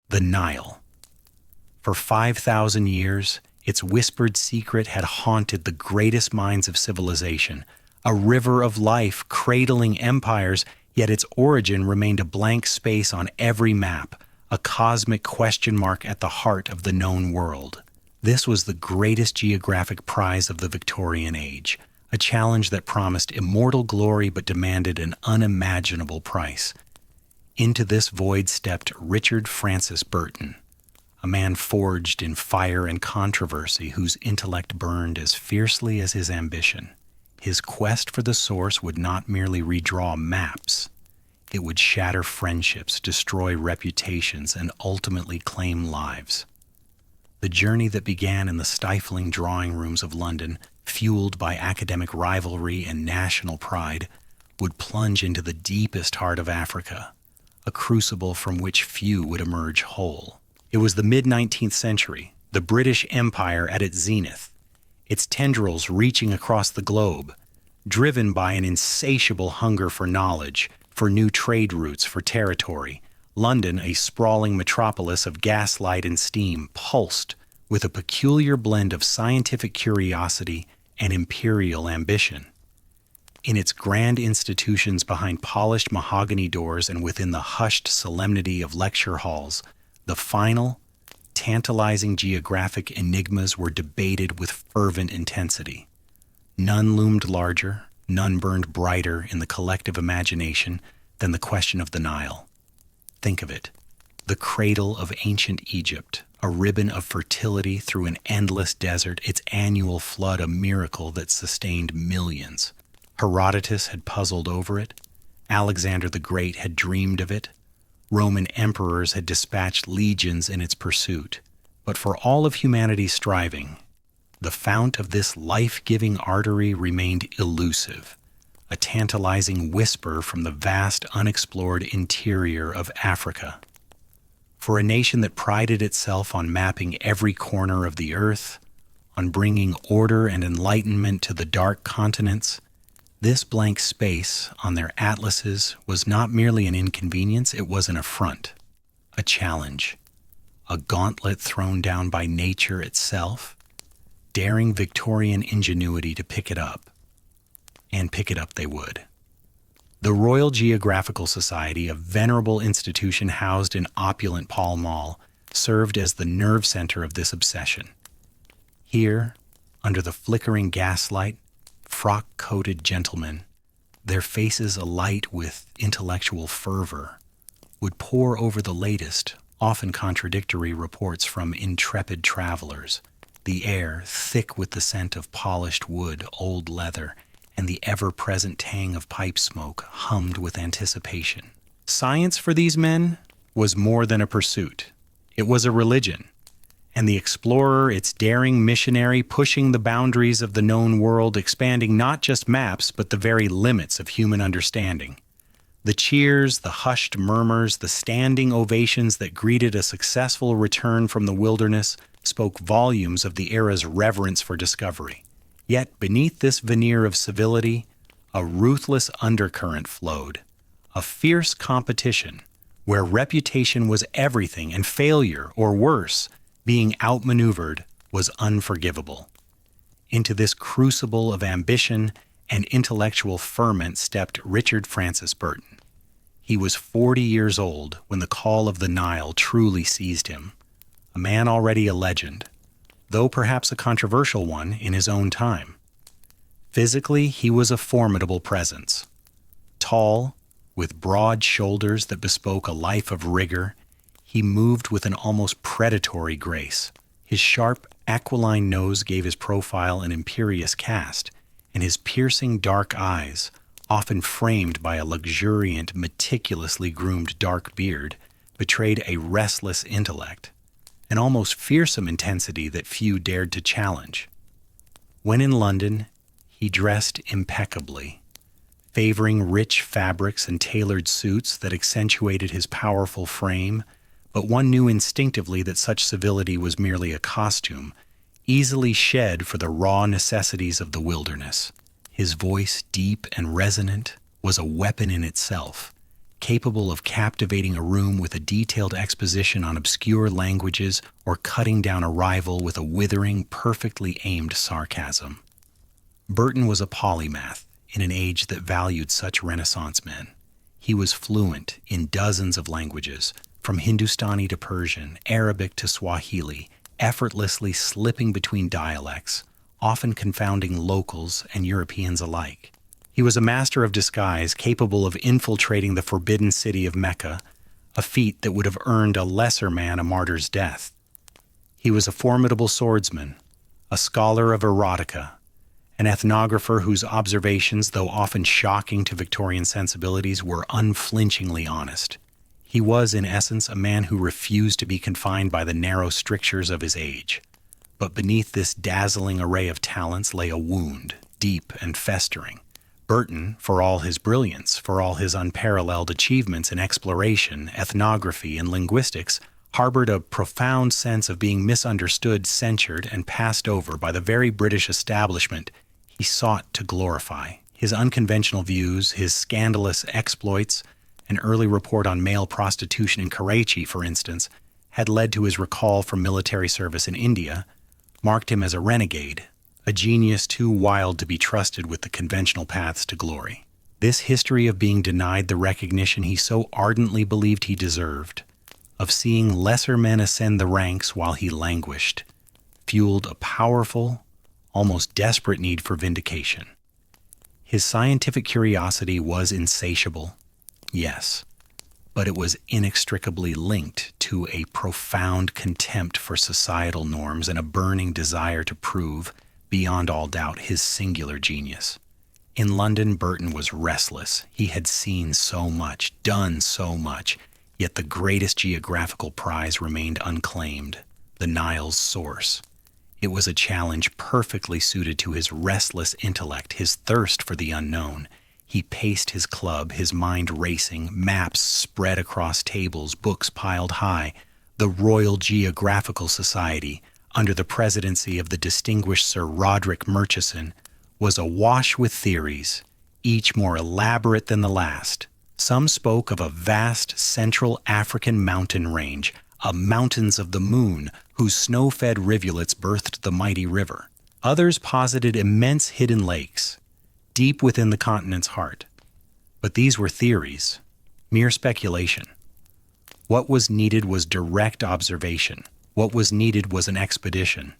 the Nile. For 5,000 years, its whispered secret had haunted the greatest minds of civilization, a river of life cradling empires, yet its origin remained a blank space on every map, a cosmic question mark at the heart of the known world. This was the greatest geographic prize of the Victorian Age, a challenge that promised immortal glory but demanded an unimaginable price. Into this void stepped Richard Francis Burton, a man forged in fire and controversy whose intellect burned as fiercely as his ambition. His quest for the source would not merely redraw maps. It would shatter friendships, destroy reputations, and ultimately claim lives. The journey that began in the stifling drawing rooms of London, fueled by academic rivalry and national pride, would plunge into the deepest heart of Africa, a crucible from which few would emerge whole. It was the mid-19th century, the British Empire at its zenith, its tendrils reaching across the globe, driven by an insatiable hunger for knowledge, for new trade routes, for territory. London, a sprawling metropolis of gaslight and steam, pulsed with a peculiar blend of scientific curiosity and imperial ambition. In its grand institutions behind polished mahogany doors and within the hushed solemnity of lecture halls, the final, tantalizing geographic enigmas were debated with fervent intensity. None loomed larger, none burned brighter in the collective imagination than the question of the Nile. Think of it, the cradle of ancient Egypt, a ribbon of fertility through an endless desert, its annual flood a miracle that sustained millions. Herodotus had puzzled over it, Alexander the Great had dreamed of it, Roman emperors had dispatched legions in its pursuit. But for all of humanity's striving, the fount of this life-giving artery remained elusive, a tantalizing whisper from the vast unexplored interior of Africa. For a nation that prided itself on mapping every corner of the earth, on bringing order and enlightenment to the dark continents, this blank space on their atlases was not merely an inconvenience, it was an affront, a challenge, a gauntlet thrown down by nature itself, daring Victorian ingenuity to pick it up. And pick it up they would. The Royal Geographical Society, a venerable institution housed in opulent Pall Mall, served as the nerve center of this obsession. Here, under the flickering gaslight, frock-coated gentlemen, their faces alight with intellectual fervor, would pore over the latest, often contradictory reports from intrepid travelers, the air thick with the scent of polished wood, old leather, and the ever-present tang of pipe smoke hummed with anticipation. Science for these men was more than a pursuit. It was a religion, and the explorer, its daring missionary, pushing the boundaries of the known world, expanding not just maps, but the very limits of human understanding. The cheers, the hushed murmurs, the standing ovations that greeted a successful return from the wilderness spoke volumes of the era's reverence for discovery. Yet beneath this veneer of civility, a ruthless undercurrent flowed, a fierce competition where reputation was everything and failure, or worse, being outmaneuvered, was unforgivable. Into this crucible of ambition and intellectual ferment stepped Richard Francis Burton. He was 40 years old when the call of the Nile truly seized him, a man already a legend, though perhaps a controversial one in his own time. Physically, he was a formidable presence. Tall, with broad shoulders that bespoke a life of rigor, he moved with an almost predatory grace. His sharp, aquiline nose gave his profile an imperious cast, and his piercing dark eyes, often framed by a luxuriant, meticulously groomed dark beard, betrayed a restless intellect, an almost fearsome intensity that few dared to challenge. When in London, he dressed impeccably, favoring rich fabrics and tailored suits that accentuated his powerful frame, but one knew instinctively that such civility was merely a costume, easily shed for the raw necessities of the wilderness. His voice, deep and resonant, was a weapon in itself, capable of captivating a room with a detailed exposition on obscure languages or cutting down a rival with a withering, perfectly aimed sarcasm. Burton was a polymath in an age that valued such Renaissance men. He was fluent in dozens of languages, from Hindustani to Persian, Arabic to Swahili, effortlessly slipping between dialects, often confounding locals and Europeans alike. He was a master of disguise, capable of infiltrating the forbidden city of Mecca, a feat that would have earned a lesser man a martyr's death. He was a formidable swordsman, a scholar of erotica, an ethnographer whose observations, though often shocking to Victorian sensibilities, were unflinchingly honest. He was, in essence, a man who refused to be confined by the narrow strictures of his age. But beneath this dazzling array of talents lay a wound, deep and festering. Burton, for all his brilliance, for all his unparalleled achievements in exploration, ethnography, and linguistics, harbored a profound sense of being misunderstood, censured, and passed over by the very British establishment he sought to glorify. His unconventional views, his scandalous exploits, an early report on male prostitution in Karachi, for instance, had led to his recall from military service in India, marked him as a renegade, a genius too wild to be trusted with the conventional paths to glory. This history of being denied the recognition he so ardently believed he deserved, of seeing lesser men ascend the ranks while he languished, fueled a powerful, almost desperate need for vindication. His scientific curiosity was insatiable, yes, but it was inextricably linked to a profound contempt for societal norms and a burning desire to prove, beyond all doubt, his singular genius. In London, Burton was restless. He had seen so much, done so much, yet the greatest geographical prize remained unclaimed, the Nile's source. It was a challenge perfectly suited to his restless intellect, his thirst for the unknown. He paced his club, his mind racing, maps spread across tables, books piled high. The Royal Geographical Society, under the presidency of the distinguished Sir Roderick Murchison, was awash with theories, each more elaborate than the last. Some spoke of a vast Central African mountain range, a mountains of the moon, whose snow-fed rivulets birthed the mighty river. Others posited immense hidden lakes, deep within the continent's heart. But these were theories, mere speculation. What was needed was direct observation. What was needed was an expedition.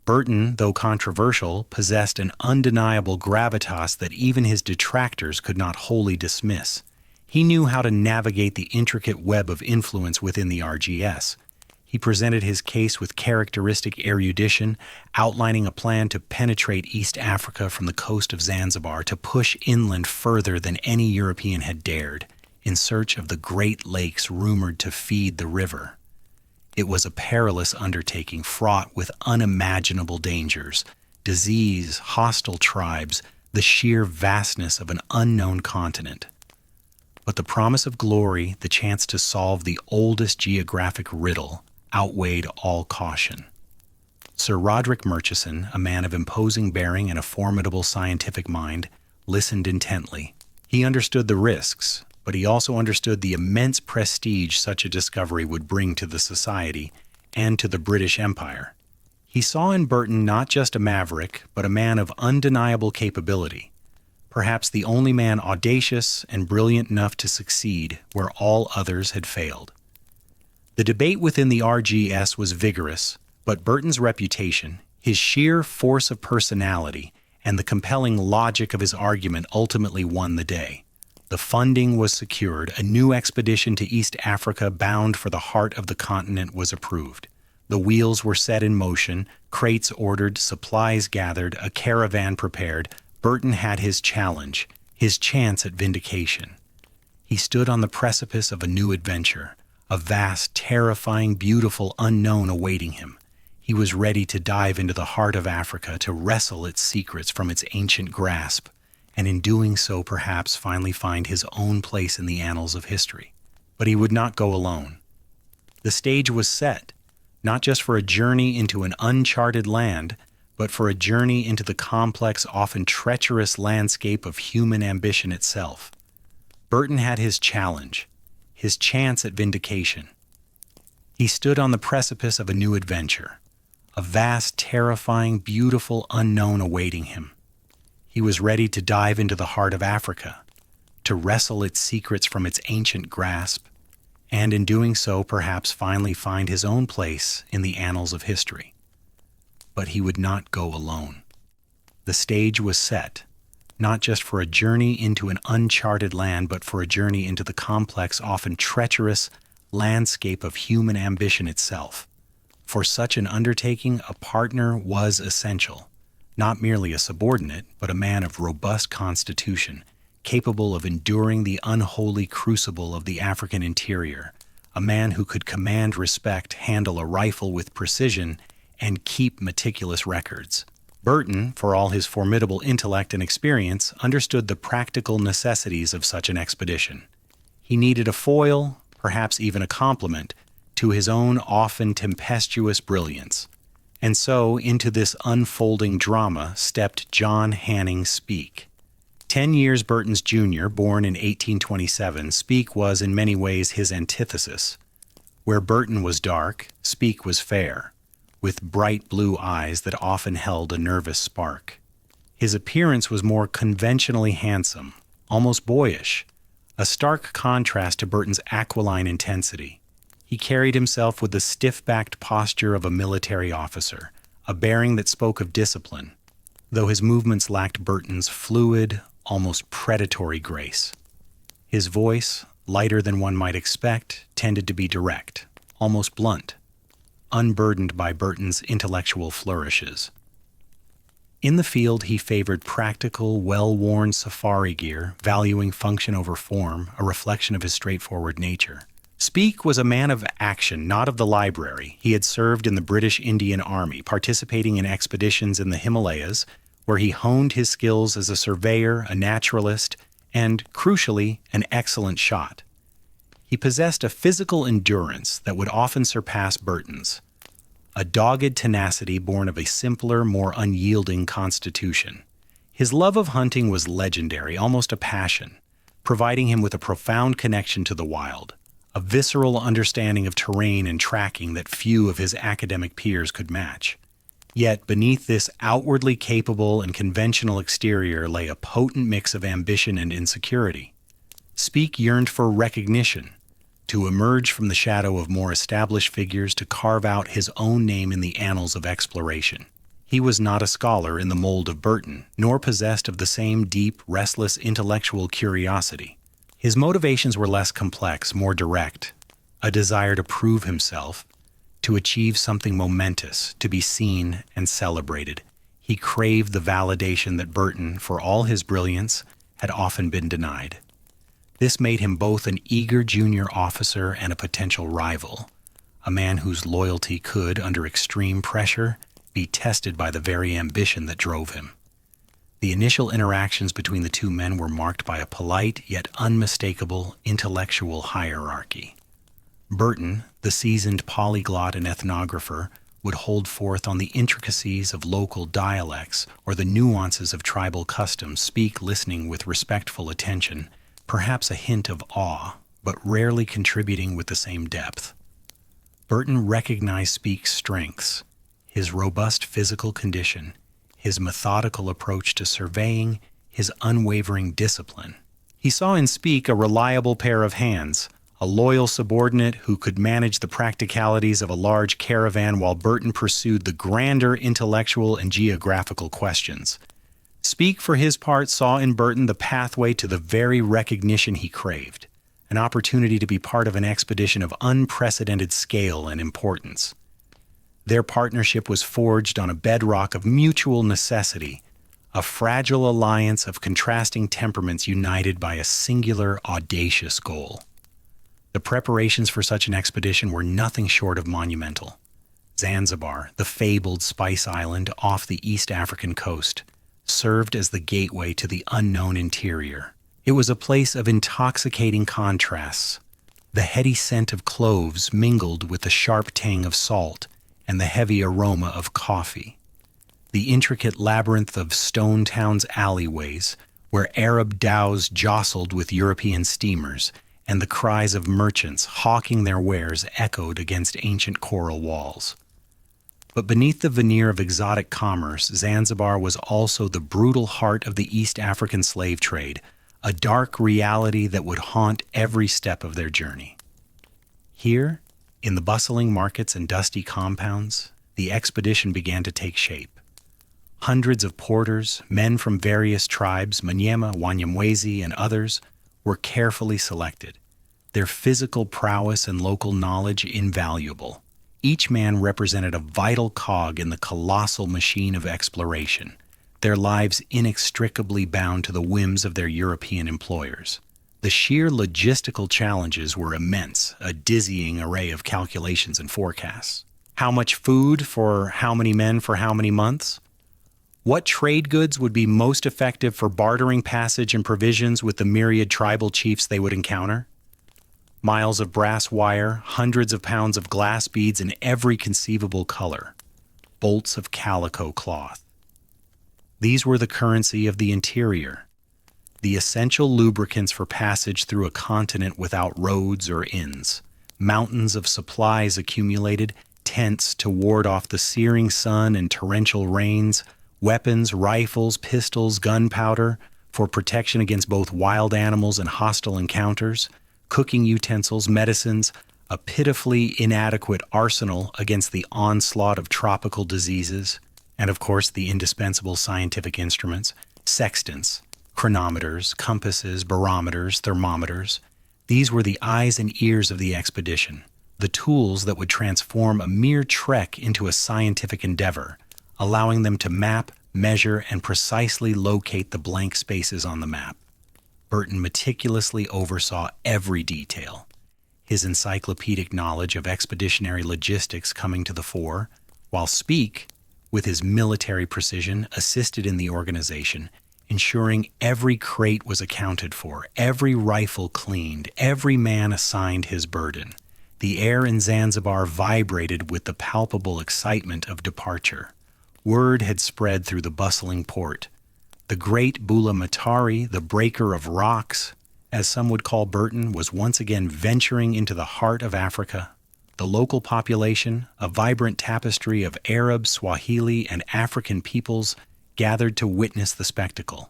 Burton, though controversial, possessed an undeniable gravitas that even his detractors could not wholly dismiss. He knew how to navigate the intricate web of influence within the RGS. He presented his case with characteristic erudition, outlining a plan to penetrate East Africa from the coast of Zanzibar, to push inland further than any European had dared, in search of the great lakes rumored to feed the river. It was a perilous undertaking, fraught with unimaginable dangers, disease, hostile tribes, the sheer vastness of an unknown continent. But the promise of glory, the chance to solve the oldest geographic riddle, outweighed all caution. Sir Roderick Murchison, a man of imposing bearing and a formidable scientific mind, listened intently. He understood the risks, but he also understood the immense prestige such a discovery would bring to the society and to the British Empire. He saw in Burton not just a maverick, but a man of undeniable capability, perhaps the only man audacious and brilliant enough to succeed where all others had failed. The debate within the RGS was vigorous, but Burton's reputation, his sheer force of personality, and the compelling logic of his argument ultimately won the day. The funding was secured, a new expedition to East Africa bound for the heart of the continent was approved. The wheels were set in motion, crates ordered, supplies gathered, a caravan prepared. Burton had his challenge, his chance at vindication. He stood on the precipice of a new adventure, a vast, terrifying, beautiful unknown awaiting him. He was ready to dive into the heart of Africa, to wrestle its secrets from its ancient grasp, and in doing so perhaps finally find his own place in the annals of history. But he would not go alone. The stage was set, not just for a journey into an uncharted land, but for a journey into the complex, often treacherous landscape of human ambition itself. Burton had his challenge, his chance at vindication. He stood on the precipice of a new adventure, a vast, terrifying, beautiful unknown awaiting him. He was ready to dive into the heart of Africa, to wrestle its secrets from its ancient grasp, and in doing so perhaps finally find his own place in the annals of history. But he would not go alone. The stage was set, not just for a journey into an uncharted land, but for a journey into the complex, often treacherous landscape of human ambition itself. For such an undertaking, a partner was essential, not merely a subordinate, but a man of robust constitution, capable of enduring the unholy crucible of the African interior, a man who could command respect, handle a rifle with precision, and keep meticulous records. Burton, for all his formidable intellect and experience, understood the practical necessities of such an expedition. He needed a foil, perhaps even a complement, to his own often tempestuous brilliance. And so into this unfolding drama stepped John Hanning Speke. 10 years Burton's junior, born in 1827, Speke was in many ways his antithesis. Where Burton was dark, Speke was fair, with bright blue eyes that often held a nervous spark. His appearance was more conventionally handsome, almost boyish, a stark contrast to Burton's aquiline intensity. He carried himself with the stiff-backed posture of a military officer, a bearing that spoke of discipline, though his movements lacked Burton's fluid, almost predatory grace. His voice, lighter than one might expect, tended to be direct, almost blunt, unburdened by Burton's intellectual flourishes. In the field, he favored practical, well-worn safari gear, valuing function over form, a reflection of his straightforward nature. Speke was a man of action, not of the library. He had served in the British Indian Army, participating in expeditions in the Himalayas, where he honed his skills as a surveyor, a naturalist, and, crucially, an excellent shot. He possessed a physical endurance that would often surpass Burton's, a dogged tenacity born of a simpler, more unyielding constitution. His love of hunting was legendary, almost a passion, providing him with a profound connection to the wild, a visceral understanding of terrain and tracking that few of his academic peers could match. Yet beneath this outwardly capable and conventional exterior lay a potent mix of ambition and insecurity. Speke yearned for recognition, to emerge from the shadow of more established figures, to carve out his own name in the annals of exploration. He was not a scholar in the mold of Burton, nor possessed of the same deep, restless intellectual curiosity. His motivations were less complex, more direct, a desire to prove himself, to achieve something momentous, to be seen and celebrated. He craved the validation that Burton, for all his brilliance, had often been denied. This made him both an eager junior officer and a potential rival, a man whose loyalty could, under extreme pressure, be tested by the very ambition that drove him. The initial interactions between the two men were marked by a polite yet unmistakable intellectual hierarchy. Burton, the seasoned polyglot and ethnographer, would hold forth on the intricacies of local dialects or the nuances of tribal customs, Speke listening with respectful attention, perhaps a hint of awe, but rarely contributing with the same depth. Burton recognized Speke's strengths, his robust physical condition, his methodical approach to surveying, his unwavering discipline. He saw in Speke a reliable pair of hands, a loyal subordinate who could manage the practicalities of a large caravan while Burton pursued the grander intellectual and geographical questions. Speke, for his part, saw in Burton the pathway to the very recognition he craved, an opportunity to be part of an expedition of unprecedented scale and importance. Their partnership was forged on a bedrock of mutual necessity, a fragile alliance of contrasting temperaments united by a singular, audacious goal. The preparations for such an expedition were nothing short of monumental. Zanzibar, the fabled spice island off the East African coast, served as the gateway to the unknown interior. It was a place of intoxicating contrasts. The heady scent of cloves mingled with the sharp tang of salt and the heavy aroma of coffee. The intricate labyrinth of Stone Town's alleyways, where Arab dhows jostled with European steamers, and the cries of merchants hawking their wares echoed against ancient coral walls. But beneath the veneer of exotic commerce, Zanzibar was also the brutal heart of the East African slave trade, a dark reality that would haunt every step of their journey. Here, in the bustling markets and dusty compounds, the expedition began to take shape. Hundreds of porters, men from various tribes, Manyema, Wanyamwezi, and others, were carefully selected, their physical prowess and local knowledge invaluable. Each man represented a vital cog in the colossal machine of exploration, their lives inextricably bound to the whims of their European employers. The sheer logistical challenges were immense, a dizzying array of calculations and forecasts. How much food for how many men for how many months? What trade goods would be most effective for bartering passage and provisions with the myriad tribal chiefs they would encounter? Miles of brass wire, hundreds of pounds of glass beads in every conceivable color, bolts of calico cloth. These were the currency of the interior, the essential lubricants for passage through a continent without roads or inns. Mountains of supplies accumulated, tents to ward off the searing sun and torrential rains, weapons, rifles, pistols, gunpowder for protection against both wild animals and hostile encounters, cooking utensils, medicines, a pitifully inadequate arsenal against the onslaught of tropical diseases, and of course the indispensable scientific instruments, sextants, chronometers, compasses, barometers, thermometers. These were the eyes and ears of the expedition, the tools that would transform a mere trek into a scientific endeavor, allowing them to map, measure, and precisely locate the blank spaces on the map. Burton meticulously oversaw every detail, his encyclopedic knowledge of expeditionary logistics coming to the fore, while Speke, with his military precision, assisted in the organization, ensuring every crate was accounted for, every rifle cleaned, every man assigned his burden. The air in Zanzibar vibrated with the palpable excitement of departure. Word had spread through the bustling port. The great Bula Matari, the breaker of rocks, as some would call Burton, was once again venturing into the heart of Africa. The local population, a vibrant tapestry of Arab, Swahili, and African peoples, gathered to witness the spectacle.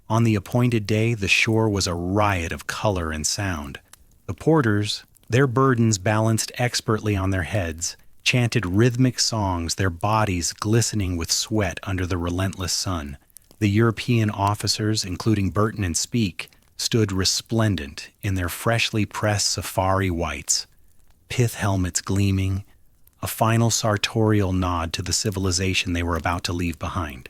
On the appointed day, the shore was a riot of color and sound. The porters, their burdens balanced expertly on their heads, chanted rhythmic songs, their bodies glistening with sweat under the relentless sun. The European officers, including Burton and Speke, stood resplendent in their freshly pressed safari whites, pith helmets gleaming, a final sartorial nod to the civilization they were about to leave behind.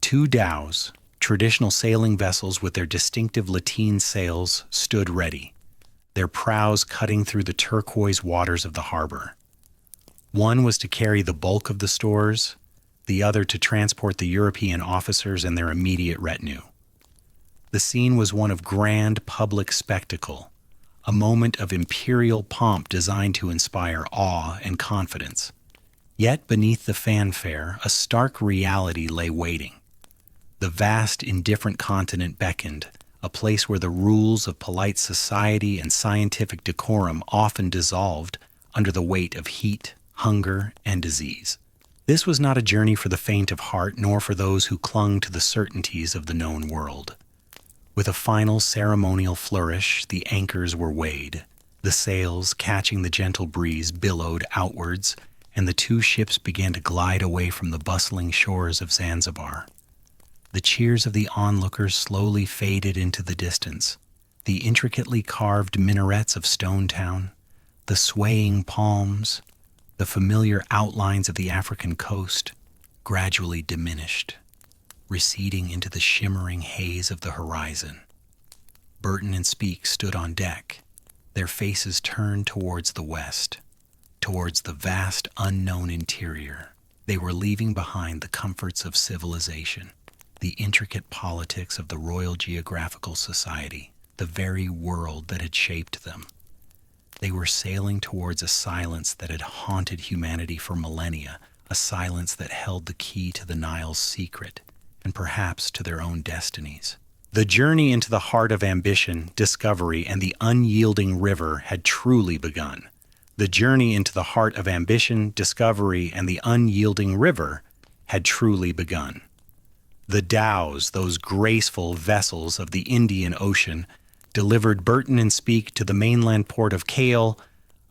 2 dhows, traditional sailing vessels with their distinctive lateen sails, stood ready, their prows cutting through the turquoise waters of the harbor. One was to carry the bulk of the stores, the other to transport the European officers and their immediate retinue. The scene was one of grand public spectacle, a moment of imperial pomp designed to inspire awe and confidence. Yet beneath the fanfare, a stark reality lay waiting. The vast, indifferent continent beckoned, a place where the rules of polite society and scientific decorum often dissolved under the weight of heat, hunger, and disease. This was not a journey for the faint of heart, nor for those who clung to the certainties of the known world. With a final ceremonial flourish, the anchors were weighed. The sails, catching the gentle breeze, billowed outwards, and the 2 ships began to glide away from the bustling shores of Zanzibar. The cheers of the onlookers slowly faded into the distance. The intricately carved minarets of Stone Town, the swaying palms, the familiar outlines of the African coast gradually diminished, receding into the shimmering haze of the horizon. Burton and Speke stood on deck, their faces turned towards the west, towards the vast unknown interior. They were leaving behind the comforts of civilization, the intricate politics of the Royal Geographical Society, the very world that had shaped them. They were sailing towards a silence that had haunted humanity for millennia, a silence that held the key to the Nile's secret, and perhaps to their own destinies. The journey into the heart of ambition, discovery, and the unyielding river had truly begun. The journey into the heart of ambition, discovery, and the unyielding river had truly begun. The dhows, those graceful vessels of the Indian Ocean, delivered Burton and Speke to the mainland port of Cale,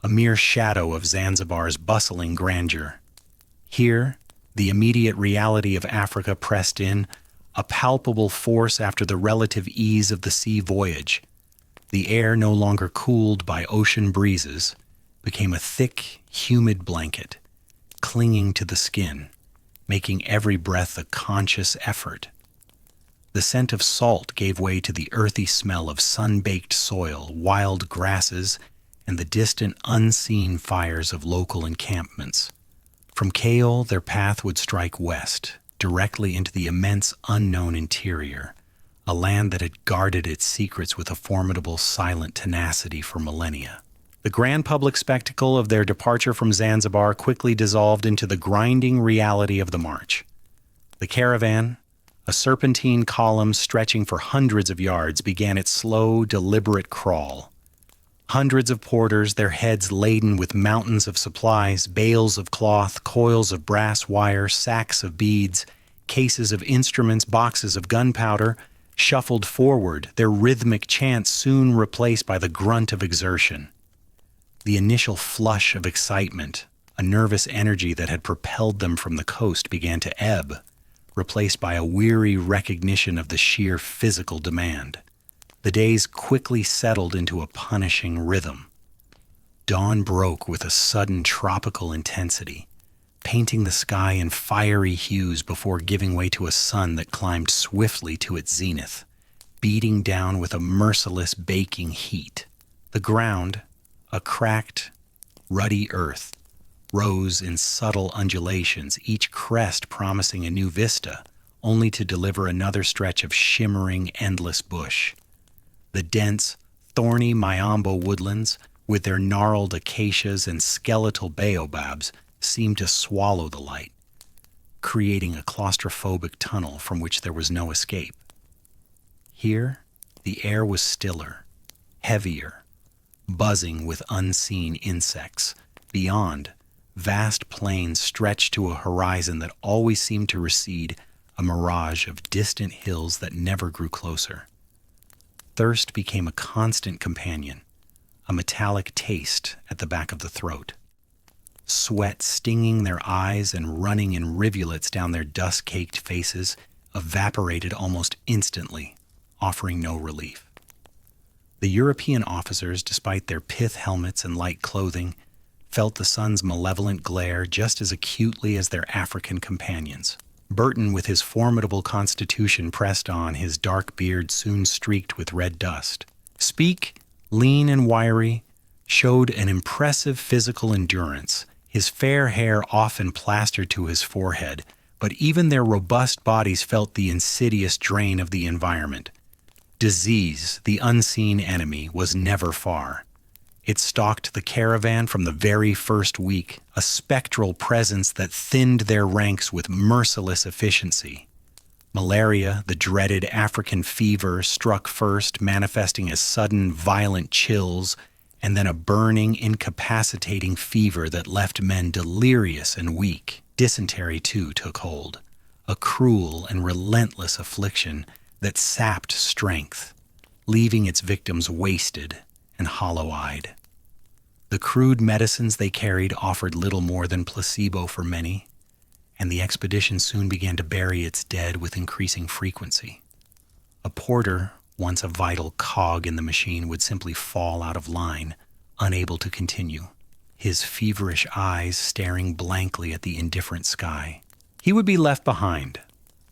a mere shadow of Zanzibar's bustling grandeur. Here, the immediate reality of Africa pressed in, a palpable force after the relative ease of the sea voyage. The air, no longer cooled by ocean breezes, became a thick, humid blanket, clinging to the skin, making every breath a conscious effort. The scent of salt gave way to the earthy smell of sun-baked soil, wild grasses, and the distant, unseen fires of local encampments. From Cale, their path would strike west, directly into the immense unknown interior, a land that had guarded its secrets with a formidable silent tenacity for millennia. The grand public spectacle of their departure from Zanzibar quickly dissolved into the grinding reality of the march. The caravan, a serpentine column stretching for hundreds of yards, began its slow, deliberate crawl. Hundreds of porters, their heads laden with mountains of supplies, bales of cloth, coils of brass wire, sacks of beads, cases of instruments, boxes of gunpowder, shuffled forward, their rhythmic chant soon replaced by the grunt of exertion. The initial flush of excitement, a nervous energy that had propelled them from the coast, began to ebb, replaced by a weary recognition of the sheer physical demand. The days quickly settled into a punishing rhythm. Dawn broke with a sudden tropical intensity, painting the sky in fiery hues before giving way to a sun that climbed swiftly to its zenith, beating down with a merciless baking heat. The ground, a cracked, ruddy earth, rose in subtle undulations, each crest promising a new vista, only to deliver another stretch of shimmering, endless bush. The dense, thorny Miambo woodlands, with their gnarled acacias and skeletal baobabs, seemed to swallow the light, creating a claustrophobic tunnel from which there was no escape. Here, the air was stiller, heavier, buzzing with unseen insects. Beyond, vast plains stretched to a horizon that always seemed to recede, a mirage of distant hills that never grew closer. Thirst became a constant companion, a metallic taste at the back of the throat. Sweat stinging their eyes and running in rivulets down their dust-caked faces evaporated almost instantly, offering no relief. The European officers, despite their pith helmets and light clothing, felt the sun's malevolent glare just as acutely as their African companions. Burton, with his formidable constitution, pressed on, his dark beard soon streaked with red dust. Speke, lean and wiry, showed an impressive physical endurance, his fair hair often plastered to his forehead, but even their robust bodies felt the insidious drain of the environment. Disease, the unseen enemy, was never far. It stalked the caravan from the very first week, a spectral presence that thinned their ranks with merciless efficiency. Malaria, the dreaded African fever, struck first, manifesting as sudden, violent chills, and then a burning, incapacitating fever that left men delirious and weak. Dysentery, too, took hold, a cruel and relentless affliction that sapped strength, leaving its victims wasted and hollow-eyed. The crude medicines they carried offered little more than placebo for many, and the expedition soon began to bury its dead with increasing frequency. A porter, once a vital cog in the machine, would simply fall out of line, unable to continue, his feverish eyes staring blankly at the indifferent sky. He would be left behind,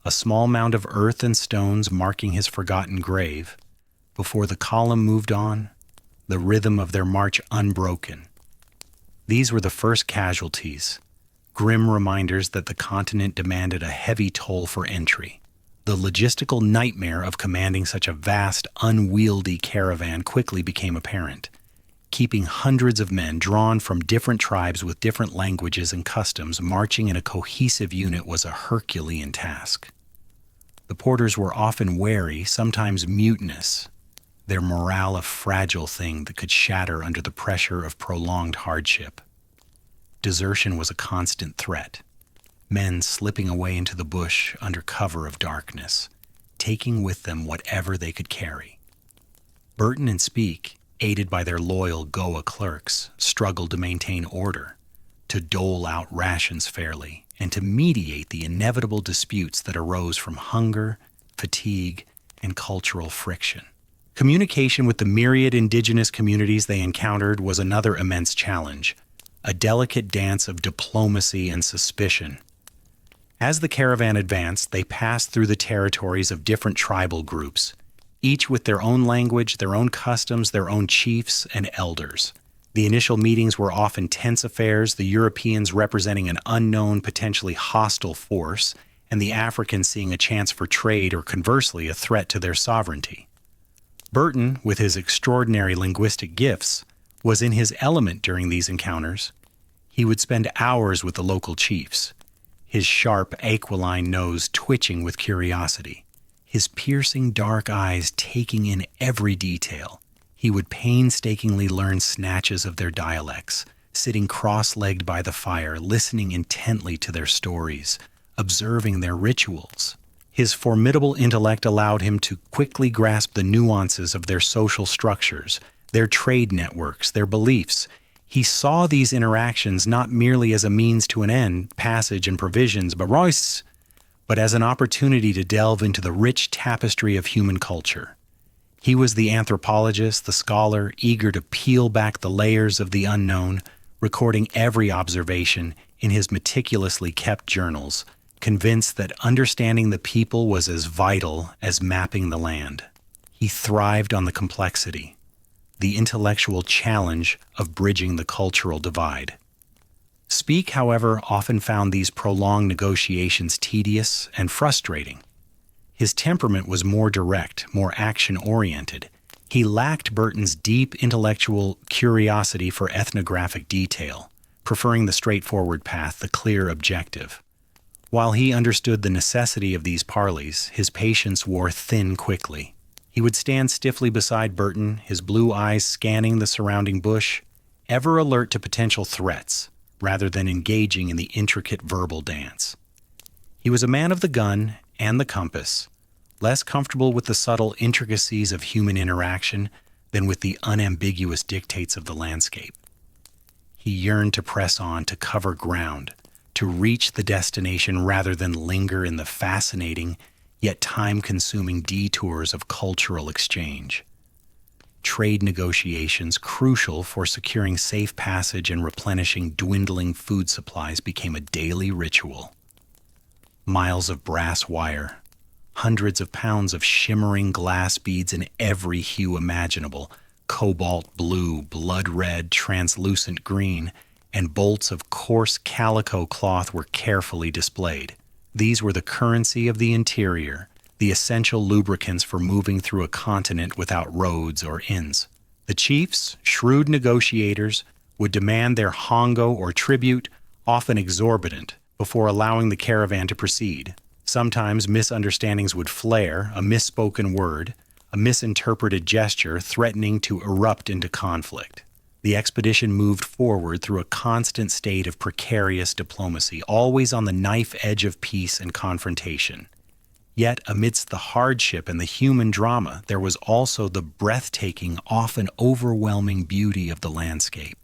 a small mound of earth and stones marking his forgotten grave. Before the column moved on, the rhythm of their march unbroken. These were the first casualties, grim reminders that the continent demanded a heavy toll for entry. The logistical nightmare of commanding such a vast, unwieldy caravan quickly became apparent. Keeping hundreds of men drawn from different tribes with different languages and customs marching in a cohesive unit was a Herculean task. The porters were often wary, sometimes mutinous, their morale a fragile thing that could shatter under the pressure of prolonged hardship. Desertion was a constant threat, men slipping away into the bush under cover of darkness, taking with them whatever they could carry. Burton and Speke, aided by their loyal Goa clerks, struggled to maintain order, to dole out rations fairly, and to mediate the inevitable disputes that arose from hunger, fatigue, and cultural friction. Communication with the myriad indigenous communities they encountered was another immense challenge, a delicate dance of diplomacy and suspicion. As the caravan advanced, they passed through the territories of different tribal groups, each with their own language, their own customs, their own chiefs and elders. The initial meetings were often tense affairs, the Europeans representing an unknown, potentially hostile force, and the Africans seeing a chance for trade or conversely a threat to their sovereignty. Burton, with his extraordinary linguistic gifts, was in his element during these encounters. He would spend hours with the local chiefs, his sharp, aquiline nose twitching with curiosity, his piercing dark eyes taking in every detail. He would painstakingly learn snatches of their dialects, sitting cross-legged by the fire, listening intently to their stories, observing their rituals. His formidable intellect allowed him to quickly grasp the nuances of their social structures, their trade networks, their beliefs. He saw these interactions not merely as a means to an end, passage and provisions, but as an opportunity to delve into the rich tapestry of human culture. He was the anthropologist, the scholar, eager to peel back the layers of the unknown, recording every observation in his meticulously kept journals, convinced that understanding the people was as vital as mapping the land. He thrived on the complexity, the intellectual challenge of bridging the cultural divide. Speke, however, often found these prolonged negotiations tedious and frustrating. His temperament was more direct, more action-oriented. He lacked Burton's deep intellectual curiosity for ethnographic detail, preferring the straightforward path, the clear objective. While he understood the necessity of these parleys, his patience wore thin quickly. He would stand stiffly beside Burton, his blue eyes scanning the surrounding bush, ever alert to potential threats, rather than engaging in the intricate verbal dance. He was a man of the gun and the compass, less comfortable with the subtle intricacies of human interaction than with the unambiguous dictates of the landscape. He yearned to press on, to cover ground, to reach the destination rather than linger in the fascinating yet time-consuming detours of cultural exchange. Trade negotiations, crucial for securing safe passage and replenishing dwindling food supplies, became a daily ritual. Miles of brass wire, hundreds of pounds of shimmering glass beads in every hue imaginable, cobalt blue, blood red, translucent green, and bolts of coarse calico cloth were carefully displayed. These were the currency of the interior, the essential lubricants for moving through a continent without roads or inns. The chiefs, shrewd negotiators, would demand their hongo or tribute, often exorbitant, before allowing the caravan to proceed. Sometimes misunderstandings would flare, a misspoken word, a misinterpreted gesture threatening to erupt into conflict. The expedition moved forward through a constant state of precarious diplomacy, always on the knife edge of peace and confrontation. Yet, amidst the hardship and the human drama, there was also the breathtaking, often overwhelming beauty of the landscape.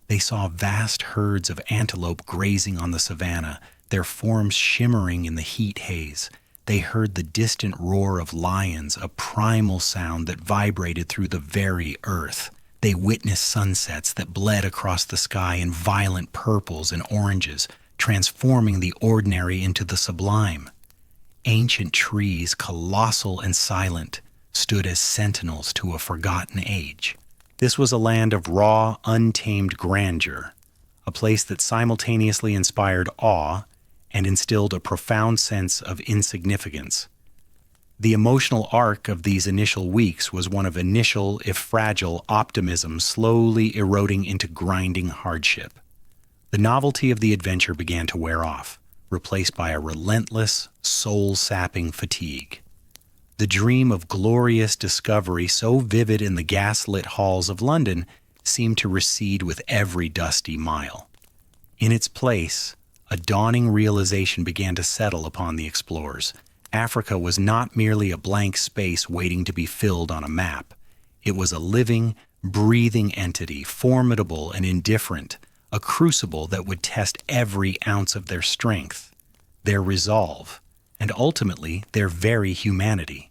They saw vast herds of antelope grazing on the savanna, their forms shimmering in the heat haze. They heard the distant roar of lions, a primal sound that vibrated through the very earth. They witnessed sunsets that bled across the sky in violent purples and oranges, transforming the ordinary into the sublime. Ancient trees, colossal and silent, stood as sentinels to a forgotten age. This was a land of raw, untamed grandeur, a place that simultaneously inspired awe and instilled a profound sense of insignificance. The emotional arc of these initial weeks was one of initial, if fragile, optimism slowly eroding into grinding hardship. The novelty of the adventure began to wear off. replaced by a relentless, soul-sapping fatigue. The dream of glorious discovery, so vivid in the gas-lit halls of London, seemed to recede with every dusty mile. In its place, a dawning realization began to settle upon the explorers. Africa was not merely a blank space waiting to be filled on a map. It was a living, breathing entity, formidable and indifferent, a crucible that would test every ounce of their strength, their resolve, and ultimately their very humanity.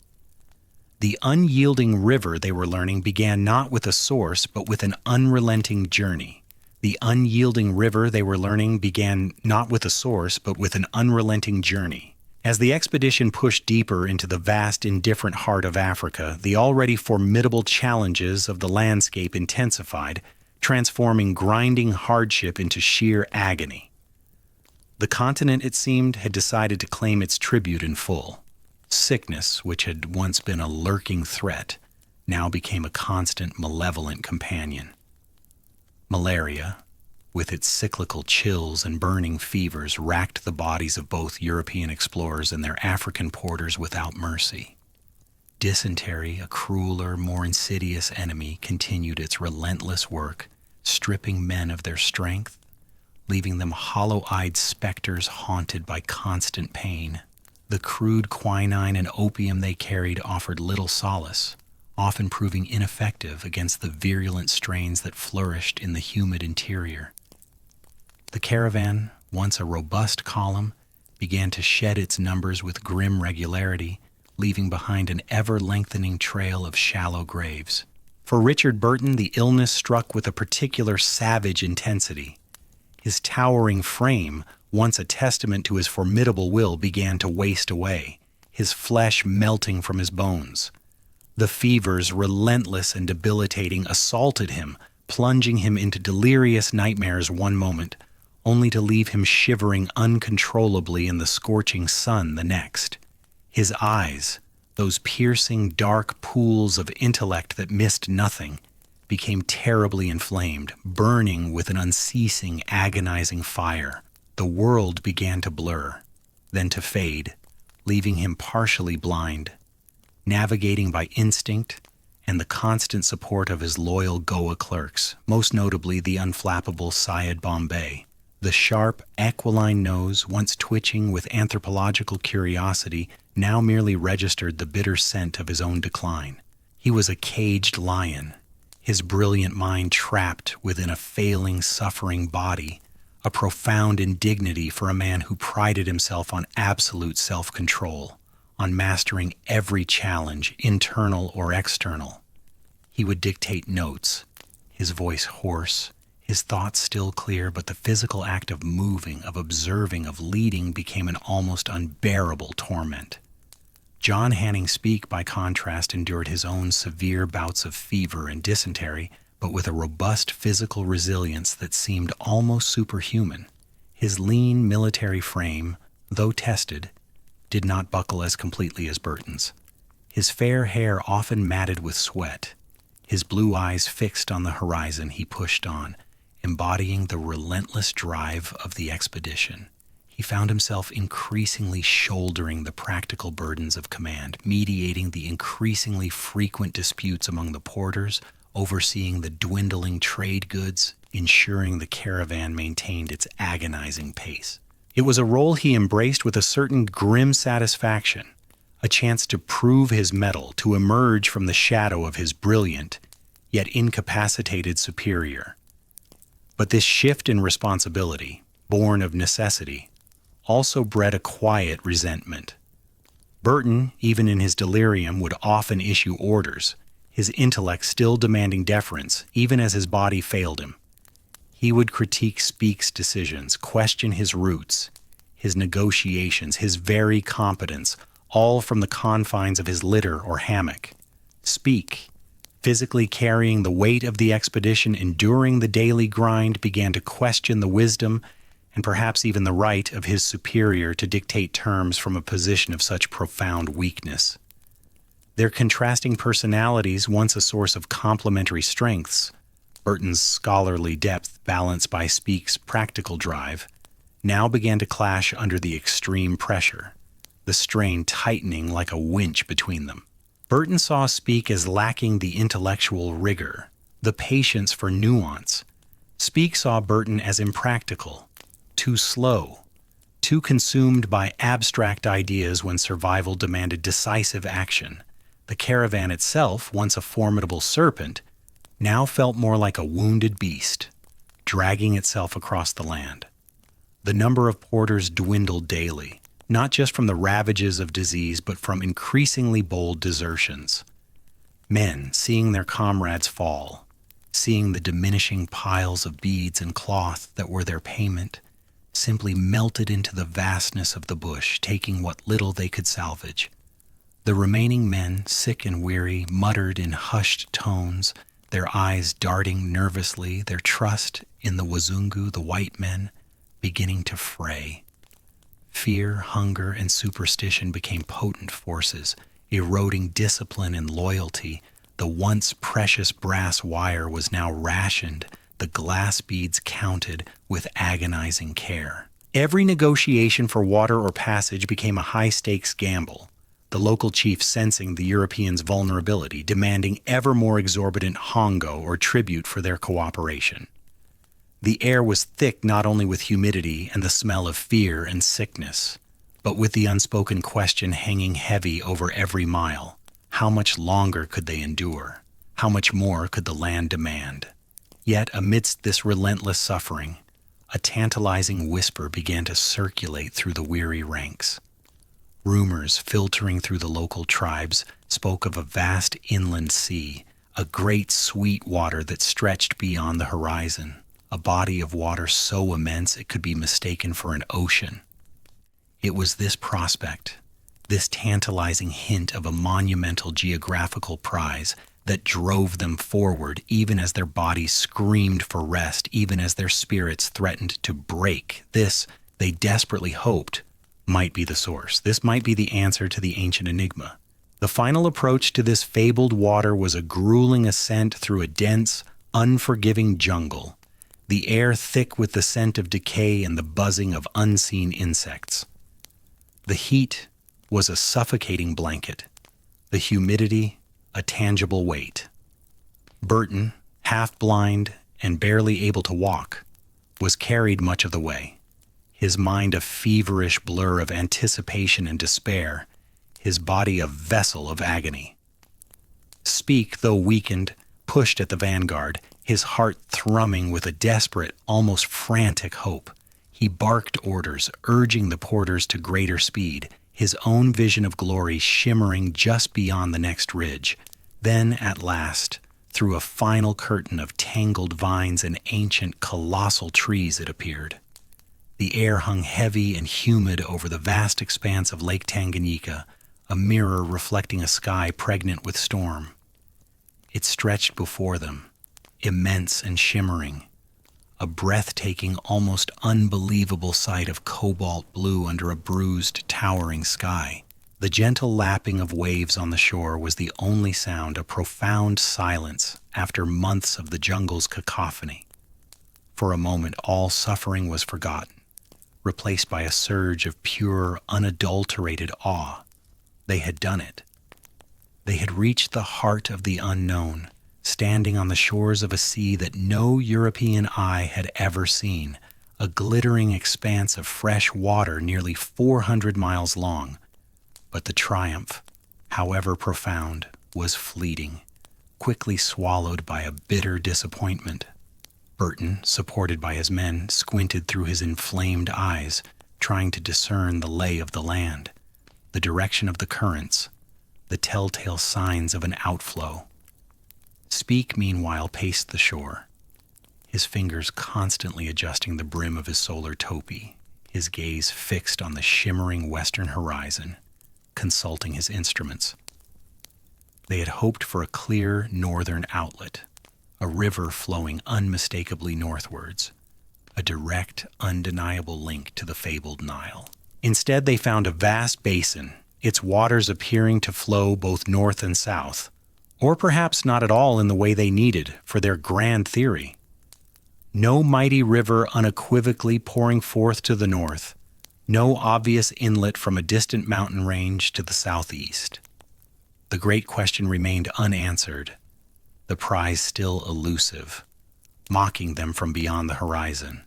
The unyielding river, they were learning, began not with a source but with an unrelenting journey. The unyielding river, they were learning, began not with a source but with an unrelenting journey. As the expedition pushed deeper into the vast, indifferent heart of Africa, the already formidable challenges of the landscape intensified, transforming grinding hardship into sheer agony. The continent, it seemed, had decided to claim its tribute in full. Sickness, which had once been a lurking threat, now became a constant, malevolent companion. Malaria, with its cyclical chills and burning fevers, racked the bodies of both European explorers and their African porters without mercy. Dysentery, a crueler, more insidious enemy, continued its relentless work, stripping men of their strength, leaving them hollow-eyed specters haunted by constant pain. The crude quinine and opium they carried offered little solace, often proving ineffective against the virulent strains that flourished in the humid interior. The caravan, once a robust column, began to shed its numbers with grim regularity, leaving behind an ever-lengthening trail of shallow graves. For Richard Burton, the illness struck with a particular savage intensity. His towering frame, once a testament to his formidable will, began to waste away, his flesh melting from his bones. The fevers, relentless and debilitating, assaulted him, plunging him into delirious nightmares one moment, only to leave him shivering uncontrollably in the scorching sun the next. His eyes, those piercing dark pools of intellect that missed nothing, became terribly inflamed, burning with an unceasing, agonizing fire. The world began to blur, then to fade, leaving him partially blind, navigating by instinct and the constant support of his loyal Goa clerks, most notably the unflappable Syed Bombay. The sharp, aquiline nose, once twitching with anthropological curiosity, now merely registered the bitter scent of his own decline. He was a caged lion, his brilliant mind trapped within a failing, suffering body, a profound indignity for a man who prided himself on absolute self-control, on mastering every challenge, internal or external. He would dictate notes, his voice hoarse, his thoughts still clear, but the physical act of moving, of observing, of leading became an almost unbearable torment. John Speke, by contrast, endured his own severe bouts of fever and dysentery, but with a robust physical resilience that seemed almost superhuman. His lean military frame, though tested, did not buckle as completely as Burton's. His fair hair often matted with sweat. His blue eyes fixed on the horizon, he pushed on, embodying the relentless drive of the expedition. He found himself increasingly shouldering the practical burdens of command, mediating the increasingly frequent disputes among the porters, overseeing the dwindling trade goods, ensuring the caravan maintained its agonizing pace. It was a role he embraced with a certain grim satisfaction, a chance to prove his mettle, to emerge from the shadow of his brilliant, yet incapacitated superior. But this shift in responsibility, born of necessity, also bred a quiet resentment. Burton, even in his delirium, would often issue orders, his intellect still demanding deference, even as his body failed him. He would critique Speke's decisions, question his routes, his negotiations, his very competence, all from the confines of his litter or hammock. Speke, physically carrying the weight of the expedition, enduring the daily grind, began to question the wisdom and perhaps even the right of his superior to dictate terms from a position of such profound weakness. Their contrasting personalities, once a source of complementary strengths, Burton's scholarly depth balanced by Speke's practical drive, now began to clash under the extreme pressure, the strain tightening like a winch between them. Burton saw Speke as lacking the intellectual rigor, the patience for nuance. Speke saw Burton as impractical, too slow, too consumed by abstract ideas when survival demanded decisive action. The caravan itself, once a formidable serpent, now felt more like a wounded beast, dragging itself across the land. The number of porters dwindled daily, not just from the ravages of disease, but from increasingly bold desertions. Men, seeing their comrades fall, seeing the diminishing piles of beads and cloth that were their payment, simply melted into the vastness of the bush, taking what little they could salvage. The remaining men, sick and weary, muttered in hushed tones, their eyes darting nervously, their trust in the Wazungu, the white men, beginning to fray. Fear, hunger, and superstition became potent forces, eroding discipline and loyalty. The once precious brass wire was now rationed, the glass beads counted with agonizing care. Every negotiation for water or passage became a high-stakes gamble, the local chief sensing the Europeans' vulnerability, demanding ever more exorbitant hongo or tribute for their cooperation. The air was thick not only with humidity and the smell of fear and sickness, but with the unspoken question hanging heavy over every mile. How much longer could they endure? How much more could the land demand? Yet, amidst this relentless suffering, a tantalizing whisper began to circulate through the weary ranks. Rumors filtering through the local tribes spoke of a vast inland sea, a great sweet water that stretched beyond the horizon, a body of water so immense it could be mistaken for an ocean. It was this prospect, this tantalizing hint of a monumental geographical prize, that drove them forward even as their bodies screamed for rest, even as their spirits threatened to break. This, they desperately hoped, might be the source. This might be the answer to the ancient enigma. The final approach to this fabled water was a grueling ascent through a dense, unforgiving jungle, the air thick with the scent of decay and the buzzing of unseen insects. The heat was a suffocating blanket, the humidity a tangible weight. Burton, half-blind and barely able to walk, was carried much of the way, his mind a feverish blur of anticipation and despair, his body a vessel of agony. Speke, though weakened, pushed at the vanguard, his heart thrumming with a desperate, almost frantic hope. He barked orders, urging the porters to greater speed, his own vision of glory shimmering just beyond the next ridge. Then, at last, through a final curtain of tangled vines and ancient, colossal trees, it appeared. The air hung heavy and humid over the vast expanse of Lake Tanganyika, a mirror reflecting a sky pregnant with storm. It stretched before them, immense and shimmering, a breathtaking, almost unbelievable sight of cobalt blue under a bruised, towering sky. The gentle lapping of waves on the shore was the only sound, a profound silence after months of the jungle's cacophony. For a moment, all suffering was forgotten, replaced by a surge of pure, unadulterated awe. They had done it. They had reached the heart of the unknown, standing on the shores of a sea that no European eye had ever seen, a glittering expanse of fresh water nearly 400 miles long. But the triumph, however profound, was fleeting, quickly swallowed by a bitter disappointment. Burton, supported by his men, squinted through his inflamed eyes, trying to discern the lay of the land, the direction of the currents, the telltale signs of an outflow. Speke, meanwhile, paced the shore, his fingers constantly adjusting the brim of his solar topi, his gaze fixed on the shimmering western horizon, consulting his instruments. They had hoped for a clear northern outlet, a river flowing unmistakably northwards, a direct, undeniable link to the fabled Nile. Instead, they found a vast basin, its waters appearing to flow both north and south, or perhaps not at all in the way they needed for their grand theory. No mighty river unequivocally pouring forth to the north, no obvious inlet from a distant mountain range to the southeast. The great question remained unanswered, the prize still elusive, mocking them from beyond the horizon.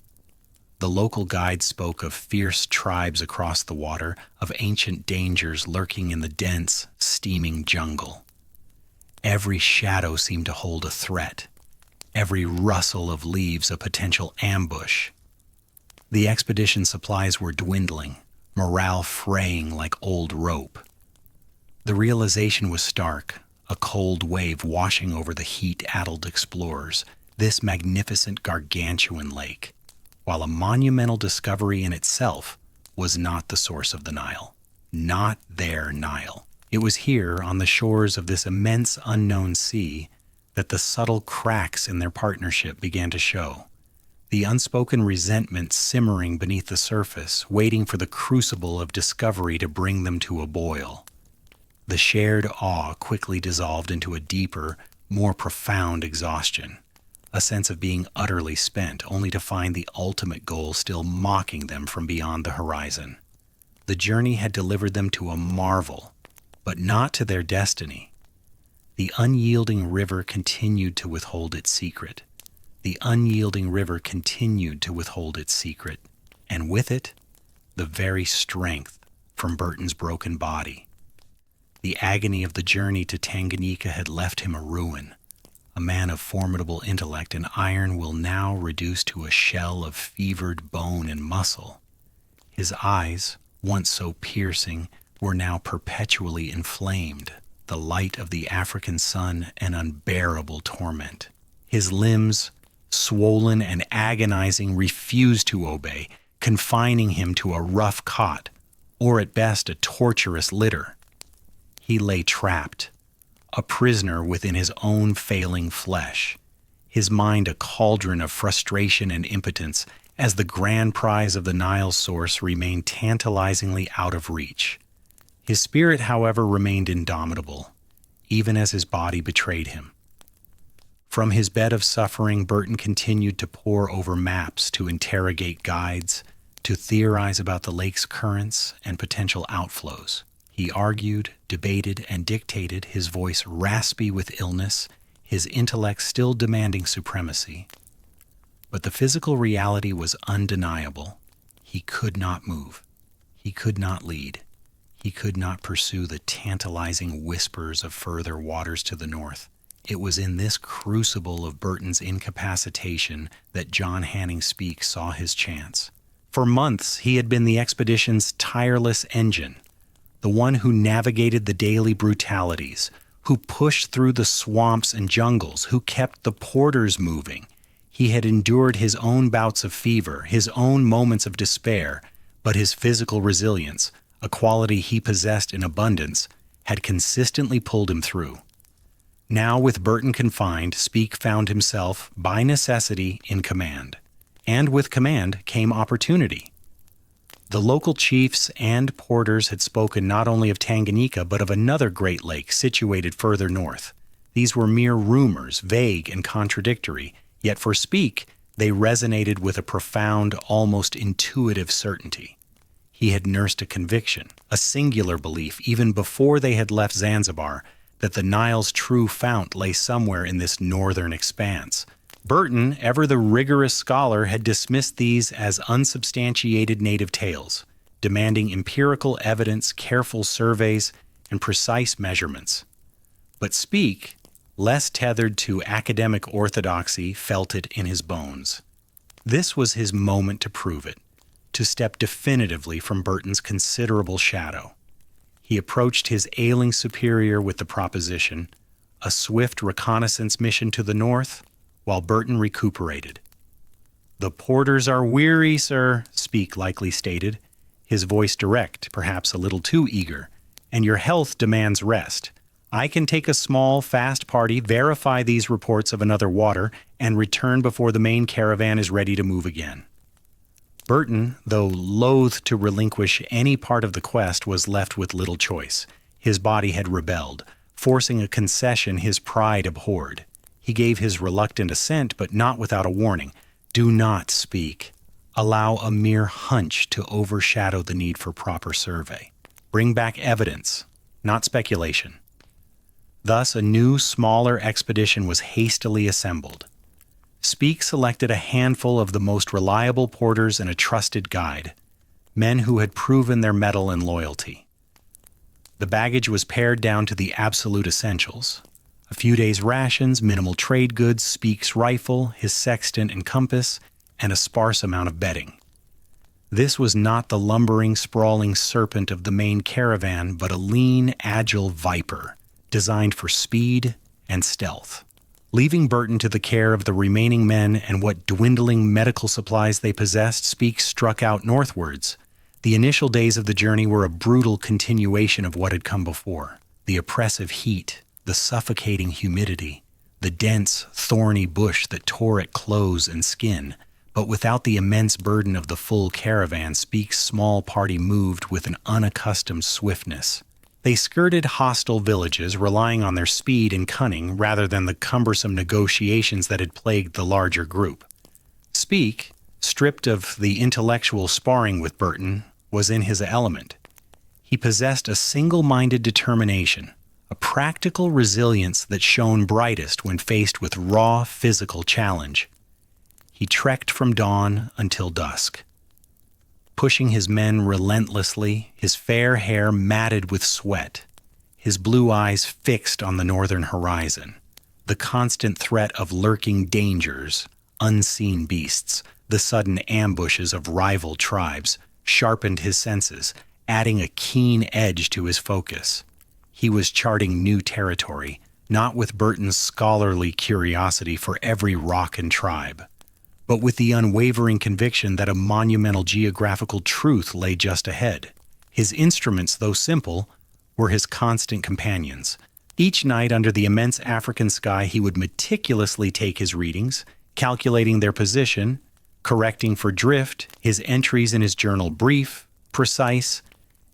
The local guide spoke of fierce tribes across the water, of ancient dangers lurking in the dense, steaming jungle. Every shadow seemed to hold a threat, every rustle of leaves a potential ambush. The expedition supplies were dwindling, morale fraying like old rope. The realization was stark, a cold wave washing over the heat-addled explorers, this magnificent gargantuan lake, while a monumental discovery in itself, was not the source of the Nile. Not their Nile. It was here, on the shores of this immense unknown sea, that the subtle cracks in their partnership began to show. The unspoken resentment simmering beneath the surface, waiting for the crucible of discovery to bring them to a boil. The shared awe quickly dissolved into a deeper, more profound exhaustion, a sense of being utterly spent, only to find the ultimate goal still mocking them from beyond the horizon. The journey had delivered them to a marvel, but not to their destiny. The unyielding river continued to withhold its secret. The unyielding river continued to withhold its secret, and with it, the very strength from Burton's broken body. The agony of the journey to Tanganyika had left him a ruin, a man of formidable intellect and iron will now reduced to a shell of fevered bone and muscle. His eyes, once so piercing, were now perpetually inflamed, the light of the African sun an unbearable torment. His limbs, swollen and agonizing, refused to obey, confining him to a rough cot, or at best a torturous litter. He lay trapped, a prisoner within his own failing flesh, his mind a cauldron of frustration and impotence as the grand prize of the Nile's source remained tantalizingly out of reach. His spirit, however, remained indomitable, even as his body betrayed him. From his bed of suffering, Burton continued to pore over maps, to interrogate guides, to theorize about the lake's currents and potential outflows. He argued, debated, and dictated, his voice raspy with illness, his intellect still demanding supremacy. But the physical reality was undeniable. He could not move. He could not lead. He could not pursue the tantalizing whispers of further waters to the north. It was in this crucible of Burton's incapacitation that John Speke saw his chance. For months, he had been the expedition's tireless engine, the one who navigated the daily brutalities, who pushed through the swamps and jungles, who kept the porters moving. He had endured his own bouts of fever, his own moments of despair, but his physical resilience, a quality he possessed in abundance, had consistently pulled him through. Now, with Burton confined, Speke found himself, by necessity, in command. And with command came opportunity. The local chiefs and porters had spoken not only of Tanganyika, but of another great lake situated further north. These were mere rumors, vague and contradictory, yet for Speke, they resonated with a profound, almost intuitive certainty. He had nursed a conviction, a singular belief, even before they had left Zanzibar, that the Nile's true fount lay somewhere in this northern expanse. Burton, ever the rigorous scholar, had dismissed these as unsubstantiated native tales, demanding empirical evidence, careful surveys, and precise measurements. But Speke, less tethered to academic orthodoxy, felt it in his bones. This was his moment to prove it, to step definitively from Burton's considerable shadow. He approached his ailing superior with the proposition, a swift reconnaissance mission to the north, while Burton recuperated. "The porters are weary, sir," Speke likely stated, his voice direct, perhaps a little too eager, "and your health demands rest. I can take a small, fast party, verify these reports of another water, and return before the main caravan is ready to move again." Burton, though loath to relinquish any part of the quest, was left with little choice. His body had rebelled, forcing a concession his pride abhorred. He gave his reluctant assent, but not without a warning. Do not speak. Allow a mere hunch to overshadow the need for proper survey. Bring back evidence, not speculation. Thus, a new, smaller expedition was hastily assembled. Speke selected a handful of the most reliable porters and a trusted guide, men who had proven their mettle and loyalty. The baggage was pared down to the absolute essentials: a few days' rations, minimal trade goods, Speke's rifle, his sextant and compass, and a sparse amount of bedding. This was not the lumbering, sprawling serpent of the main caravan, but a lean, agile viper, designed for speed and stealth. Leaving Burton to the care of the remaining men and what dwindling medical supplies they possessed, Speke struck out northwards. The initial days of the journey were a brutal continuation of what had come before. The oppressive heat, the suffocating humidity, the dense, thorny bush that tore at clothes and skin. But without the immense burden of the full caravan, Speke's small party moved with an unaccustomed swiftness. They skirted hostile villages, relying on their speed and cunning rather than the cumbersome negotiations that had plagued the larger group. Speke, stripped of the intellectual sparring with Burton, was in his element. He possessed a single-minded determination, a practical resilience that shone brightest when faced with raw physical challenge. He trekked from dawn until dusk, pushing his men relentlessly, his fair hair matted with sweat, his blue eyes fixed on the northern horizon. The constant threat of lurking dangers, unseen beasts, the sudden ambushes of rival tribes, sharpened his senses, adding a keen edge to his focus. He was charting new territory, not with Burton's scholarly curiosity for every rock and tribe, but with the unwavering conviction that a monumental geographical truth lay just ahead. His instruments, though simple, were his constant companions. Each night under the immense African sky, he would meticulously take his readings, calculating their position, correcting for drift, his entries in his journal brief, precise,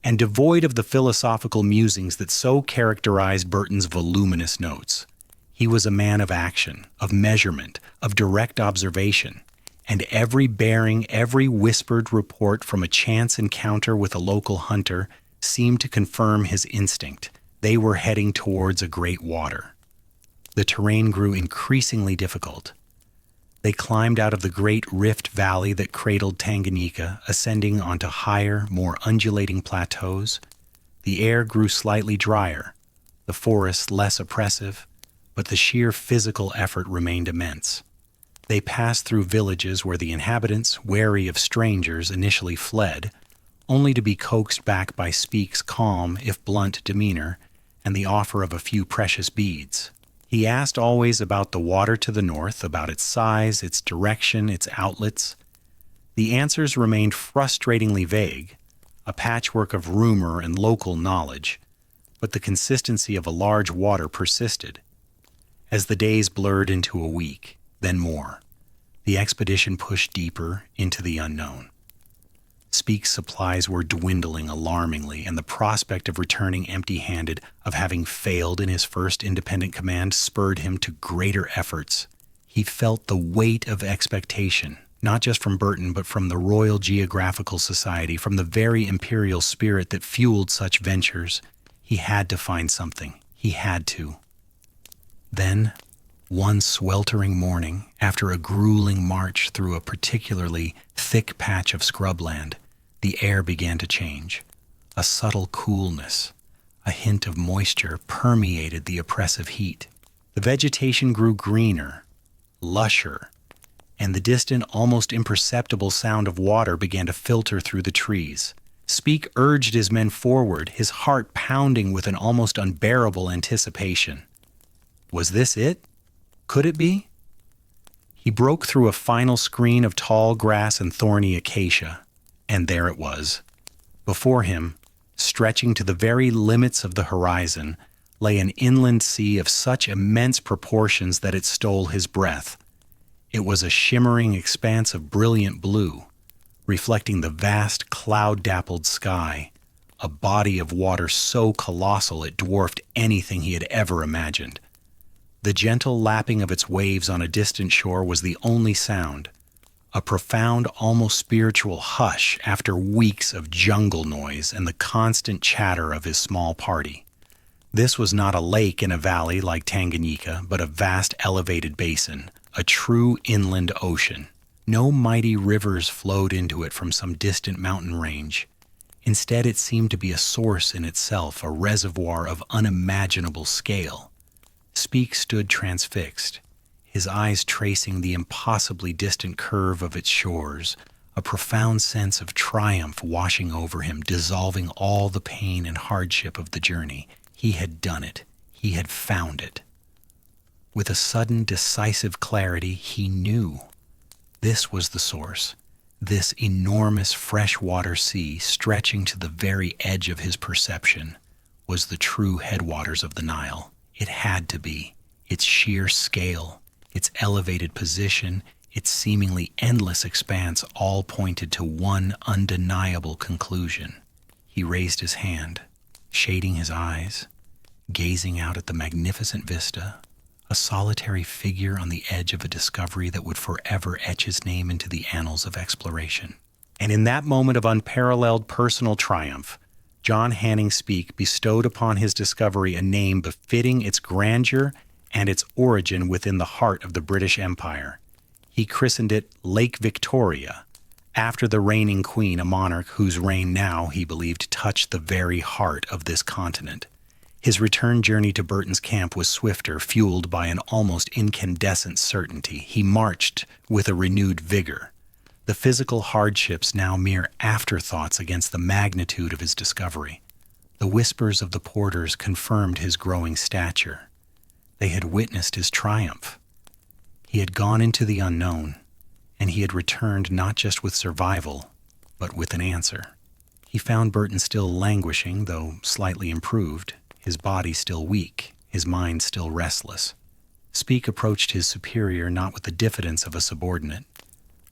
and devoid of the philosophical musings that so characterized Burton's voluminous notes. He was a man of action, of measurement, of direct observation, and every bearing, every whispered report from a chance encounter with a local hunter seemed to confirm his instinct. They were heading towards a great water. The terrain grew increasingly difficult. They climbed out of the great rift valley that cradled Tanganyika, ascending onto higher, more undulating plateaus. The air grew slightly drier, the forest less oppressive, but the sheer physical effort remained immense. They passed through villages where the inhabitants, wary of strangers, initially fled, only to be coaxed back by Speke's calm, if blunt, demeanor and the offer of a few precious beads. He asked always about the water to the north, about its size, its direction, its outlets. The answers remained frustratingly vague, a patchwork of rumor and local knowledge, but the consistency of a large water persisted. As the days blurred into a week, then more, the expedition pushed deeper into the unknown. Speke's supplies were dwindling alarmingly, and the prospect of returning empty-handed, of having failed in his first independent command, spurred him to greater efforts. He felt the weight of expectation, not just from Burton, but from the Royal Geographical Society, from the very imperial spirit that fueled such ventures. He had to find something. He had to. Then, one sweltering morning, after a grueling march through a particularly thick patch of scrubland, the air began to change. A subtle coolness, a hint of moisture permeated the oppressive heat. The vegetation grew greener, lusher, and the distant, almost imperceptible sound of water began to filter through the trees. Speke urged his men forward, his heart pounding with an almost unbearable anticipation. Was this it? Could it be? He broke through a final screen of tall grass and thorny acacia, and there it was. Before him, stretching to the very limits of the horizon, lay an inland sea of such immense proportions that it stole his breath. It was a shimmering expanse of brilliant blue, reflecting the vast cloud-dappled sky, a body of water so colossal it dwarfed anything he had ever imagined. The gentle lapping of its waves on a distant shore was the only sound, a profound, almost spiritual hush after weeks of jungle noise and the constant chatter of his small party. This was not a lake in a valley like Tanganyika, but a vast elevated basin, a true inland ocean. No mighty rivers flowed into it from some distant mountain range. Instead, it seemed to be a source in itself, a reservoir of unimaginable scale. Speke stood transfixed, his eyes tracing the impossibly distant curve of its shores, a profound sense of triumph washing over him, dissolving all the pain and hardship of the journey. He had done it. He had found it. With a sudden, decisive clarity, he knew. This was the source. This enormous freshwater sea, stretching to the very edge of his perception, was the true headwaters of the Nile. It had to be. Its sheer scale, its elevated position, its seemingly endless expanse all pointed to one undeniable conclusion. He raised his hand, shading his eyes, gazing out at the magnificent vista, a solitary figure on the edge of a discovery that would forever etch his name into the annals of exploration. And in that moment of unparalleled personal triumph, John Hanning Speke bestowed upon his discovery a name befitting its grandeur and its origin within the heart of the British Empire. He christened it Lake Victoria, after the reigning queen, a monarch whose reign now, he believed, touched the very heart of this continent. His return journey to Burton's camp was swifter, fueled by an almost incandescent certainty. He marched with a renewed vigor, the physical hardships now mere afterthoughts against the magnitude of his discovery. The whispers of the porters confirmed his growing stature. They had witnessed his triumph. He had gone into the unknown, and he had returned not just with survival, but with an answer. He found Burton still languishing, though slightly improved, his body still weak, his mind still restless. Speke approached his superior not with the diffidence of a subordinate,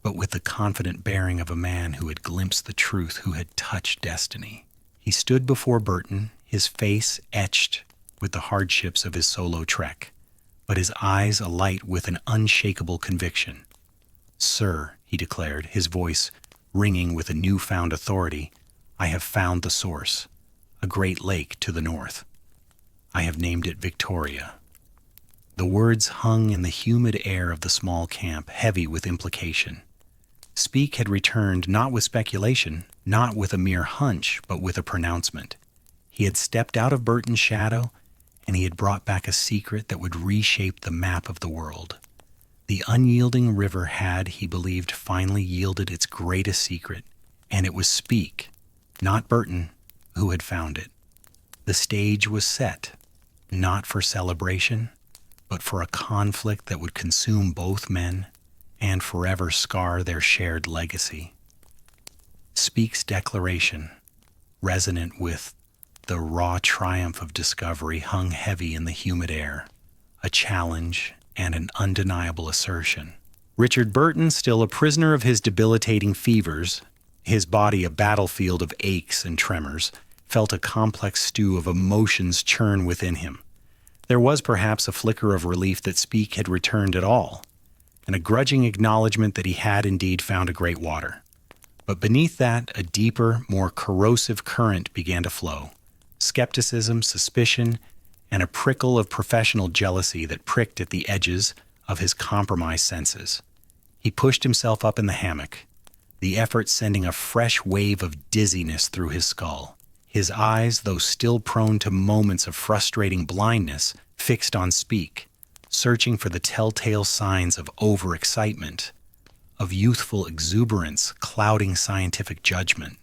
but with the confident bearing of a man who had glimpsed the truth, who had touched destiny. He stood before Burton, his face etched with the hardships of his solo trek, but his eyes alight with an unshakable conviction. "Sir," he declared, his voice ringing with a newfound authority, "I have found the source, a great lake to the north. I have named it Victoria." The words hung in the humid air of the small camp, heavy with implication. Speke had returned not with speculation, not with a mere hunch, but with a pronouncement. He had stepped out of Burton's shadow, and he had brought back a secret that would reshape the map of the world. The unyielding river had, he believed, finally yielded its greatest secret, and it was Speke, not Burton, who had found it. The stage was set, not for celebration, but for a conflict that would consume both men and forever scar their shared legacy. Speke's declaration, resonant with the raw triumph of discovery, hung heavy in the humid air, a challenge and an undeniable assertion. Richard Burton, still a prisoner of his debilitating fevers, his body a battlefield of aches and tremors, felt a complex stew of emotions churn within him. There was perhaps a flicker of relief that Speke had returned at all, and a grudging acknowledgement that he had indeed found a great water. But beneath that, a deeper, more corrosive current began to flow. Skepticism, suspicion, and a prickle of professional jealousy that pricked at the edges of his compromised senses. He pushed himself up in the hammock, the effort sending a fresh wave of dizziness through his skull. His eyes, though still prone to moments of frustrating blindness, fixed on Speke, searching for the telltale signs of overexcitement, of youthful exuberance clouding scientific judgment.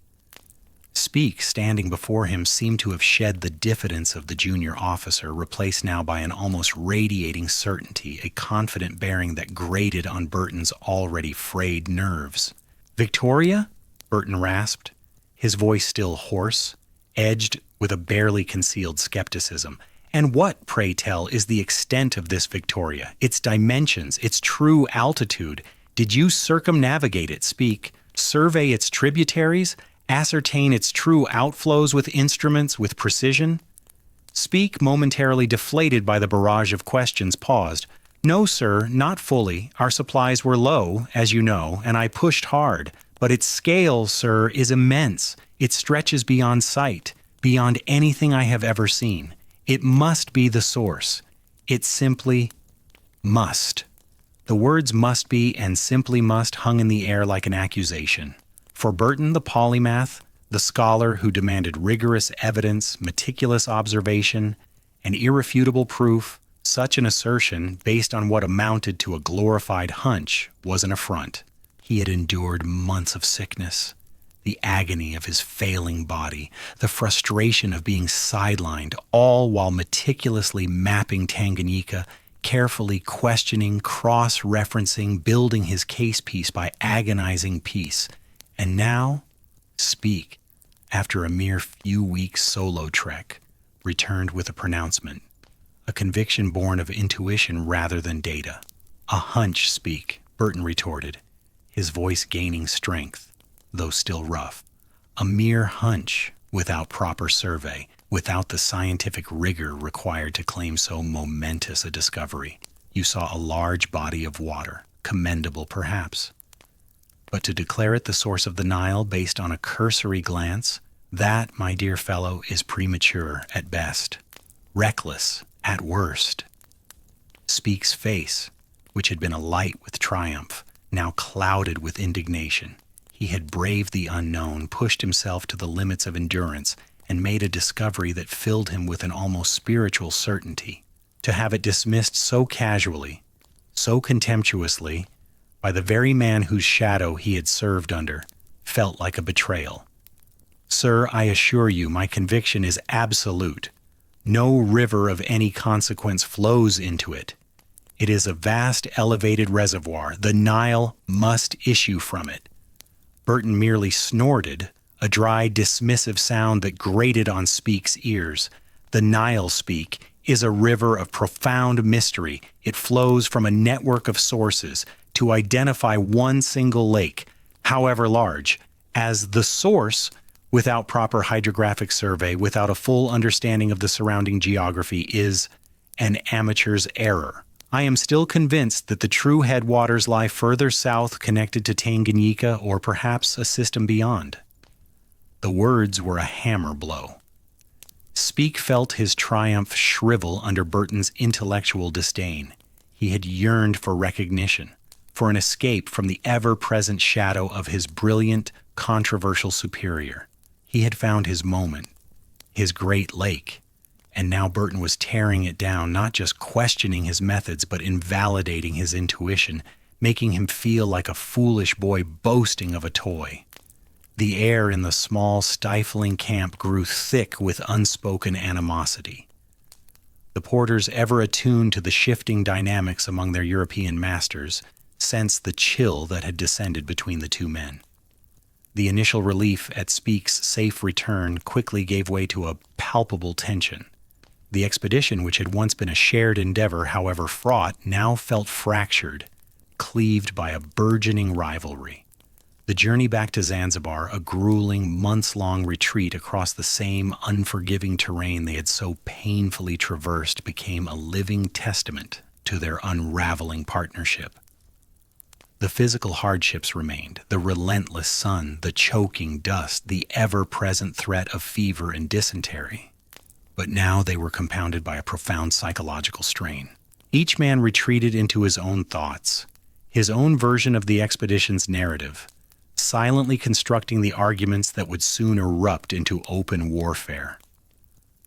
Speke, standing before him, seemed to have shed the diffidence of the junior officer, replaced now by an almost radiating certainty, a confident bearing that grated on Burton's already frayed nerves. "Victoria?" Burton rasped, his voice still hoarse, edged with a barely concealed skepticism. "And what, pray tell, is the extent of this Victoria, its dimensions, its true altitude? Did you circumnavigate it, Speke, survey its tributaries, ascertain its true outflows with instruments with precision?" Speke, momentarily deflated by the barrage of questions, paused, No, sir, not fully. Our supplies were low, as you know, and I pushed hard. But its scale, sir, is immense. It stretches beyond sight, beyond anything I have ever seen. It must be the source. It simply must. The words must be and simply must hung in the air like an accusation. For Burton, the polymath, the scholar who demanded rigorous evidence, meticulous observation, and irrefutable proof, such an assertion, based on what amounted to a glorified hunch, was an affront. He had endured months of sickness, the agony of his failing body, the frustration of being sidelined, all while meticulously mapping Tanganyika, carefully questioning, cross-referencing, building his case piece by agonizing piece. And now, Speke, after a mere few weeks solo trek, returned with a pronouncement, a conviction born of intuition rather than data. A hunch, Speke, Burton retorted, his voice gaining strength, though still rough. A mere hunch, without proper survey, without the scientific rigor required to claim so momentous a discovery. You saw a large body of water, commendable perhaps. But to declare it the source of the Nile based on a cursory glance, that, my dear fellow, is premature at best, reckless at worst. Speke's face, which had been alight with triumph, now clouded with indignation. He had braved the unknown, pushed himself to the limits of endurance, and made a discovery that filled him with an almost spiritual certainty. To have it dismissed so casually, so contemptuously, by the very man whose shadow he had served under, felt like a betrayal. Sir, I assure you, my conviction is absolute. No river of any consequence flows into it. It is a vast elevated reservoir. The Nile must issue from it. Burton merely snorted, a dry, dismissive sound that grated on Speke's ears. The Nile, Speke, is a river of profound mystery. It flows from a network of sources. To identify one single lake, however large, as the source, without proper hydrographic survey, without a full understanding of the surrounding geography, is an amateur's error. I am still convinced that the true headwaters lie further south, connected to Tanganyika, or perhaps a system beyond. The words were a hammer blow. Speke felt his triumph shrivel under Burton's intellectual disdain. He had yearned for recognition, for an escape from the ever-present shadow of his brilliant, controversial superior. He had found his moment, his great lake, and now Burton was tearing it down, not just questioning his methods, but invalidating his intuition, making him feel like a foolish boy boasting of a toy. The air in the small, stifling camp grew thick with unspoken animosity. The porters, ever attuned to the shifting dynamics among their European masters, sensed the chill that had descended between the two men. The initial relief at Speke's safe return quickly gave way to a palpable tension. The expedition, which had once been a shared endeavor, however fraught, now felt fractured, cleaved by a burgeoning rivalry. The journey back to Zanzibar, a grueling, months-long retreat across the same unforgiving terrain they had so painfully traversed, became a living testament to their unraveling partnership. The physical hardships remained, the relentless sun, the choking dust, the ever-present threat of fever and dysentery. But now they were compounded by a profound psychological strain. Each man retreated into his own thoughts, his own version of the expedition's narrative, silently constructing the arguments that would soon erupt into open warfare.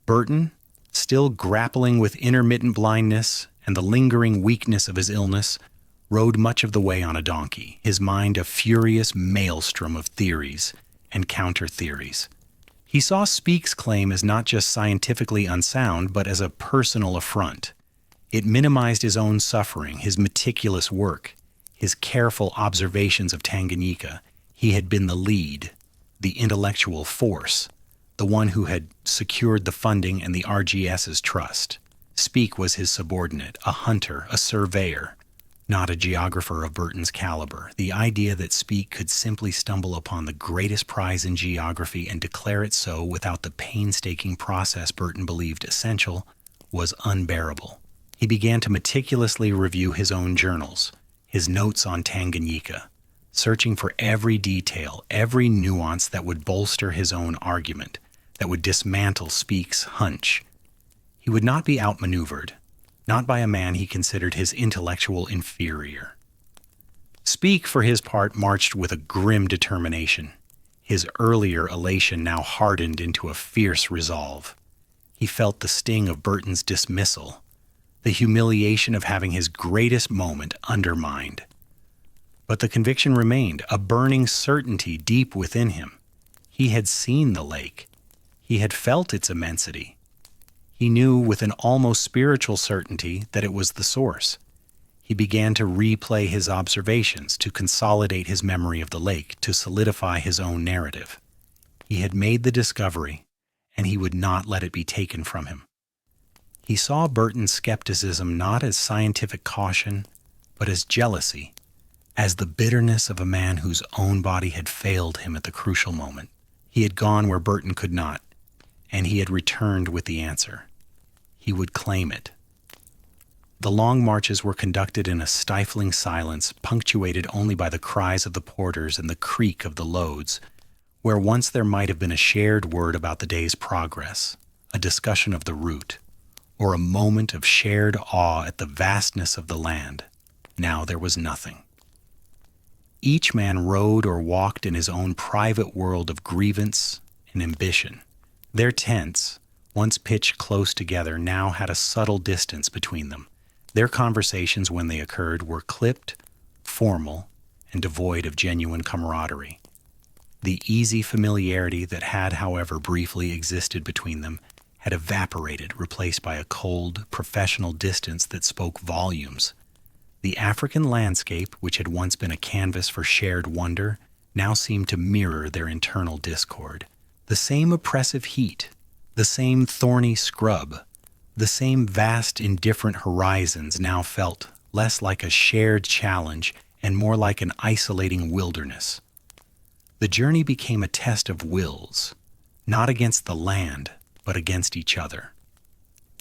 Burton, still grappling with intermittent blindness and the lingering weakness of his illness, rode much of the way on a donkey, his mind a furious maelstrom of theories and counter-theories. He saw Speke's claim as not just scientifically unsound, but as a personal affront. It minimized his own suffering, his meticulous work, his careful observations of Tanganyika. He had been the lead, the intellectual force, the one who had secured the funding and the RGS's trust. Speke was his subordinate, a hunter, a surveyor, not a geographer of Burton's caliber. The idea that Speke could simply stumble upon the greatest prize in geography and declare it so without the painstaking process Burton believed essential was unbearable. He began to meticulously review his own journals, his notes on Tanganyika, searching for every detail, every nuance that would bolster his own argument, that would dismantle Speke's hunch. He would not be outmaneuvered, not by a man he considered his intellectual inferior. Speke, for his part, marched with a grim determination. His earlier elation now hardened into a fierce resolve. He felt the sting of Burton's dismissal, the humiliation of having his greatest moment undermined. But the conviction remained, a burning certainty deep within him. He had seen the lake. He had felt its immensity. He knew with an almost spiritual certainty that it was the source. He began to replay his observations, to consolidate his memory of the lake, to solidify his own narrative. He had made the discovery, and he would not let it be taken from him. He saw Burton's skepticism not as scientific caution, but as jealousy, as the bitterness of a man whose own body had failed him at the crucial moment. He had gone where Burton could not, and he had returned with the answer. He would claim it. The long marches were conducted in a stifling silence, punctuated only by the cries of the porters and the creak of the loads, where once there might have been a shared word about the day's progress, a discussion of the route, or a moment of shared awe at the vastness of the land. Now there was nothing. Each man rode or walked in his own private world of grievance and ambition. Their tents, once pitched close together, now had a subtle distance between them. Their conversations, when they occurred, were clipped, formal, and devoid of genuine camaraderie. The easy familiarity that had, however, briefly existed between them had evaporated, replaced by a cold, professional distance that spoke volumes. The African landscape, which had once been a canvas for shared wonder, now seemed to mirror their internal discord. The same oppressive heat, the same thorny scrub, the same vast, indifferent horizons now felt less like a shared challenge and more like an isolating wilderness. The journey became a test of wills, not against the land, but against each other.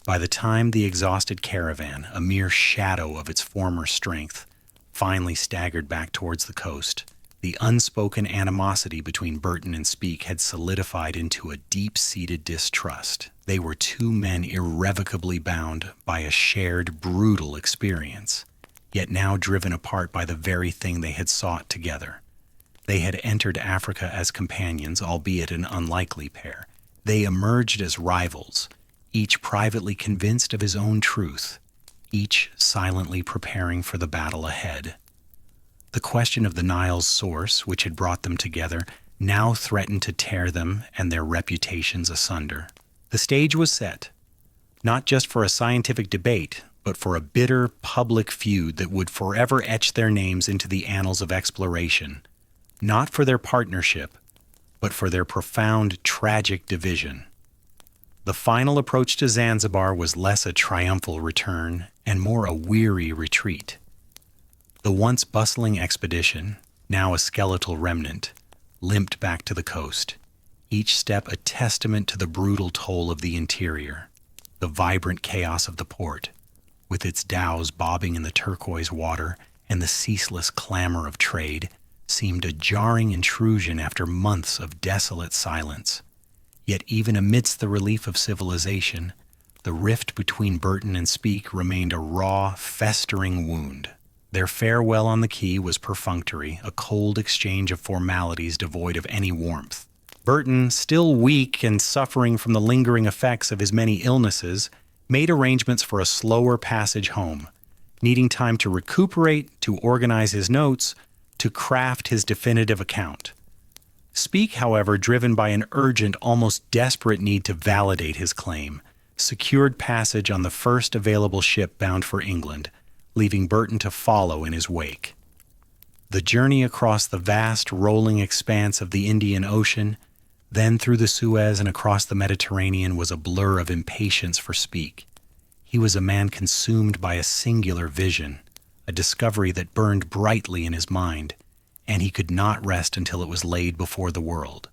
By the time the exhausted caravan, a mere shadow of its former strength, finally staggered back towards the coast, the unspoken animosity between Burton and Speke had solidified into a deep-seated distrust. They were two men irrevocably bound by a shared, brutal experience, yet now driven apart by the very thing they had sought together. They had entered Africa as companions, albeit an unlikely pair. They emerged as rivals, each privately convinced of his own truth, each silently preparing for the battle ahead. The question of the Nile's source, which had brought them together, now threatened to tear them and their reputations asunder. The stage was set, not just for a scientific debate, but for a bitter public feud that would forever etch their names into the annals of exploration, not for their partnership, but for their profound, tragic division. The final approach to Zanzibar was less a triumphal return and more a weary retreat. The once bustling expedition, now a skeletal remnant, limped back to the coast, each step a testament to the brutal toll of the interior, the vibrant chaos of the port, with its dhows bobbing in the turquoise water and the ceaseless clamor of trade, seemed a jarring intrusion after months of desolate silence. Yet even amidst the relief of civilization, the rift between Burton and Speke remained a raw, festering wound. Their farewell on the quay was perfunctory, a cold exchange of formalities devoid of any warmth. Burton, still weak and suffering from the lingering effects of his many illnesses, made arrangements for a slower passage home, needing time to recuperate, to organize his notes, to craft his definitive account. Speke, however, driven by an urgent, almost desperate need to validate his claim, secured passage on the first available ship bound for England, leaving Burton to follow in his wake. The journey across the vast, rolling expanse of the Indian Ocean, then through the Suez and across the Mediterranean, was a blur of impatience for Speke. He was a man consumed by a singular vision, a discovery that burned brightly in his mind, and he could not rest until it was laid before the world.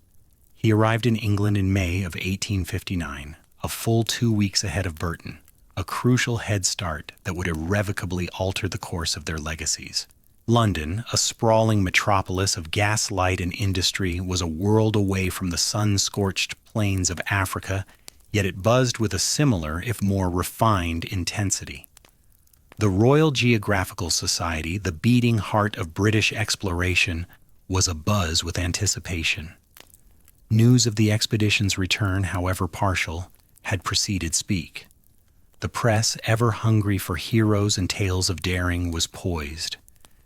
He arrived in England in May of 1859, a full 2 weeks ahead of Burton, a crucial head start that would irrevocably alter the course of their legacies. London, a sprawling metropolis of gaslight and industry, was a world away from the sun-scorched plains of Africa, yet it buzzed with a similar, if more refined, intensity. The Royal Geographical Society, the beating heart of British exploration, was abuzz with anticipation. News of the expedition's return, however partial, had preceded Speke. The press, ever hungry for heroes and tales of daring, was poised.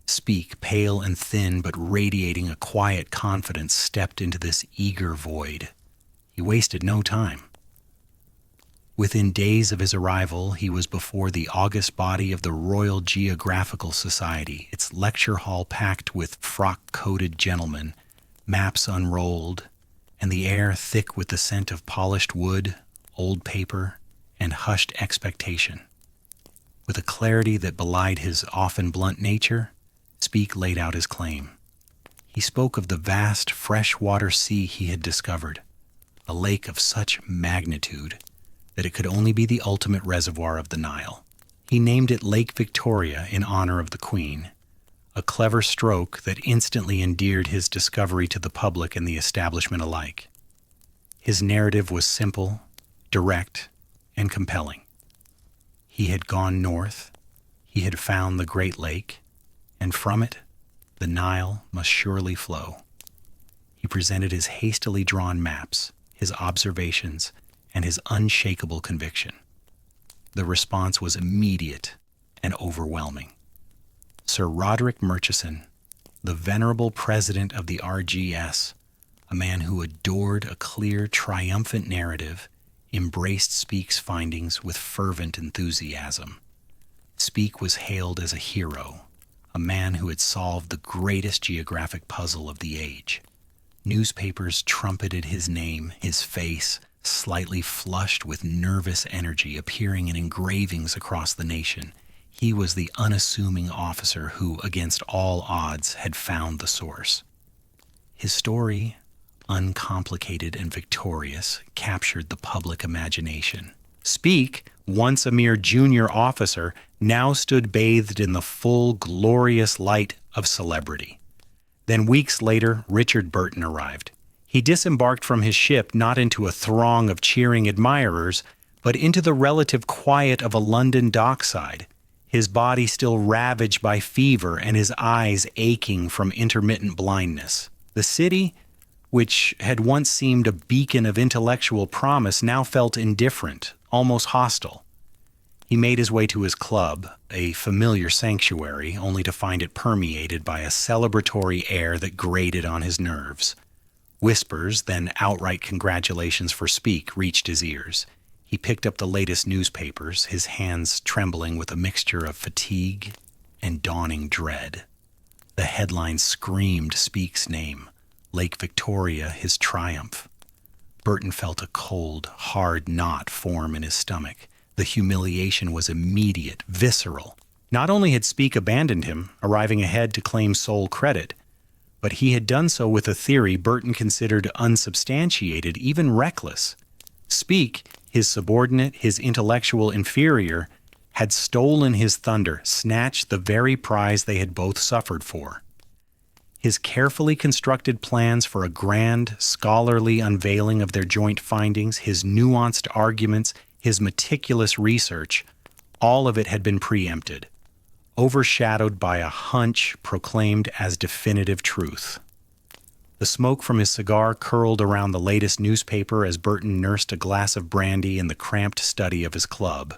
Speke, pale and thin but radiating a quiet confidence, stepped into this eager void. He wasted no time. Within days of his arrival, he was before the august body of the Royal Geographical Society, its lecture hall packed with frock-coated gentlemen, maps unrolled, and the air thick with the scent of polished wood, old paper, and hushed expectation. With a clarity that belied his often blunt nature, Speke laid out his claim. He spoke of the vast freshwater sea he had discovered, a lake of such magnitude that it could only be the ultimate reservoir of the Nile. He named it Lake Victoria in honor of the Queen, a clever stroke that instantly endeared his discovery to the public and the establishment alike. His narrative was simple, direct, and compelling. He had gone north, he had found the Great Lake, and from it, the Nile must surely flow. He presented his hastily drawn maps, his observations, and his unshakable conviction. The response was immediate and overwhelming. Sir Roderick Murchison, the venerable president of the RGS, a man who adored a clear, triumphant narrative, embraced Speke's findings with fervent enthusiasm. Speke was hailed as a hero, a man who had solved the greatest geographic puzzle of the age. Newspapers trumpeted his name, his face, slightly flushed with nervous energy, appearing in engravings across the nation. He was the unassuming officer who, against all odds, had found the source. His story, uncomplicated and victorious, captured the public imagination. Speke, once a mere junior officer, now stood bathed in the full, glorious light of celebrity. Then weeks later, Richard Burton arrived. He disembarked from his ship not into a throng of cheering admirers, but into the relative quiet of a London dockside, his body still ravaged by fever and his eyes aching from intermittent blindness. The city, which had once seemed a beacon of intellectual promise, now felt indifferent, almost hostile. He made his way to his club, a familiar sanctuary, only to find it permeated by a celebratory air that grated on his nerves. Whispers, then outright congratulations for Speke, reached his ears. He picked up the latest newspapers, his hands trembling with a mixture of fatigue and dawning dread. The headlines screamed Speke's name, Lake Victoria his triumph. Burton felt a cold, hard knot form in his stomach. The humiliation was immediate, visceral. Not only had Speke abandoned him, arriving ahead to claim sole credit, but he had done so with a theory Burton considered unsubstantiated, even reckless. Speke, his subordinate, his intellectual inferior, had stolen his thunder, snatched the very prize they had both suffered for. His carefully constructed plans for a grand, scholarly unveiling of their joint findings, his nuanced arguments, his meticulous research, all of it had been preempted, overshadowed by a hunch proclaimed as definitive truth. The smoke from his cigar curled around the latest newspaper as Burton nursed a glass of brandy in the cramped study of his club,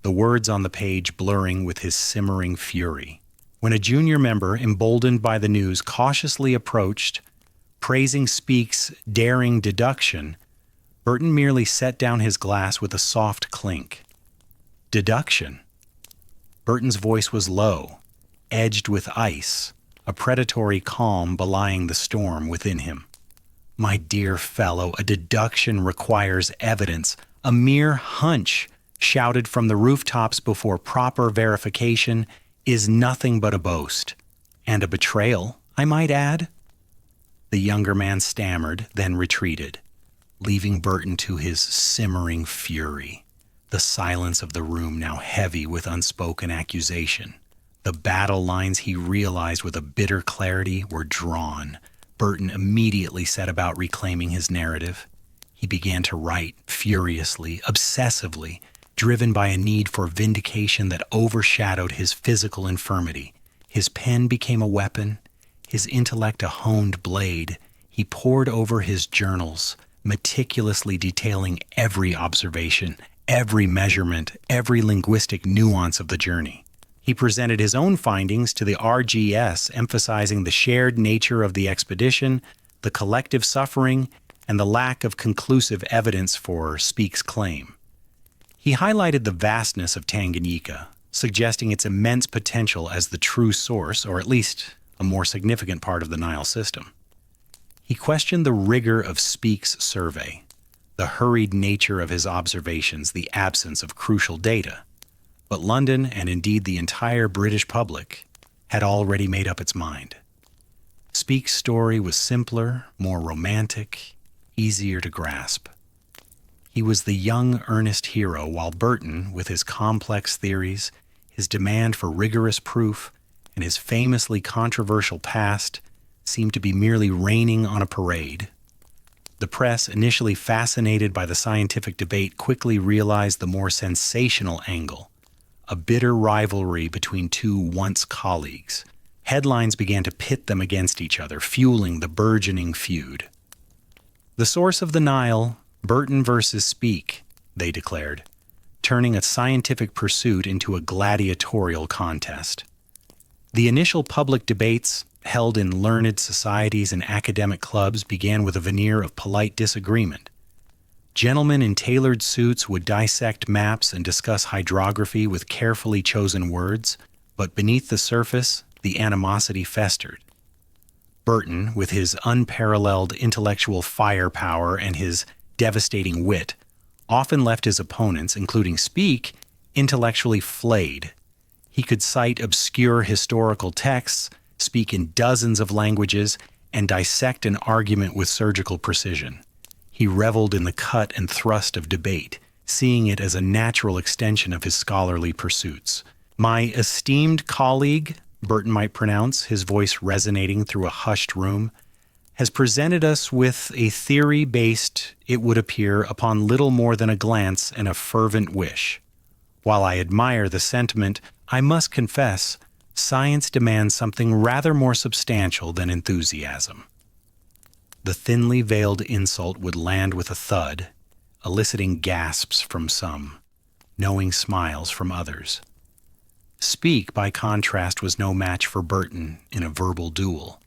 the words on the page blurring with his simmering fury. When a junior member, emboldened by the news, cautiously approached, praising Speke's daring deduction, Burton merely set down his glass with a soft clink. Deduction. Burton's voice was low, edged with ice, a predatory calm belying the storm within him. My dear fellow, a deduction requires evidence. A mere hunch, shouted from the rooftops before proper verification, is nothing but a boast. And a betrayal, I might add. The younger man stammered, then retreated, leaving Burton to his simmering fury. the silence of the room now heavy with unspoken accusation. The battle lines he realized with a bitter clarity were drawn. Burton immediately set about reclaiming his narrative. He began to write furiously, obsessively, driven by a need for vindication that overshadowed his physical infirmity. His pen became a weapon, his intellect a honed blade. He pored over his journals, meticulously detailing every observation, every measurement, every linguistic nuance of the journey. He presented his own findings to the RGS, emphasizing the shared nature of the expedition, the collective suffering, and the lack of conclusive evidence for Speke's claim. He highlighted the vastness of Tanganyika, suggesting its immense potential as the true source, or at least a more significant part of the Nile system. He questioned the rigor of Speke's survey, the hurried nature of his observations, the absence of crucial data. But London, and indeed the entire British public, had already made up its mind. Speke's story was simpler, more romantic, easier to grasp. He was the young, earnest hero, while Burton, with his complex theories, his demand for rigorous proof, and his famously controversial past, seemed to be merely raining on a parade. The press, initially fascinated by the scientific debate, quickly realized the more sensational angle, a bitter rivalry between two once colleagues. Headlines began to pit them against each other, fueling the burgeoning feud. The source of the Nile, Burton versus Speke, they declared, turning a scientific pursuit into a gladiatorial contest. The initial public debates, held in learned societies and academic clubs, began with a veneer of polite disagreement. Gentlemen in tailored suits would dissect maps and discuss hydrography with carefully chosen words, but beneath the surface, the animosity festered. Burton, with his unparalleled intellectual firepower and his devastating wit, often left his opponents, including Speke, intellectually flayed. He could cite obscure historical texts, speak in dozens of languages, and dissect an argument with surgical precision. He reveled in the cut and thrust of debate, seeing it as a natural extension of his scholarly pursuits. "My esteemed colleague," Burton might pronounce, his voice resonating through a hushed room, "has presented us with a theory based, it would appear, upon little more than a glance and a fervent wish. While I admire the sentiment, I must confess, science demands something rather more substantial than enthusiasm." The thinly veiled insult would land with a thud, eliciting gasps from some, knowing smiles from others. Speke, by contrast, was no match for Burton in a verbal duel.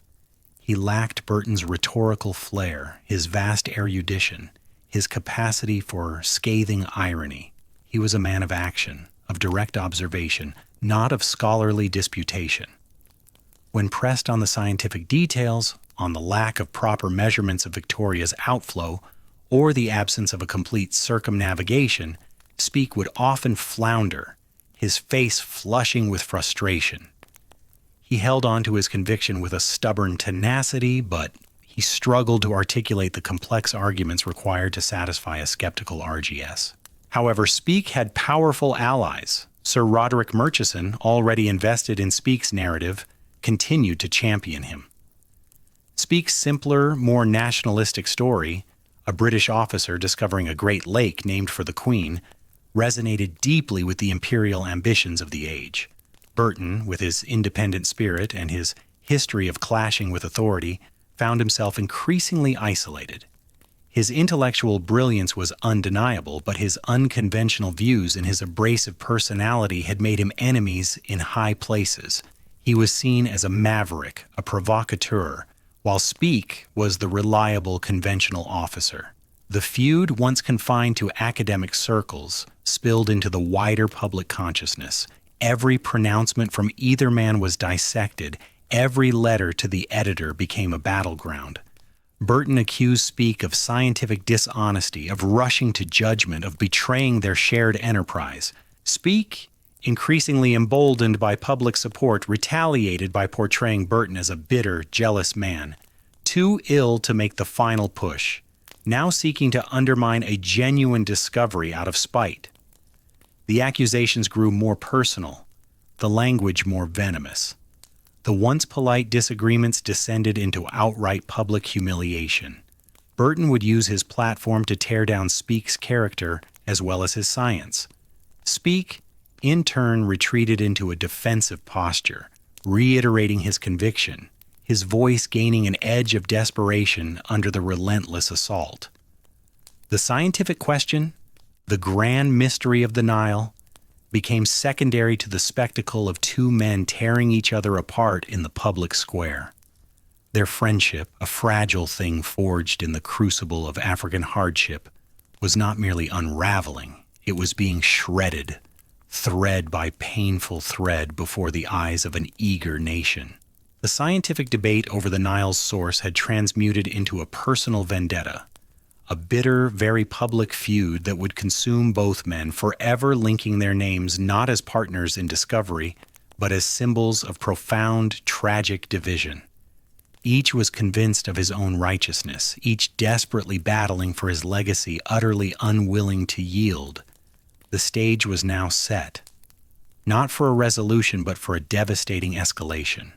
He lacked Burton's rhetorical flair, his vast erudition, his capacity for scathing irony. He was a man of action, of direct observation, not of scholarly disputation. When pressed on the scientific details, on the lack of proper measurements of Victoria's outflow, or the absence of a complete circumnavigation, Speke would often flounder, his face flushing with frustration. He held on to his conviction with a stubborn tenacity, but he struggled to articulate the complex arguments required to satisfy a skeptical RGS. However, Speke had powerful allies. Sir Roderick Murchison, already invested in Speke's narrative, continued to champion him. Speke's simpler, more nationalistic story, a British officer discovering a great lake named for the Queen, resonated deeply with the imperial ambitions of the age. Burton, with his independent spirit and his history of clashing with authority, found himself increasingly isolated. His intellectual brilliance was undeniable, but his unconventional views and his abrasive personality had made him enemies in high places. He was seen as a maverick, a provocateur, while Speke was the reliable conventional officer. The feud, once confined to academic circles, spilled into the wider public consciousness. Every pronouncement from either man was dissected. Every letter to the editor became a battleground. Burton accused Speke of scientific dishonesty, of rushing to judgment, of betraying their shared enterprise. Speke, increasingly emboldened by public support, retaliated by portraying Burton as a bitter, jealous man, too ill to make the final push, now seeking to undermine a genuine discovery out of spite. The accusations grew more personal, the language more venomous. The once polite disagreements descended into outright public humiliation. Burton would use his platform to tear down Speke's character as well as his science. Speke, in turn, retreated into a defensive posture, reiterating his conviction, his voice gaining an edge of desperation under the relentless assault. The scientific question, the grand mystery of the Nile, became secondary to the spectacle of two men tearing each other apart in the public square. Their friendship, a fragile thing forged in the crucible of African hardship, was not merely unraveling, it was being shredded, thread by painful thread before the eyes of an eager nation. The scientific debate over the Nile's source had transmuted into a personal vendetta, a bitter, very public feud that would consume both men, forever linking their names not as partners in discovery, but as symbols of profound, tragic division. Each was convinced of his own righteousness, each desperately battling for his legacy, utterly unwilling to yield. The stage was now set, not for a resolution, but for a devastating escalation.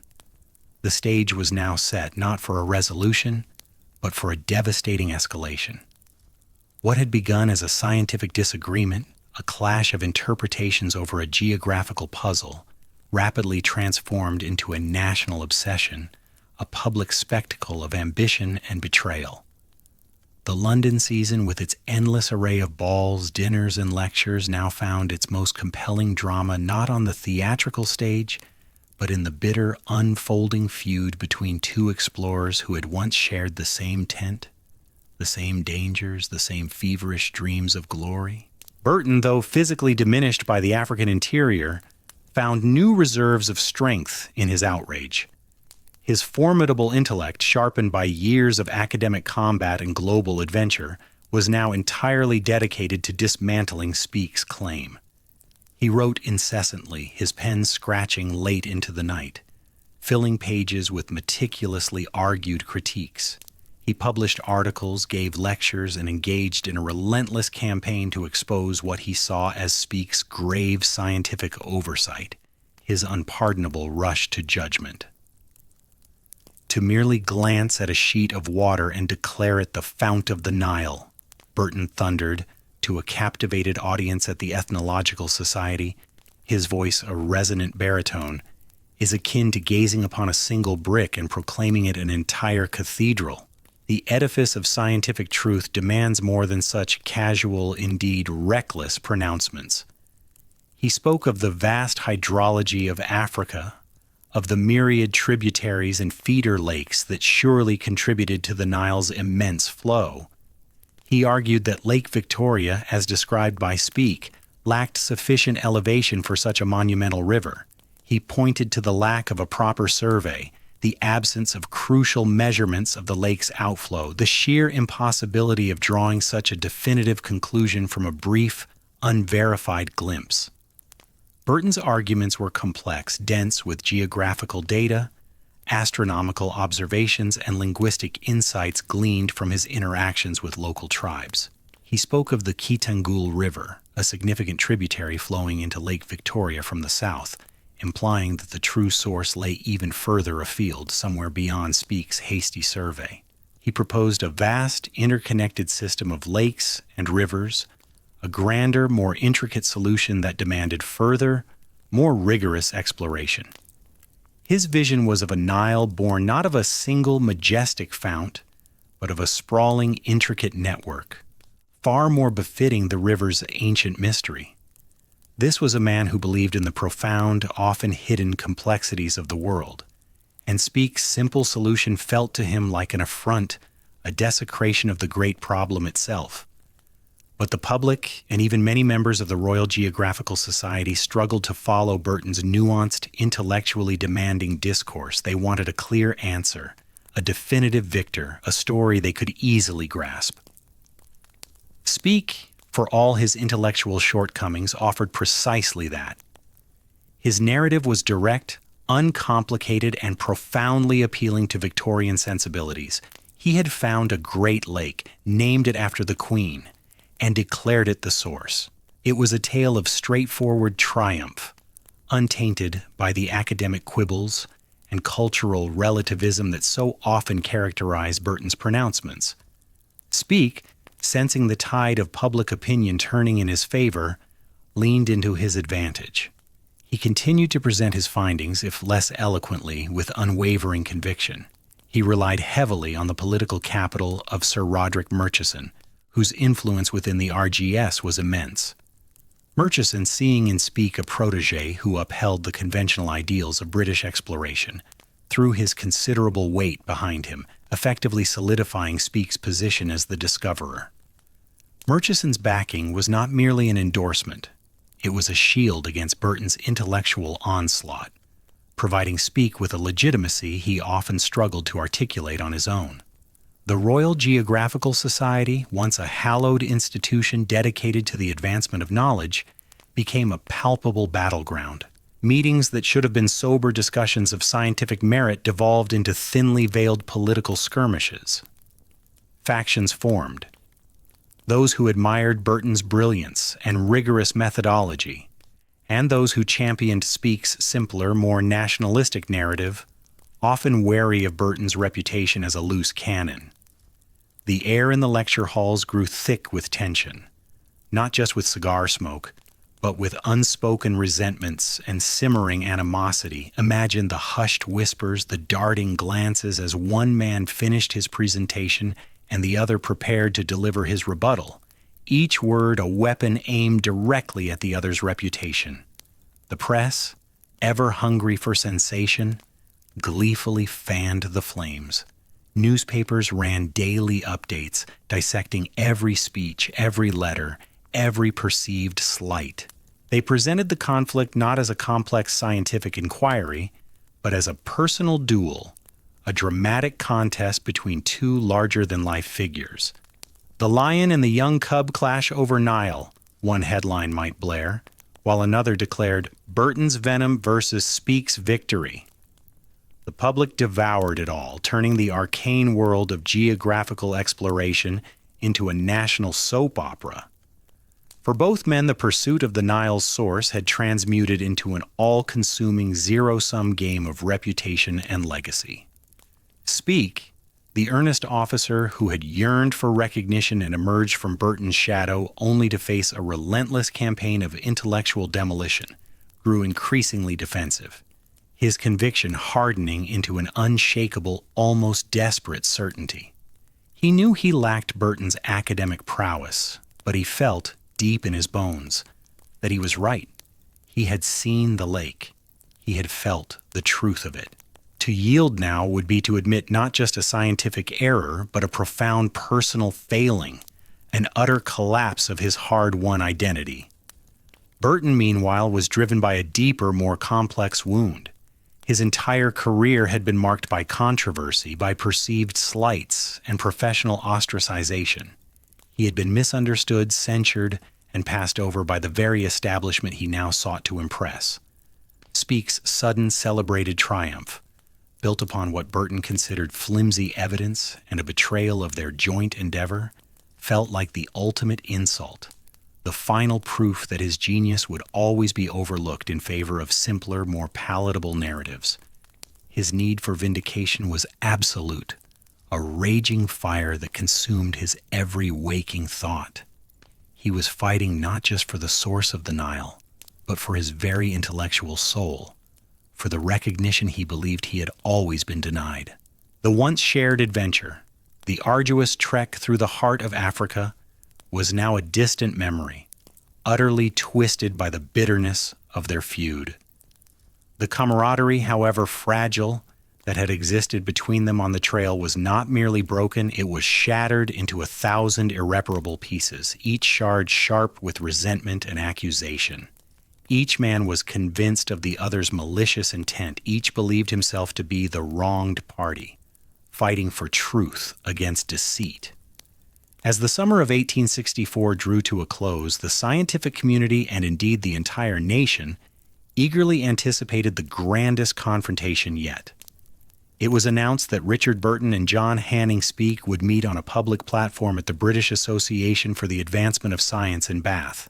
The stage was now set, not for a resolution, but for a devastating escalation. What had begun as a scientific disagreement, a clash of interpretations over a geographical puzzle, rapidly transformed into a national obsession, a public spectacle of ambition and betrayal. The London season, with its endless array of balls, dinners, and lectures, now found its most compelling drama not on the theatrical stage, but in the bitter, unfolding feud between two explorers who had once shared the same tent, the same dangers, the same feverish dreams of glory. Burton, though physically diminished by the African interior, found new reserves of strength in his outrage. His formidable intellect, sharpened by years of academic combat and global adventure, was now entirely dedicated to dismantling Speke's claim. He wrote incessantly, his pen scratching late into the night, filling pages with meticulously argued critiques. He published articles, gave lectures, and engaged in a relentless campaign to expose what he saw as Speke's grave scientific oversight, his unpardonable rush to judgment. To merely glance at a sheet of water and declare it the fount of the Nile, Burton thundered to a captivated audience at the Ethnological Society, his voice a resonant baritone, is akin to gazing upon a single brick and proclaiming it an entire cathedral. The edifice of scientific truth demands more than such casual, indeed reckless, pronouncements. He spoke of the vast hydrology of Africa, of the myriad tributaries and feeder lakes that surely contributed to the Nile's immense flow. He argued that Lake Victoria, as described by Speke, lacked sufficient elevation for such a monumental river. He pointed to the lack of a proper survey, the absence of crucial measurements of the lake's outflow, the sheer impossibility of drawing such a definitive conclusion from a brief, unverified glimpse. Burton's arguments were complex, dense with geographical data, astronomical observations, and linguistic insights gleaned from his interactions with local tribes. He spoke of the Kitangul River, a significant tributary flowing into Lake Victoria from the south, implying that the true source lay even further afield, somewhere beyond Speke's hasty survey. He proposed a vast, interconnected system of lakes and rivers, a grander, more intricate solution that demanded further, more rigorous exploration. His vision was of a Nile born not of a single majestic fount, but of a sprawling, intricate network, far more befitting the river's ancient mystery. This was a man who believed in the profound, often hidden complexities of the world, and Speke's simple solution felt to him like an affront, a desecration of the great problem itself. But the public, and even many members of the Royal Geographical Society, struggled to follow Burton's nuanced, intellectually demanding discourse. They wanted a clear answer, a definitive victor, a story they could easily grasp. Speke, for all his intellectual shortcomings, offered precisely that. His narrative was direct, uncomplicated, and profoundly appealing to Victorian sensibilities. He had found a great lake, named it after the Queen, and declared it the source. It was a tale of straightforward triumph, untainted by the academic quibbles and cultural relativism that so often characterize Burton's pronouncements. Speke, sensing the tide of public opinion turning in his favor, leaned into his advantage. He continued to present his findings, if less eloquently, with unwavering conviction. He relied heavily on the political capital of Sir Roderick Murchison, whose influence within the RGS was immense. Murchison, seeing in Speke a protege who upheld the conventional ideals of British exploration, threw his considerable weight behind him, effectively solidifying Speke's position as the discoverer. Murchison's backing was not merely an endorsement. It was a shield against Burton's intellectual onslaught, providing Speke with a legitimacy he often struggled to articulate on his own. The Royal Geographical Society, once a hallowed institution dedicated to the advancement of knowledge, became a palpable battleground. Meetings that should have been sober discussions of scientific merit devolved into thinly veiled political skirmishes. Factions formed. Those who admired Burton's brilliance and rigorous methodology, and those who championed Speke's simpler, more nationalistic narrative, often wary of Burton's reputation as a loose cannon. The air in the lecture halls grew thick with tension, not just with cigar smoke, but with unspoken resentments and simmering animosity. Imagine the hushed whispers, the darting glances as one man finished his presentation and the other prepared to deliver his rebuttal, each word a weapon aimed directly at the other's reputation. The press, ever hungry for sensation, gleefully fanned the flames. Newspapers ran daily updates, dissecting every speech, every letter, every perceived slight. They presented the conflict not as a complex scientific inquiry, but as a personal duel, a dramatic contest between two larger-than-life figures. The lion and the young cub clash over Nile, one headline might blare, while another declared, Burton's venom versus Speke's victory. The public devoured it all, turning the arcane world of geographical exploration into a national soap opera. For both men, the pursuit of the Nile's source had transmuted into an all-consuming zero-sum game of reputation and legacy. Speke, the earnest officer who had yearned for recognition and emerged from Burton's shadow only to face a relentless campaign of intellectual demolition, grew increasingly defensive, his conviction hardening into an unshakable, almost desperate certainty. He knew he lacked Burton's academic prowess, but he felt, deep in his bones, that he was right. He had seen the lake. He had felt the truth of it. To yield now would be to admit not just a scientific error, but a profound personal failing, an utter collapse of his hard-won identity. Burton, meanwhile, was driven by a deeper, more complex wound. His entire career had been marked by controversy, by perceived slights, and professional ostracization. He had been misunderstood, censured, and passed over by the very establishment he now sought to impress. Speke's sudden celebrated triumph, built upon what Burton considered flimsy evidence and a betrayal of their joint endeavor, felt like the ultimate insult, the final proof that his genius would always be overlooked in favor of simpler, more palatable narratives. His need for vindication was absolute, a raging fire that consumed his every waking thought. He was fighting not just for the source of the Nile, but for his very intellectual soul, for the recognition he believed he had always been denied. The once shared adventure, the arduous trek through the heart of Africa, was now a distant memory, utterly twisted by the bitterness of their feud. The camaraderie, however fragile, that had existed between them on the trail was not merely broken, it was shattered into 1,000 irreparable pieces, each shard sharp with resentment and accusation. Each man was convinced of the other's malicious intent. Each believed himself to be the wronged party, fighting for truth against deceit. As the summer of 1864 drew to a close, the scientific community, and indeed the entire nation, eagerly anticipated the grandest confrontation yet. It was announced that Richard Burton and John Speke would meet on a public platform at the British Association for the Advancement of Science in Bath.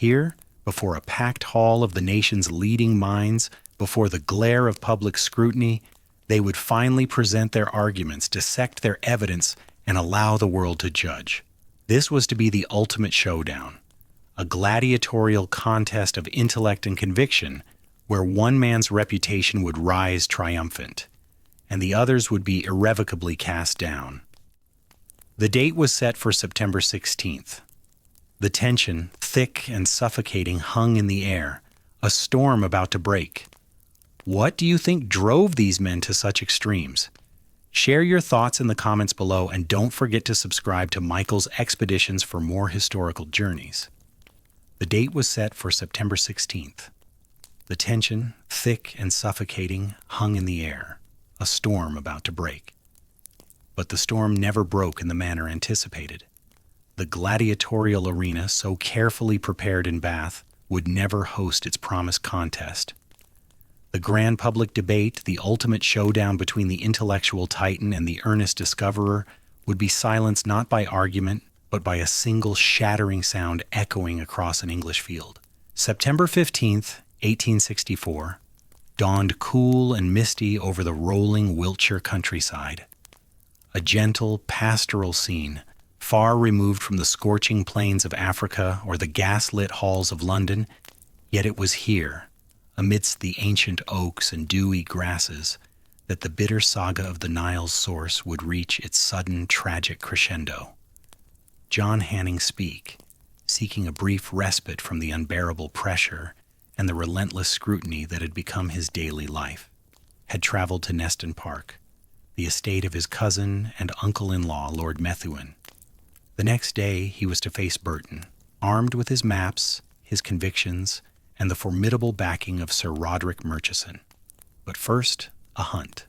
Here, before a packed hall of the nation's leading minds, before the glare of public scrutiny, they would finally present their arguments, dissect their evidence, and allow the world to judge. This was to be the ultimate showdown, a gladiatorial contest of intellect and conviction where one man's reputation would rise triumphant, and the others would be irrevocably cast down. The date was set for September 16th. The tension, thick and suffocating, hung in the air, a storm about to break. What do you think drove these men to such extremes? Share your thoughts in the comments below, and don't forget to subscribe to Michael's Expeditions for more historical journeys. The date was set for September 16th. The tension, thick and suffocating, hung in the air, a storm about to break. But the storm never broke in the manner anticipated. The gladiatorial arena, so carefully prepared in Bath, would never host its promised contest. The grand public debate, the ultimate showdown between the intellectual titan and the earnest discoverer, would be silenced not by argument, but by a single shattering sound echoing across an English field. September 15th, 1864, dawned cool and misty over the rolling Wiltshire countryside. A gentle, pastoral scene, far removed from the scorching plains of Africa or the gas-lit halls of London, yet it was here, amidst the ancient oaks and dewy grasses, that the bitter saga of the Nile's source would reach its sudden, tragic crescendo. John Speke, seeking a brief respite from the unbearable pressure and the relentless scrutiny that had become his daily life, had traveled to Neston Park, the estate of his cousin and uncle-in-law, Lord Methuen. The next day he was to face Burton, armed with his maps, his convictions, and the formidable backing of Sir Roderick Murchison. But first, a hunt.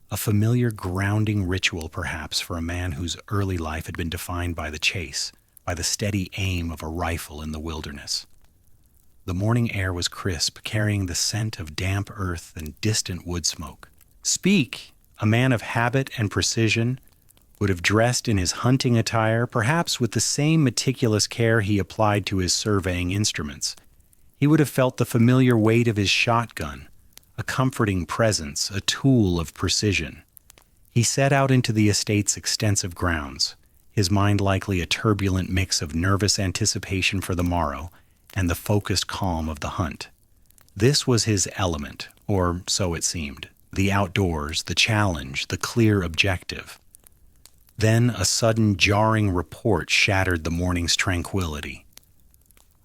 A familiar grounding ritual, perhaps, for a man whose early life had been defined by the chase, by the steady aim of a rifle in the wilderness. The morning air was crisp, carrying the scent of damp earth and distant wood smoke. Speke, a man of habit and precision, would have dressed in his hunting attire, perhaps with the same meticulous care he applied to his surveying instruments. He would have felt the familiar weight of his shotgun, a comforting presence, a tool of precision. He set out into the estate's extensive grounds, his mind likely a turbulent mix of nervous anticipation for the morrow and the focused calm of the hunt. This was his element, or so it seemed, the outdoors, the challenge, the clear objective. Then a sudden jarring report shattered the morning's tranquility.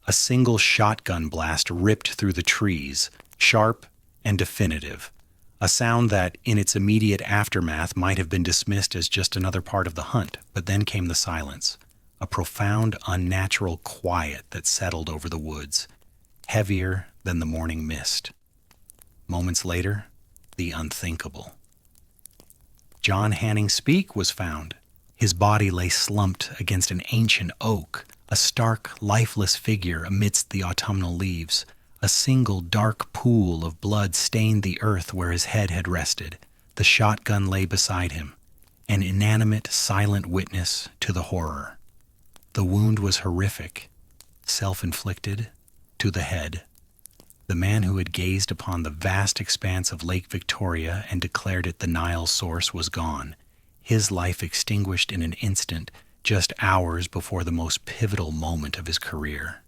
A single shotgun blast ripped through the trees, sharp and definitive, a sound that, in its immediate aftermath, might have been dismissed as just another part of the hunt. But then came the silence, a profound, unnatural quiet that settled over the woods, heavier than the morning mist. Moments later, the unthinkable. John Speke was found. His body lay slumped against an ancient oak, a stark, lifeless figure amidst the autumnal leaves. A single dark pool of blood stained the earth where his head had rested. The shotgun lay beside him, an inanimate, silent witness to the horror. The wound was horrific, self-inflicted, to the head. The man who had gazed upon the vast expanse of Lake Victoria and declared it the Nile's source was gone, his life extinguished in an instant, just hours before the most pivotal moment of his career.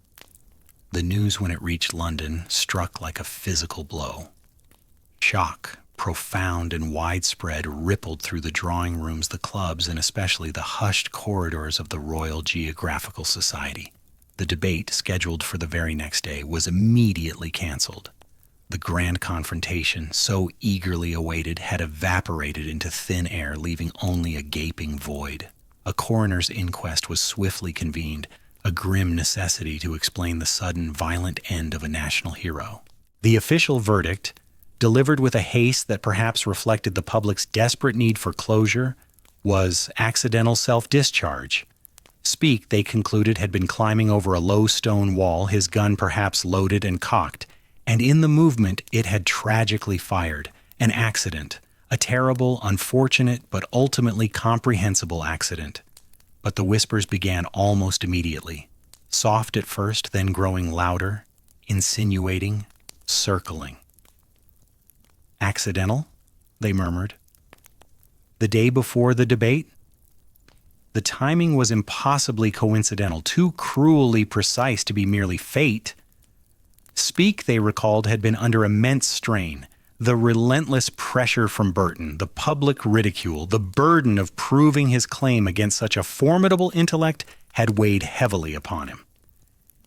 The news, when it reached London, struck like a physical blow. Shock, profound and widespread, rippled through the drawing rooms, the clubs, and especially the hushed corridors of the Royal Geographical Society. The debate, scheduled for the very next day, was immediately cancelled. The grand confrontation, so eagerly awaited, had evaporated into thin air, leaving only a gaping void. A coroner's inquest was swiftly convened, a grim necessity to explain the sudden, violent end of a national hero. The official verdict, delivered with a haste that perhaps reflected the public's desperate need for closure, was accidental self-discharge. Speke, they concluded, had been climbing over a low stone wall, his gun perhaps loaded and cocked, and in the movement it had tragically fired. An accident, a terrible, unfortunate, but ultimately comprehensible accident. But the whispers began almost immediately. soft at first, then growing louder, insinuating, circling. Accidental? They murmured. The day before the debate? The timing was impossibly coincidental, too cruelly precise to be merely fate. Speke, they recalled, had been under immense strain. The relentless pressure from Burton, the public ridicule, the burden of proving his claim against such a formidable intellect had weighed heavily upon him.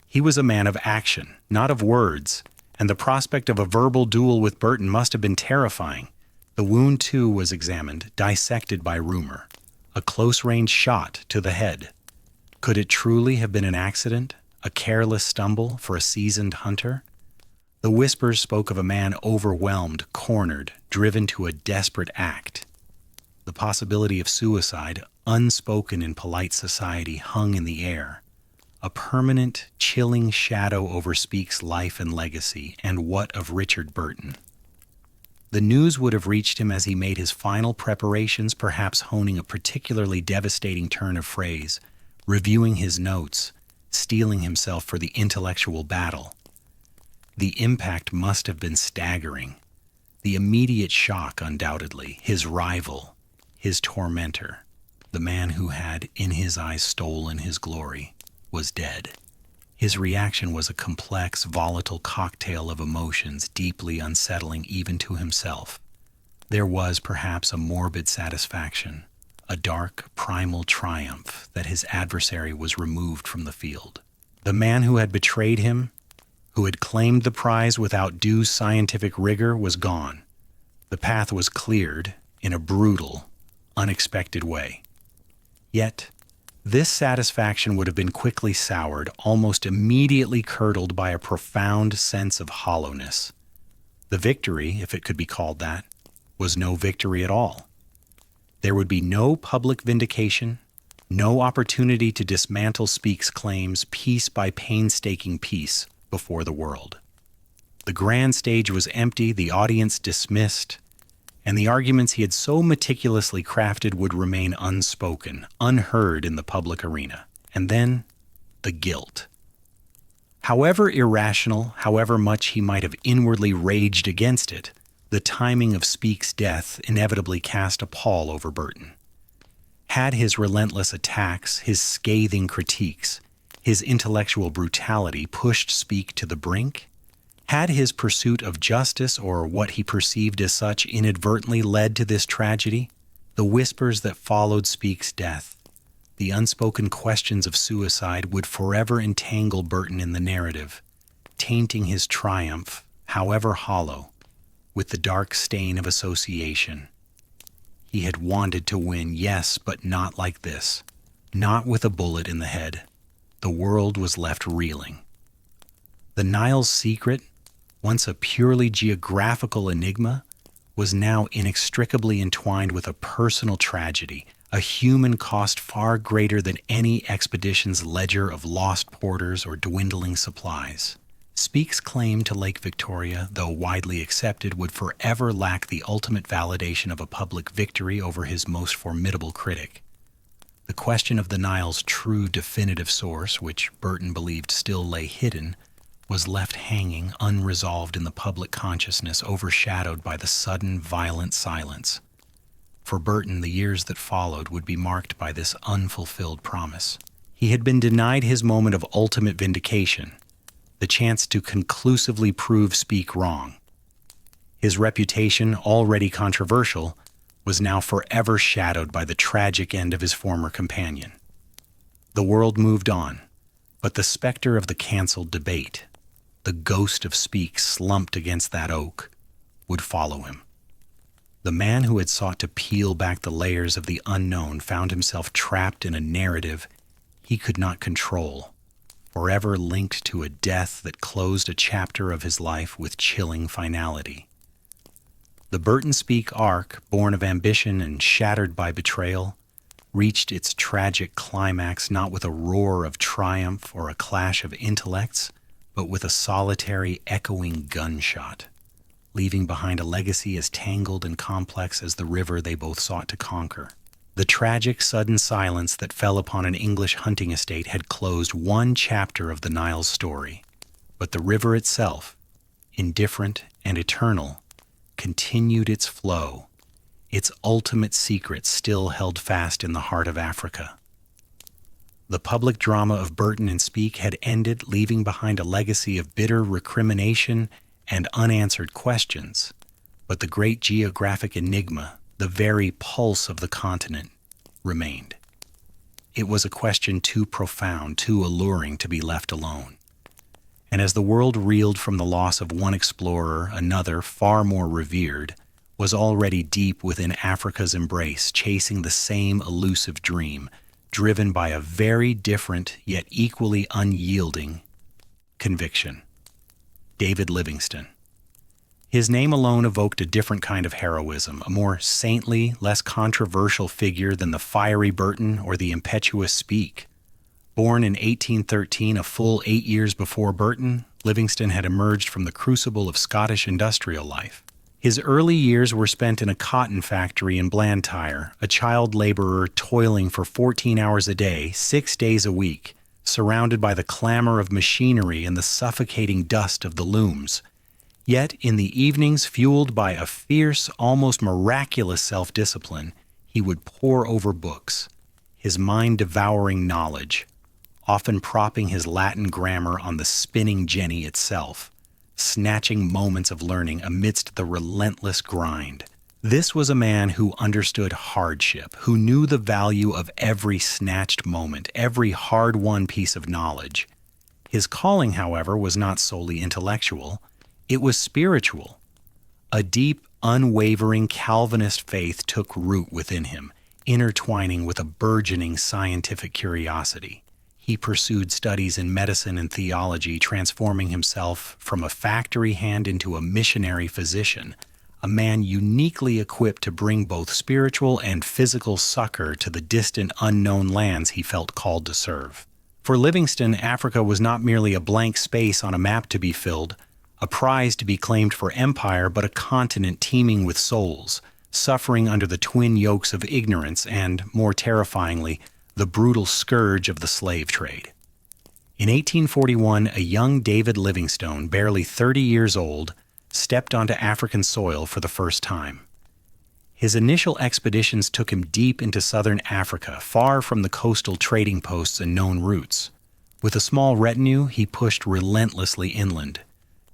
He was a man of action, not of words, and the prospect of a verbal duel with Burton must have been terrifying. The wound, too, was examined, dissected by rumor. A close-range shot to the head. Could it truly have been an accident, a careless stumble for a seasoned hunter? The whispers spoke of a man overwhelmed, cornered, driven to a desperate act. The possibility of suicide, unspoken in polite society, hung in the air. A permanent, chilling shadow over Speke's life and legacy, and what of Richard Burton? The news would have reached him as he made his final preparations, perhaps honing a particularly devastating turn of phrase, reviewing his notes, steeling himself for the intellectual battle. The impact must have been staggering. The immediate shock, undoubtedly, his rival, his tormentor, the man who had, in his eyes, stolen his glory, was dead. His reaction was a complex, volatile cocktail of emotions, deeply unsettling even to himself. There was perhaps a morbid satisfaction, a dark, primal triumph that his adversary was removed from the field. The man who had betrayed him, who had claimed the prize without due scientific rigor, was gone. The path was cleared in a brutal, unexpected way. Yet, this satisfaction would have been quickly soured, almost immediately curdled by a profound sense of hollowness. The victory, if it could be called that, was no victory at all. There would be no public vindication, no opportunity to dismantle Speke's claims piece by painstaking piece before the world. The grand stage was empty, the audience dismissed, and the arguments he had so meticulously crafted would remain unspoken, unheard in the public arena. And then, the guilt. However irrational, however much he might have inwardly raged against it, the timing of Speke's death inevitably cast a pall over Burton. Had his relentless attacks, his scathing critiques, his intellectual brutality pushed Speke to the brink? Had his pursuit of justice, or what he perceived as such, inadvertently led to this tragedy? The whispers that followed Speke's death, the unspoken questions of suicide, would forever entangle Burton in the narrative, tainting his triumph, however hollow, with the dark stain of association. He had wanted to win, yes, but not like this. Not with a bullet in the head. The world was left reeling. The Nile's secret, once a purely geographical enigma, was now inextricably entwined with a personal tragedy, a human cost far greater than any expedition's ledger of lost porters or dwindling supplies. Speke's claim to Lake Victoria, though widely accepted, would forever lack the ultimate validation of a public victory over his most formidable critic. The question of the Nile's true definitive source, which Burton believed still lay hidden, was left hanging unresolved in the public consciousness, overshadowed by the sudden, violent silence. For Burton, the years that followed would be marked by this unfulfilled promise. He had been denied his moment of ultimate vindication, the chance to conclusively prove Speke wrong. His reputation, already controversial, was now forever shadowed by the tragic end of his former companion. The world moved on, but the specter of the canceled debate, the ghost of Speke slumped against that oak, would follow him. The man who had sought to peel back the layers of the unknown found himself trapped in a narrative he could not control, forever linked to a death that closed a chapter of his life with chilling finality. The Burton-Speke arc, born of ambition and shattered by betrayal, reached its tragic climax not with a roar of triumph or a clash of intellects, but with a solitary, echoing gunshot, leaving behind a legacy as tangled and complex as the river they both sought to conquer. The tragic sudden silence that fell upon an English hunting estate had closed one chapter of the Nile's story, but the river itself, indifferent and eternal, continued its flow, its ultimate secret still held fast in the heart of Africa. The public drama of Burton and Speke had ended, leaving behind a legacy of bitter recrimination and unanswered questions, but the great geographic enigma, the very pulse of the continent, remained. It was a question too profound, too alluring to be left alone. And as the world reeled from the loss of one explorer, another, far more revered, was already deep within Africa's embrace, chasing the same elusive dream, driven by a very different yet equally unyielding conviction. David Livingstone. His name alone evoked a different kind of heroism, a more saintly, less controversial figure than the fiery Burton or the impetuous Speke. Born in 1813, a full 8 years before Burton, Livingstone had emerged from the crucible of Scottish industrial life. His early years were spent in a cotton factory in Blantyre, a child laborer toiling for 14 hours a day, 6 days a week, surrounded by the clamor of machinery and the suffocating dust of the looms. Yet, in the evenings, fueled by a fierce, almost miraculous self-discipline, he would pore over books, his mind devouring knowledge, often propping his Latin grammar on the spinning jenny itself, snatching moments of learning amidst the relentless grind. This was a man who understood hardship, who knew the value of every snatched moment, every hard-won piece of knowledge. His calling, however, was not solely intellectual. It was spiritual. A deep, unwavering Calvinist faith took root within him, intertwining with a burgeoning scientific curiosity. He pursued studies in medicine and theology, transforming himself from a factory hand into a missionary physician, a man uniquely equipped to bring both spiritual and physical succor to the distant, unknown lands he felt called to serve. For Livingstone, Africa was not merely a blank space on a map to be filled, a prize to be claimed for empire, but a continent teeming with souls, suffering under the twin yokes of ignorance and, more terrifyingly, the brutal scourge of the slave trade. In 1841, a young David Livingstone, barely 30 years old, stepped onto African soil for the first time. His initial expeditions took him deep into southern Africa, far from the coastal trading posts and known routes. With a small retinue, he pushed relentlessly inland,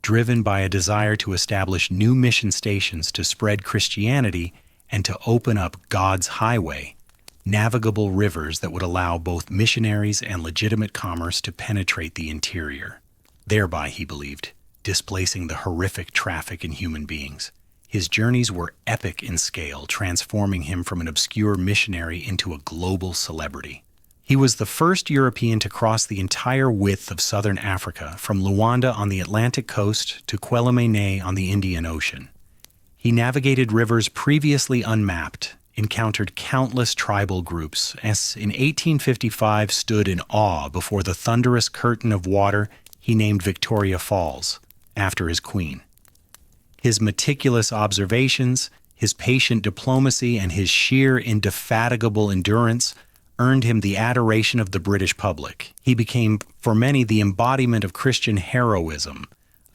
driven by a desire to establish new mission stations to spread Christianity and to open up God's highway, navigable rivers that would allow both missionaries and legitimate commerce to penetrate the interior, thereby, he believed, displacing the horrific traffic in human beings. His journeys were epic in scale, transforming him from an obscure missionary into a global celebrity. He was the first European to cross the entire width of southern Africa, from Luanda on the Atlantic coast to Quelimane on the Indian Ocean. He navigated rivers previously unmapped, encountered countless tribal groups, and in 1855 stood in awe before the thunderous curtain of water he named Victoria Falls, after his queen. His meticulous observations, his patient diplomacy, and his sheer indefatigable endurance earned him the adoration of the British public. He became, for many, the embodiment of Christian heroism,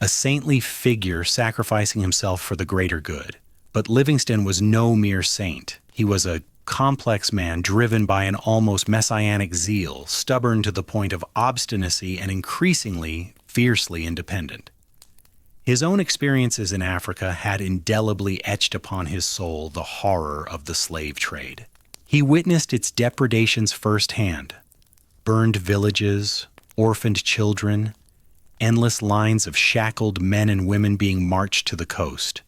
a saintly figure sacrificing himself for the greater good. But Livingstone was no mere saint. He was a complex man driven by an almost messianic zeal, stubborn to the point of obstinacy and increasingly fiercely independent. His own experiences in Africa had indelibly etched upon his soul the horror of the slave trade. He witnessed its depredations firsthand: burned villages, orphaned children, endless lines of shackled men and women being marched to the coast,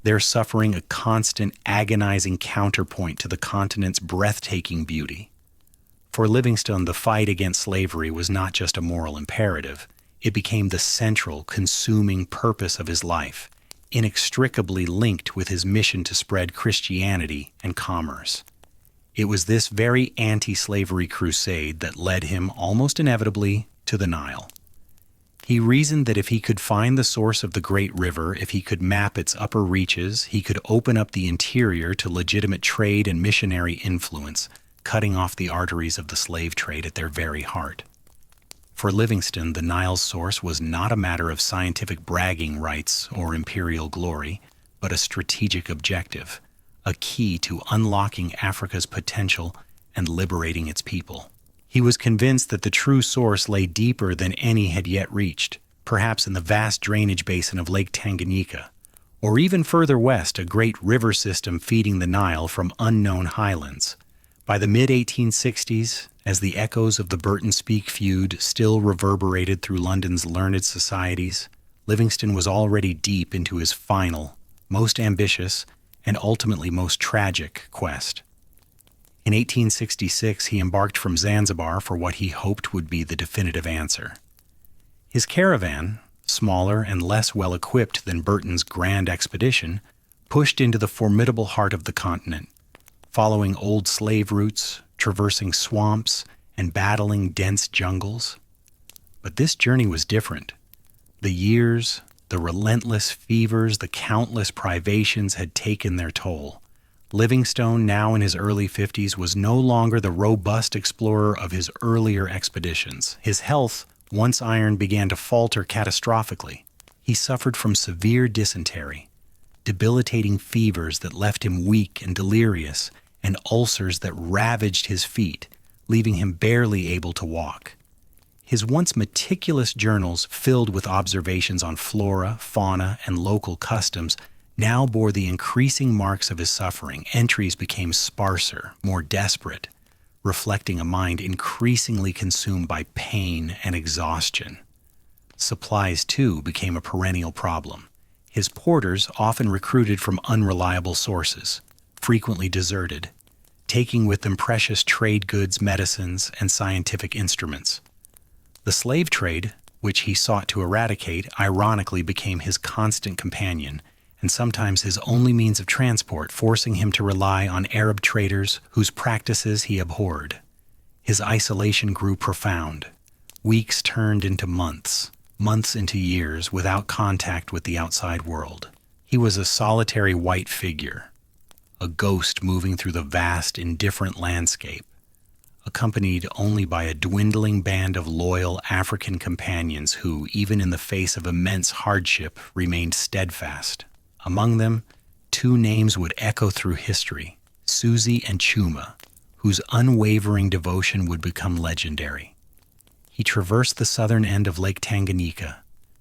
their suffering a constant, agonizing counterpoint to the continent's breathtaking beauty. For Livingstone, the fight against slavery was not just a moral imperative. It became the central, consuming purpose of his life, inextricably linked with his mission to spread Christianity and commerce. It was this very anti-slavery crusade that led him, almost inevitably, to the Nile. He reasoned that if he could find the source of the great river, if he could map its upper reaches, he could open up the interior to legitimate trade and missionary influence, cutting off the arteries of the slave trade at their very heart. For Livingstone, the Nile's source was not a matter of scientific bragging rights or imperial glory, but a strategic objective, a key to unlocking Africa's potential and liberating its people. He was convinced that the true source lay deeper than any had yet reached, perhaps in the vast drainage basin of Lake Tanganyika, or even further west, a great river system feeding the Nile from unknown highlands. By the mid-1860s, as the echoes of the Burton Speke feud still reverberated through London's learned societies, Livingstone was already deep into his final, most ambitious, and ultimately most tragic quest. In 1866, he embarked from Zanzibar for what he hoped would be the definitive answer. His caravan, smaller and less well-equipped than Burton's grand expedition, pushed into the formidable heart of the continent, following old slave routes, traversing swamps, and battling dense jungles. But this journey was different. The years, the relentless fevers, the countless privations had taken their toll. Livingstone, now in his early 50s, was no longer the robust explorer of his earlier expeditions. His health, once iron, began to falter catastrophically. He suffered from severe dysentery, debilitating fevers that left him weak and delirious, and ulcers that ravaged his feet, leaving him barely able to walk. His once meticulous journals, filled with observations on flora, fauna, and local customs, now bore the increasing marks of his suffering. Entries became sparser, more desperate, reflecting a mind increasingly consumed by pain and exhaustion. Supplies, too, became a perennial problem. His porters, often recruited from unreliable sources, frequently deserted, taking with them precious trade goods, medicines, and scientific instruments. The slave trade, which he sought to eradicate, ironically became his constant companion, and sometimes his only means of transport, forcing him to rely on Arab traders whose practices he abhorred. His isolation grew profound. Weeks turned into months, months into years, without contact with the outside world. He was a solitary white figure, a ghost moving through the vast, indifferent landscape, accompanied only by a dwindling band of loyal African companions who, even in the face of immense hardship, remained steadfast. Among them, two names would echo through history, Susie and Chuma, whose unwavering devotion would become legendary. He traversed the southern end of Lake Tanganyika,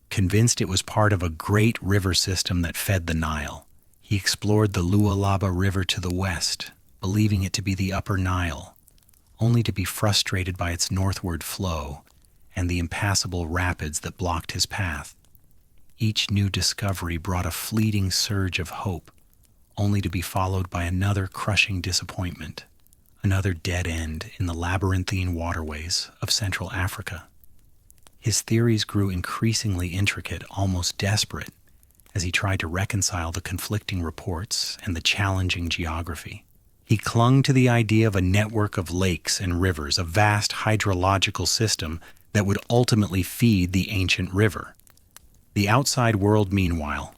convinced it was part of a great river system that fed the Nile. He explored the Lualaba River to the west, believing it to be the Upper Nile, only to be frustrated by its northward flow and the impassable rapids that blocked his path. Each new discovery brought a fleeting surge of hope, only to be followed by another crushing disappointment, another dead end in the labyrinthine waterways of Central Africa. His theories grew increasingly intricate, almost desperate, as he tried to reconcile the conflicting reports and the challenging geography. He clung to the idea of a network of lakes and rivers, a vast hydrological system that would ultimately feed the ancient river. The outside world, meanwhile,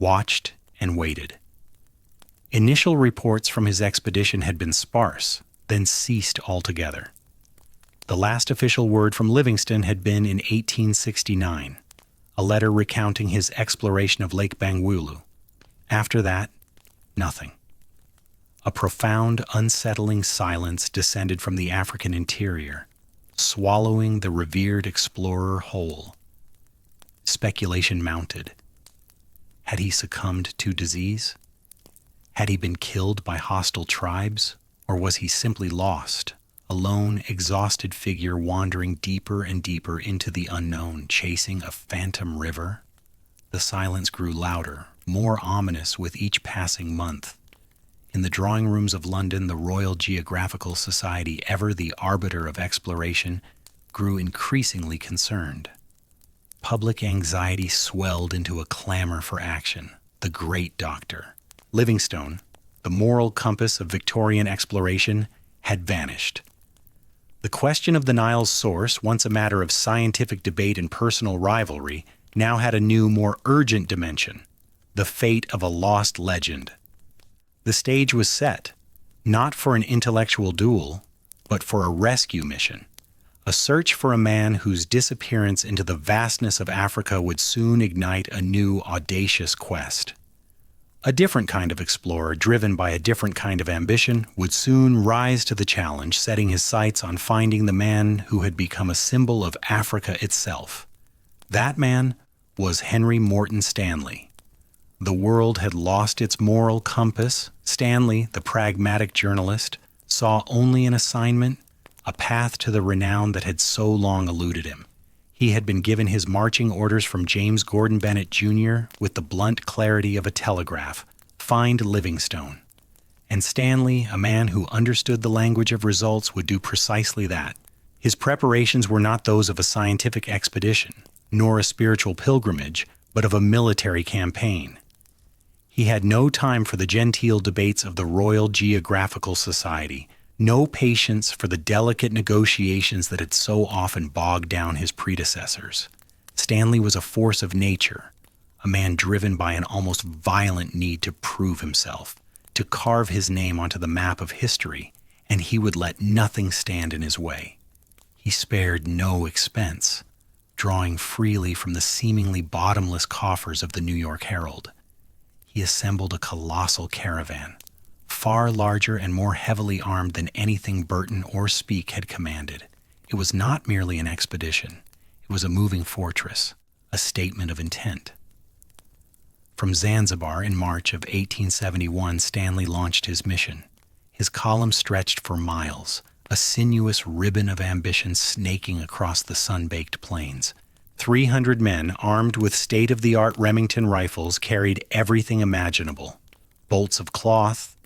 watched and waited. Initial reports from his expedition had been sparse, then ceased altogether. The last official word from Livingstone had been in 1869, a letter recounting his exploration of Lake Bangweulu. After that, nothing. A profound, unsettling silence descended from the African interior, swallowing the revered explorer whole. Speculation mounted. Had he succumbed to disease? Had he been killed by hostile tribes? Or was he simply lost, a lone, exhausted figure wandering deeper and deeper into the unknown, chasing a phantom river? The silence grew louder, more ominous with each passing month. In the drawing rooms of London, the Royal Geographical Society, ever the arbiter of exploration, grew increasingly concerned. Public anxiety swelled into a clamor for action. The great doctor, Livingstone, the moral compass of Victorian exploration, had vanished. The question of the Nile's source, once a matter of scientific debate and personal rivalry, now had a new, more urgent dimension: the fate of a lost legend. The stage was set, not for an intellectual duel, but for a rescue mission, a search for a man whose disappearance into the vastness of Africa would soon ignite a new, audacious quest. A different kind of explorer, driven by a different kind of ambition, would soon rise to the challenge, setting his sights on finding the man who had become a symbol of Africa itself. That man was Henry Morton Stanley. The world had lost its moral compass. Stanley, the pragmatic journalist, saw only an assignment, a path to the renown that had so long eluded him. He had been given his marching orders from James Gordon Bennett Jr. with the blunt clarity of a telegraph: find Livingstone. And Stanley, a man who understood the language of results, would do precisely that. His preparations were not those of a scientific expedition, nor a spiritual pilgrimage, but of a military campaign. He had no time for the genteel debates of the Royal Geographical Society, no patience for the delicate negotiations that had so often bogged down his predecessors. Stanley was a force of nature, a man driven by an almost violent need to prove himself, to carve his name onto the map of history, and he would let nothing stand in his way. He spared no expense, drawing freely from the seemingly bottomless coffers of the New York Herald. He assembled a colossal caravan, far larger and more heavily armed than anything Burton or Speke had commanded. It was not merely an expedition. It was a moving fortress, a statement of intent. From Zanzibar in March of 1871, Stanley launched his mission. His column stretched for miles, a sinuous ribbon of ambition snaking across the sun-baked plains. 300 men, armed with state-of-the-art Remington rifles, carried everything imaginable: bolts of cloth,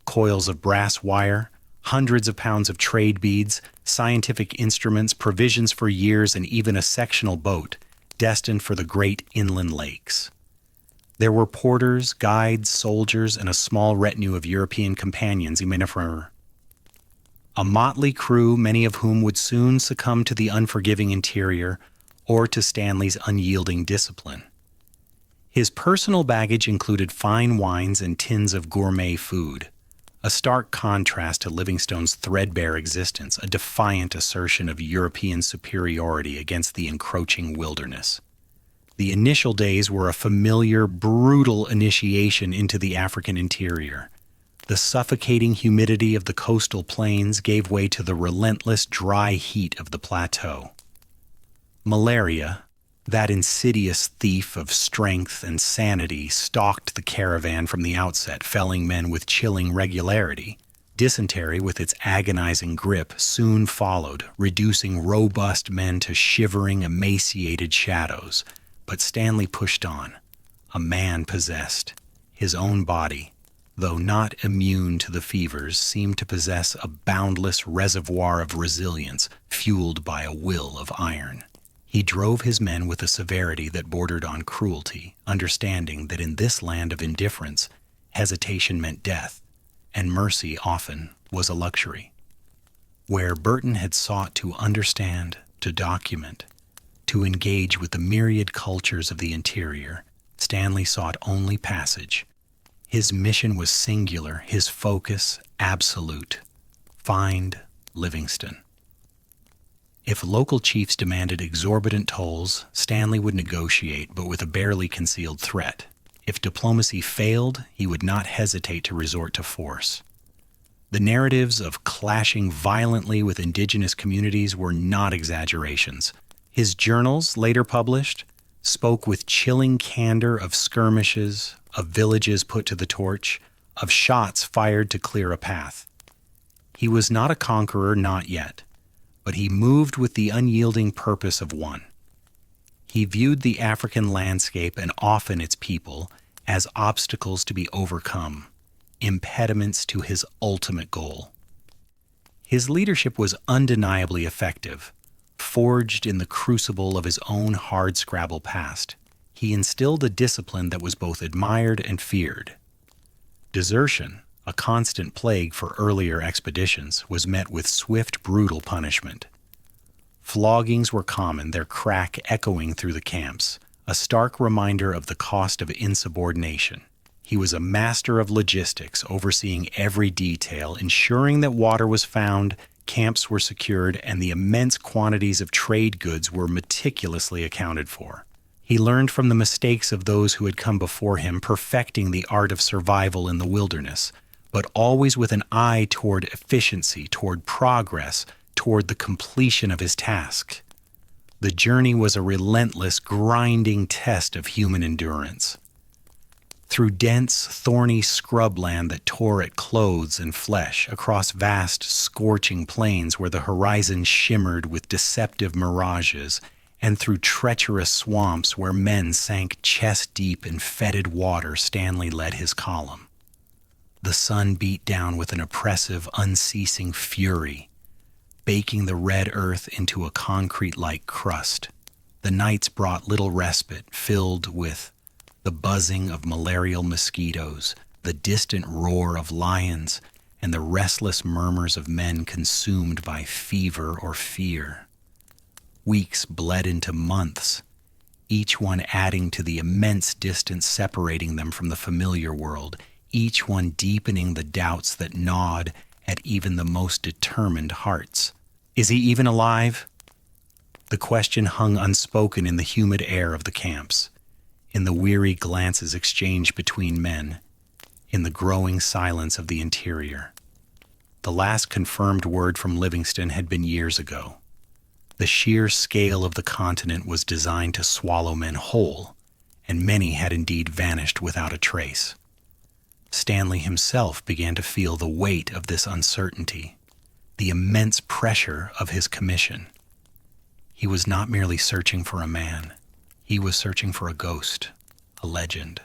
coils of brass wire, hundreds of pounds of trade beads, scientific instruments, provisions for years, and even a sectional boat destined for the great inland lakes. There were porters, guides, soldiers, and a small retinue of European companions, a motley crew, many of whom would soon succumb to the unforgiving interior or to Stanley's unyielding discipline. His personal baggage included fine wines and tins of gourmet food, a stark contrast to Livingstone's threadbare existence, a defiant assertion of European superiority against the encroaching wilderness. The initial days were a familiar, brutal initiation into the African interior. The suffocating humidity of the coastal plains gave way to the relentless, dry heat of the plateau. Malaria, that insidious thief of strength and sanity, stalked the caravan from the outset, felling men with chilling regularity. Dysentery, with its agonizing grip, soon followed, reducing robust men to shivering, emaciated shadows. But Stanley pushed on, a man possessed. His own body, though not immune to the fevers, seemed to possess a boundless reservoir of resilience, fueled by a will of iron. He drove his men with a severity that bordered on cruelty, understanding that in this land of indifference, hesitation meant death, and mercy often was a luxury. Where Burton had sought to understand, to document, to engage with the myriad cultures of the interior, Stanley sought only passage. His mission was singular, his focus absolute: find Livingstone. If local chiefs demanded exorbitant tolls, Stanley would negotiate, but with a barely concealed threat. If diplomacy failed, he would not hesitate to resort to force. The narratives of clashing violently with indigenous communities were not exaggerations. His journals, later published, spoke with chilling candor of skirmishes, of villages put to the torch, of shots fired to clear a path. He was not a conqueror, not yet, but he moved with the unyielding purpose of one. He viewed the African landscape, and often its people, as obstacles to be overcome, impediments to his ultimate goal. His leadership was undeniably effective. Forged in the crucible of his own hardscrabble past, he instilled a discipline that was both admired and feared. Desertion, a constant plague for earlier expeditions, was met with swift, brutal punishment. Floggings were common, their crack echoing through the camps, a stark reminder of the cost of insubordination. He was a master of logistics, overseeing every detail, ensuring that water was found, camps were secured, and the immense quantities of trade goods were meticulously accounted for. He learned from the mistakes of those who had come before him, perfecting the art of survival in the wilderness, but always with an eye toward efficiency, toward progress, toward the completion of his task. The journey was a relentless, grinding test of human endurance. Through dense, thorny scrubland that tore at clothes and flesh, across vast, scorching plains where the horizon shimmered with deceptive mirages, and through treacherous swamps where men sank chest-deep in fetid water, Stanley led his column. The sun beat down with an oppressive, unceasing fury, baking the red earth into a concrete-like crust. The nights brought little respite, filled with the buzzing of malarial mosquitoes, the distant roar of lions, and the restless murmurs of men consumed by fever or fear. Weeks bled into months, each one adding to the immense distance separating them from the familiar world, each one deepening the doubts that gnawed at even the most determined hearts. Is he even alive? The question hung unspoken in the humid air of the camps, in the weary glances exchanged between men, in the growing silence of the interior. The last confirmed word from Livingston had been years ago. The sheer scale of the continent was designed to swallow men whole, and many had indeed vanished without a trace. Stanley himself began to feel the weight of this uncertainty, the immense pressure of his commission. He was not merely searching for a man. He was searching for a ghost, a legend.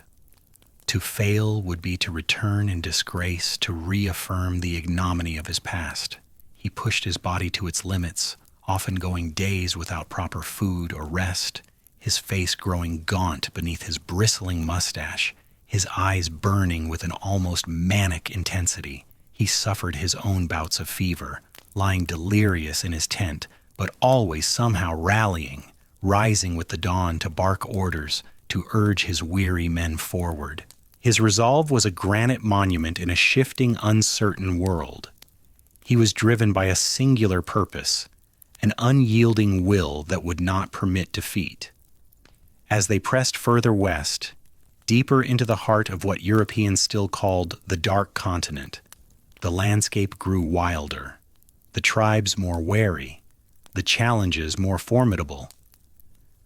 To fail would be to return in disgrace, to reaffirm the ignominy of his past. He pushed his body to its limits, often going days without proper food or rest, his face growing gaunt beneath his bristling mustache, his eyes burning with an almost manic intensity. He suffered his own bouts of fever, lying delirious in his tent, but always somehow rallying, rising with the dawn to bark orders, to urge his weary men forward. His resolve was a granite monument in a shifting, uncertain world. He was driven by a singular purpose, an unyielding will that would not permit defeat. As they pressed further west, deeper into the heart of what Europeans still called the Dark Continent, the landscape grew wilder, the tribes more wary, the challenges more formidable.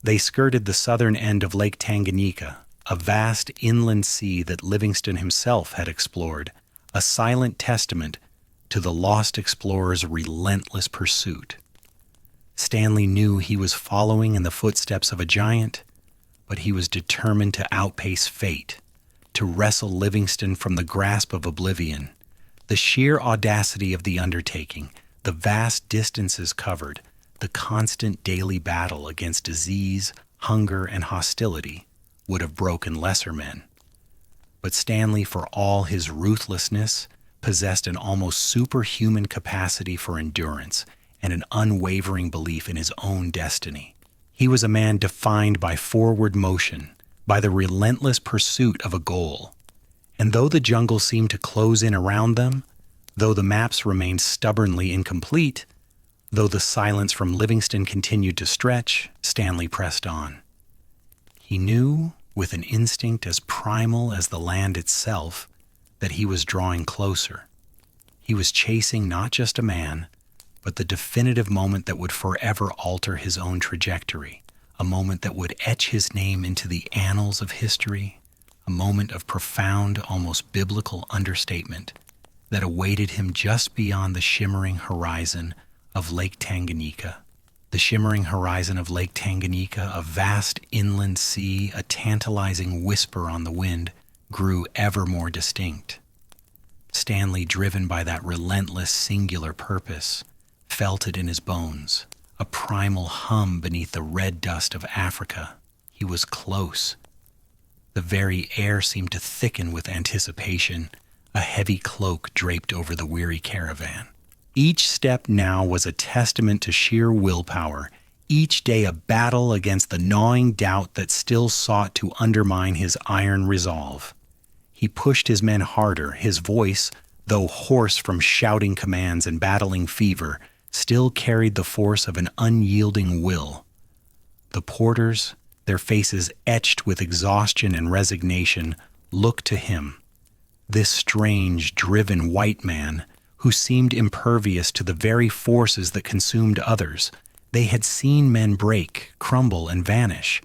They skirted the southern end of Lake Tanganyika, a vast inland sea that Livingston himself had explored, a silent testament to the lost explorer's relentless pursuit. Stanley knew he was following in the footsteps of a giant, but he was determined to outpace fate, to wrestle Livingston from the grasp of oblivion. The sheer audacity of the undertaking, the vast distances covered, the constant daily battle against disease, hunger, and hostility would have broken lesser men. But Stanley, for all his ruthlessness, possessed an almost superhuman capacity for endurance and an unwavering belief in his own destiny. He was a man defined by forward motion, by the relentless pursuit of a goal. And though the jungle seemed to close in around them, though the maps remained stubbornly incomplete, though the silence from Livingston continued to stretch, Stanley pressed on. He knew, with an instinct as primal as the land itself, that he was drawing closer. He was chasing not just a man, but the definitive moment that would forever alter his own trajectory, a moment that would etch his name into the annals of history, a moment of profound, almost biblical understatement that awaited him just beyond the shimmering horizon of Lake Tanganyika. The shimmering horizon of Lake Tanganyika, a vast inland sea, a tantalizing whisper on the wind, grew ever more distinct. Stanley, driven by that relentless, singular purpose, felt it in his bones, a primal hum beneath the red dust of Africa. He was close. The very air seemed to thicken with anticipation, a heavy cloak draped over the weary caravan. Each step now was a testament to sheer willpower, each day a battle against the gnawing doubt that still sought to undermine his iron resolve. He pushed his men harder, his voice, though hoarse from shouting commands and battling fever, still carried the force of an unyielding will. The porters, their faces etched with exhaustion and resignation, looked to him, this strange, driven white man who seemed impervious to the very forces that consumed others. They had seen men break, crumble, and vanish.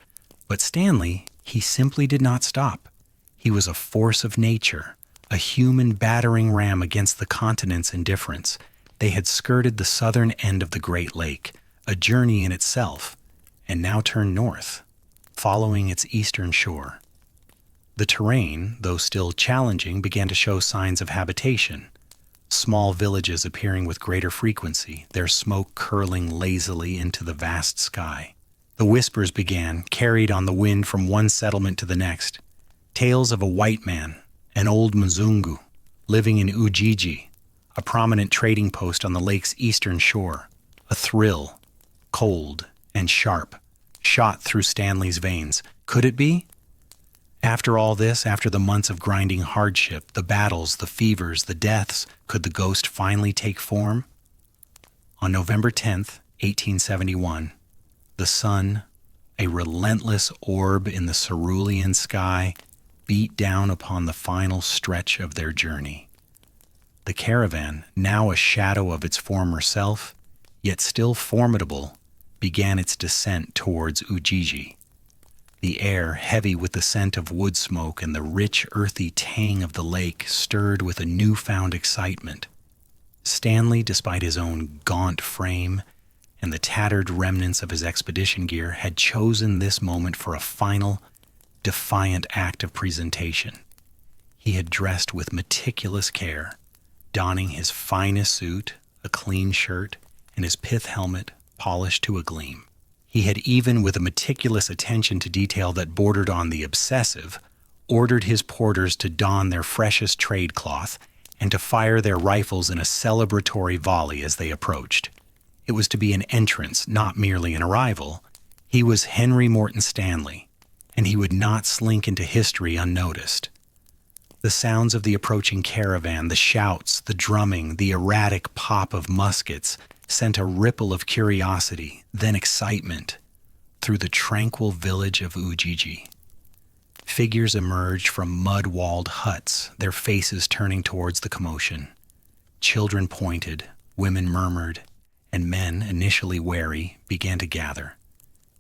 But Stanley, he simply did not stop. He was a force of nature, a human battering ram against the continent's indifference. They had skirted the southern end of the Great Lake, a journey in itself, and now turned north, following its eastern shore. The terrain, though still challenging, began to show signs of habitation. Small villages appearing with greater frequency, their smoke curling lazily into the vast sky. The whispers began, carried on the wind from one settlement to the next. Tales of a white man, an old Mzungu, living in Ujiji, a prominent trading post on the lake's eastern shore. A thrill, cold and sharp, shot through Stanley's veins. Could it be? After all this, after the months of grinding hardship, the battles, the fevers, the deaths, could the ghost finally take form? On November 10th, 1871, the sun, a relentless orb in the cerulean sky, beat down upon the final stretch of their journey. The caravan, now a shadow of its former self, yet still formidable, began its descent towards Ujiji. The air, heavy with the scent of wood smoke and the rich, earthy tang of the lake, stirred with a newfound excitement. Stanley, despite his own gaunt frame and the tattered remnants of his expedition gear, had chosen this moment for a final, defiant act of presentation. He had dressed with meticulous care, donning his finest suit, a clean shirt, and his pith helmet polished to a gleam. He had even, with a meticulous attention to detail that bordered on the obsessive, ordered his porters to don their freshest trade cloth and to fire their rifles in a celebratory volley as they approached. It was to be an entrance, not merely an arrival. He was Henry Morton Stanley, and he would not slink into history unnoticed. The sounds of the approaching caravan, the shouts, the drumming, the erratic pop of muskets, sent a ripple of curiosity, then excitement, through the tranquil village of Ujiji. Figures emerged from mud-walled huts, their faces turning towards the commotion. Children pointed, women murmured, and men, initially wary, began to gather.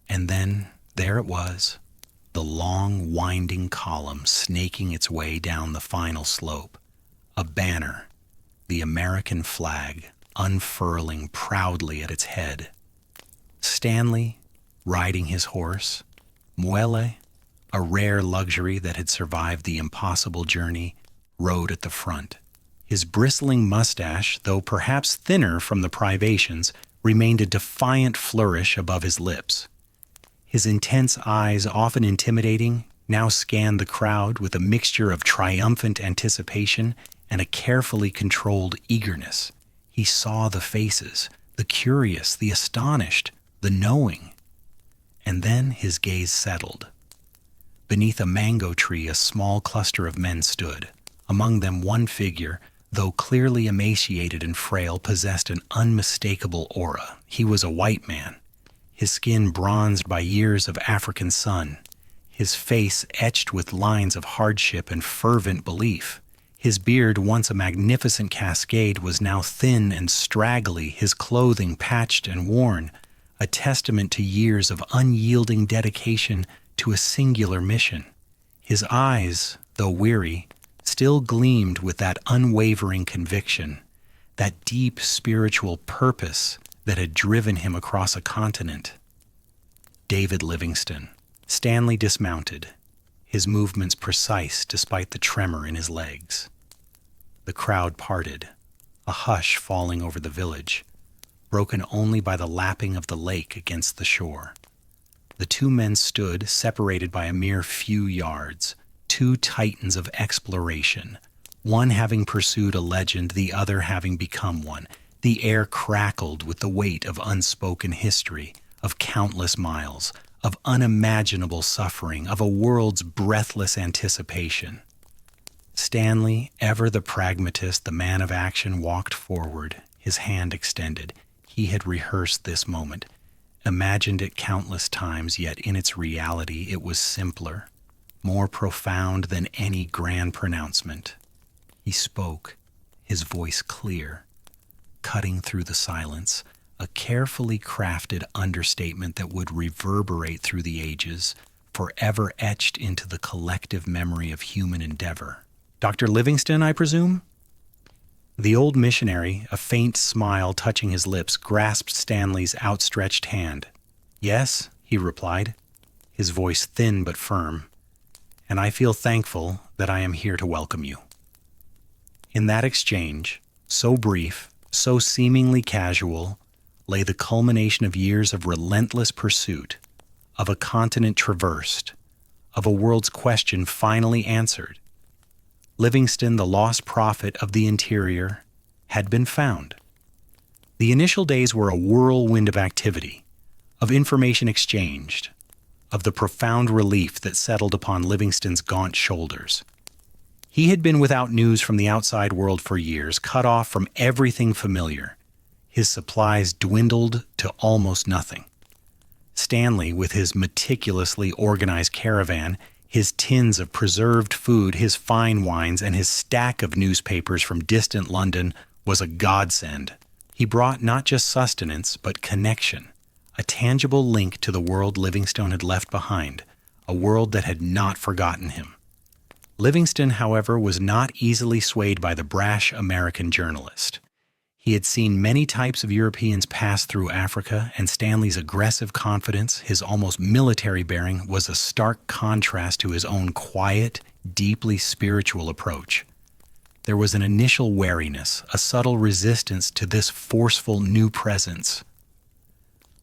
And then, there it was, the long, winding column snaking its way down the final slope. A banner, the American flag, unfurling proudly at its head. Stanley, riding his horse, Muele, a rare luxury that had survived the impossible journey, rode at the front. His bristling mustache, though perhaps thinner from the privations, remained a defiant flourish above his lips. His intense eyes, often intimidating, now scanned the crowd with a mixture of triumphant anticipation and a carefully controlled eagerness. He saw the faces, the curious, the astonished, the knowing. And then his gaze settled. Beneath a mango tree, a small cluster of men stood. Among them, one figure, though clearly emaciated and frail, possessed an unmistakable aura. He was a white man, his skin bronzed by years of African sun, his face etched with lines of hardship and fervent belief. His beard, once a magnificent cascade, was now thin and straggly, his clothing patched and worn, a testament to years of unyielding dedication to a singular mission. His eyes, though weary, still gleamed with that unwavering conviction, that deep spiritual purpose that had driven him across a continent. David Livingstone. Stanley dismounted, his movements precise despite the tremor in his legs. The crowd parted, a hush falling over the village, broken only by the lapping of the lake against the shore. The two men stood, separated by a mere few yards, two titans of exploration, one having pursued a legend, the other having become one. The air crackled with the weight of unspoken history, of countless miles, of unimaginable suffering, of a world's breathless anticipation. Stanley, ever the pragmatist, the man of action, walked forward, his hand extended. He had rehearsed this moment, imagined it countless times, yet in its reality it was simpler, more profound than any grand pronouncement. He spoke, his voice clear, cutting through the silence, a carefully crafted understatement that would reverberate through the ages, forever etched into the collective memory of human endeavor. "Dr. Livingston, I presume?" The old missionary, a faint smile touching his lips, grasped Stanley's outstretched hand. "Yes," he replied, his voice thin but firm, "and I feel thankful that I am here to welcome you." In that exchange, so brief, so seemingly casual, lay the culmination of years of relentless pursuit, of a continent traversed, of a world's question finally answered. Livingston, the lost prophet of the interior, had been found. The initial days were a whirlwind of activity, of information exchanged, of the profound relief that settled upon Livingston's gaunt shoulders. He had been without news from the outside world for years, cut off from everything familiar. His supplies dwindled to almost nothing. Stanley, with his meticulously organized caravan, his tins of preserved food, his fine wines, and his stack of newspapers from distant London, was a godsend. He brought not just sustenance, but connection, a tangible link to the world Livingstone had left behind, a world that had not forgotten him. Livingston, however, was not easily swayed by the brash American journalist. He had seen many types of Europeans pass through Africa, and Stanley's aggressive confidence, his almost military bearing, was a stark contrast to his own quiet, deeply spiritual approach. There was an initial wariness, a subtle resistance to this forceful new presence.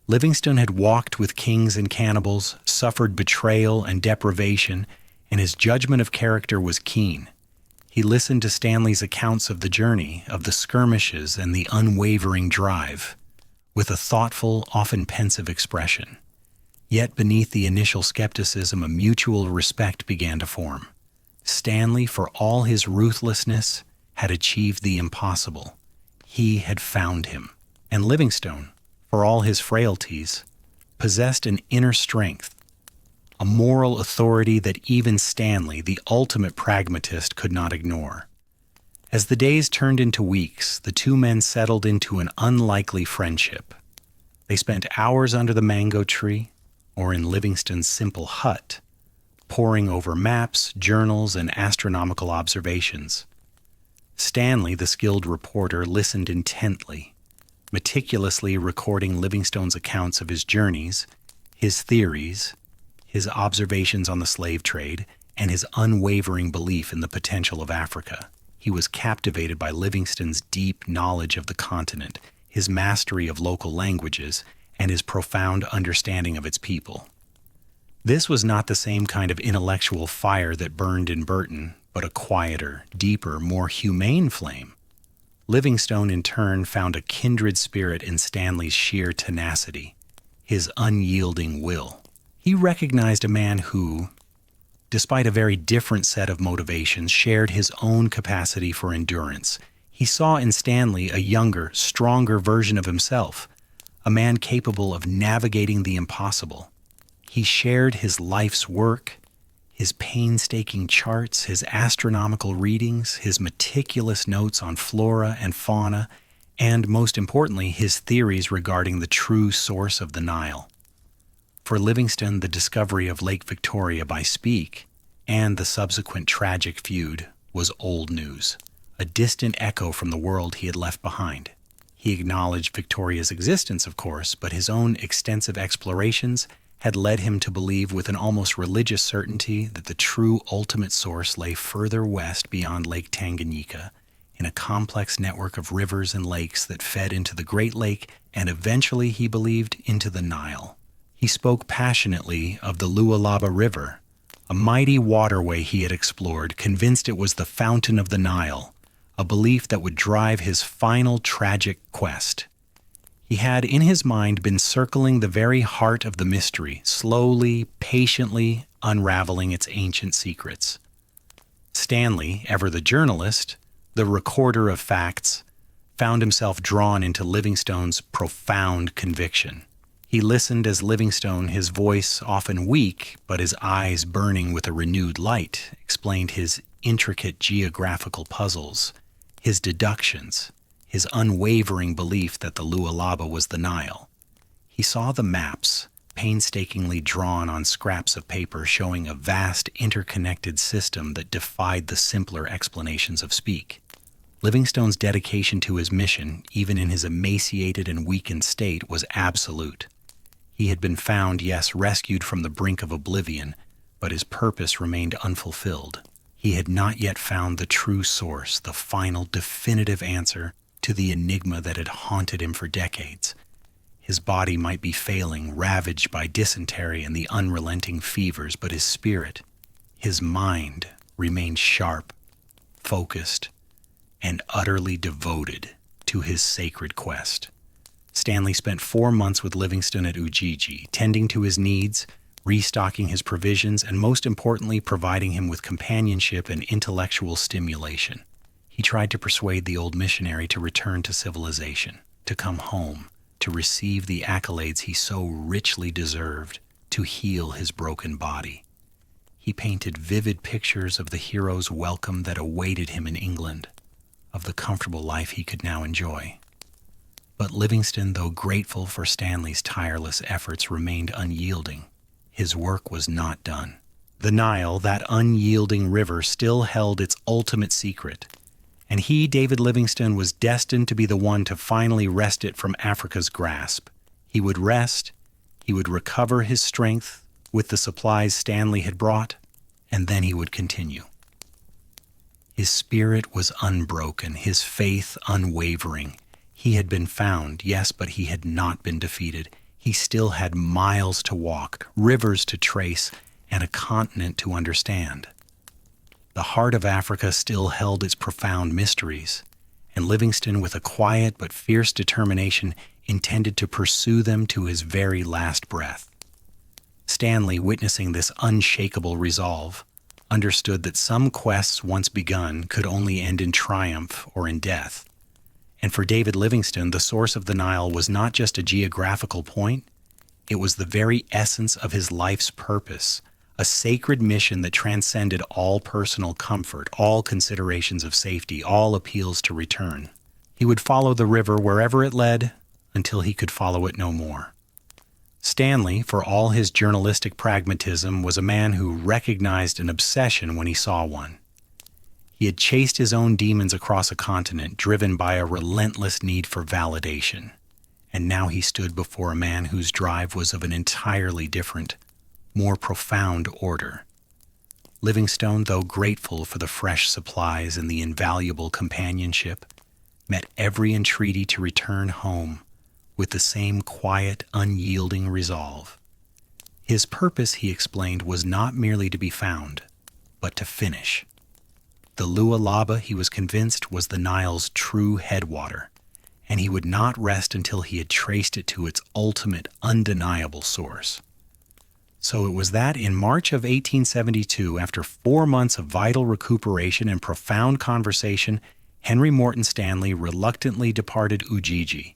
Livingstone had walked with kings and cannibals, suffered betrayal and deprivation, and his judgment of character was keen. He listened to Stanley's accounts of the journey, of the skirmishes and the unwavering drive, with a thoughtful, often pensive expression. Yet beneath the initial skepticism, a mutual respect began to form. Stanley, for all his ruthlessness, had achieved the impossible. He had found him. And Livingstone, for all his frailties, possessed an inner strength, a moral authority that even Stanley, the ultimate pragmatist, could not ignore. As the days turned into weeks, the two men settled into an unlikely friendship. They spent hours under the mango tree, or in Livingstone's simple hut, poring over maps, journals, and astronomical observations. Stanley, the skilled reporter, listened intently, meticulously recording Livingstone's accounts of his journeys, his theories, his observations on the slave trade, and his unwavering belief in the potential of Africa. He was captivated by Livingstone's deep knowledge of the continent, his mastery of local languages, and his profound understanding of its people. This was not the same kind of intellectual fire that burned in Burton, but a quieter, deeper, more humane flame. Livingstone, in turn, found a kindred spirit in Stanley's sheer tenacity, his unyielding will. He recognized a man who, despite a very different set of motivations, shared his own capacity for endurance. He saw in Stanley a younger, stronger version of himself, a man capable of navigating the impossible. He shared his life's work, his painstaking charts, his astronomical readings, his meticulous notes on flora and fauna, and, most importantly, his theories regarding the true source of the Nile. For Livingstone, the discovery of Lake Victoria by Speke and the subsequent tragic feud was old news, a distant echo from the world he had left behind. He acknowledged Victoria's existence, of course, but his own extensive explorations had led him to believe with an almost religious certainty that the true ultimate source lay further west beyond Lake Tanganyika, in a complex network of rivers and lakes that fed into the Great Lake and eventually, he believed, into the Nile. He spoke passionately of the Lualaba River, A mighty waterway he had explored, convinced it was the fountain of the Nile, a belief that would drive his final tragic quest. He had in his mind been circling the very heart of the mystery, slowly, patiently unraveling its ancient secrets. Stanley, ever the journalist, the recorder of facts, found himself drawn into Livingstone's profound conviction. He listened as Livingstone, his voice often weak, but his eyes burning with a renewed light, explained his intricate geographical puzzles, his deductions, his unwavering belief that the Lualaba was the Nile. He saw the maps, painstakingly drawn on scraps of paper showing a vast interconnected system that defied the simpler explanations of Speke. Livingstone's dedication to his mission, even in his emaciated and weakened state, was absolute. He had been found, yes, rescued from the brink of oblivion, but his purpose remained unfulfilled. He had not yet found the true source, the final, definitive answer to the enigma that had haunted him for decades. His body might be failing, ravaged by dysentery and the unrelenting fevers, but his spirit, his mind, remained sharp, focused, and utterly devoted to his sacred quest. Stanley spent 4 months with Livingstone at Ujiji, tending to his needs, restocking his provisions, and most importantly, providing him with companionship and intellectual stimulation. He tried to persuade the old missionary to return to civilization, to come home, to receive the accolades he so richly deserved, to heal his broken body. He painted vivid pictures of the hero's welcome that awaited him in England, of the comfortable life he could now enjoy. But Livingstone, though grateful for Stanley's tireless efforts, remained unyielding. His work was not done. The Nile, that unyielding river, still held its ultimate secret, and he, David Livingstone, was destined to be the one to finally wrest it from Africa's grasp. He would rest, he would recover his strength with the supplies Stanley had brought, and then he would continue. His spirit was unbroken, his faith unwavering. He had been found, yes, but he had not been defeated. He still had miles to walk, rivers to trace, and a continent to understand. The heart of Africa still held its profound mysteries, and Livingstone, with a quiet but fierce determination, intended to pursue them to his very last breath. Stanley, witnessing this unshakable resolve, understood that some quests once begun could only end in triumph or in death. And for David Livingstone, the source of the Nile was not just a geographical point, it was the very essence of his life's purpose, a sacred mission that transcended all personal comfort, all considerations of safety, all appeals to return. He would follow the river wherever it led until he could follow it no more. Stanley, for all his journalistic pragmatism, was a man who recognized an obsession when he saw one. He had chased his own demons across a continent, driven by a relentless need for validation. And now he stood before a man whose drive was of an entirely different, more profound order. Livingstone, though grateful for the fresh supplies and the invaluable companionship, met every entreaty to return home with the same quiet, unyielding resolve. His purpose, he explained, was not merely to be found, but to finish. The Lualaba, he was convinced, was the Nile's true headwater, and he would not rest until he had traced it to its ultimate, undeniable source. So it was that in March of 1872, after 4 months of vital recuperation and profound conversation, Henry Morton Stanley reluctantly departed Ujiji,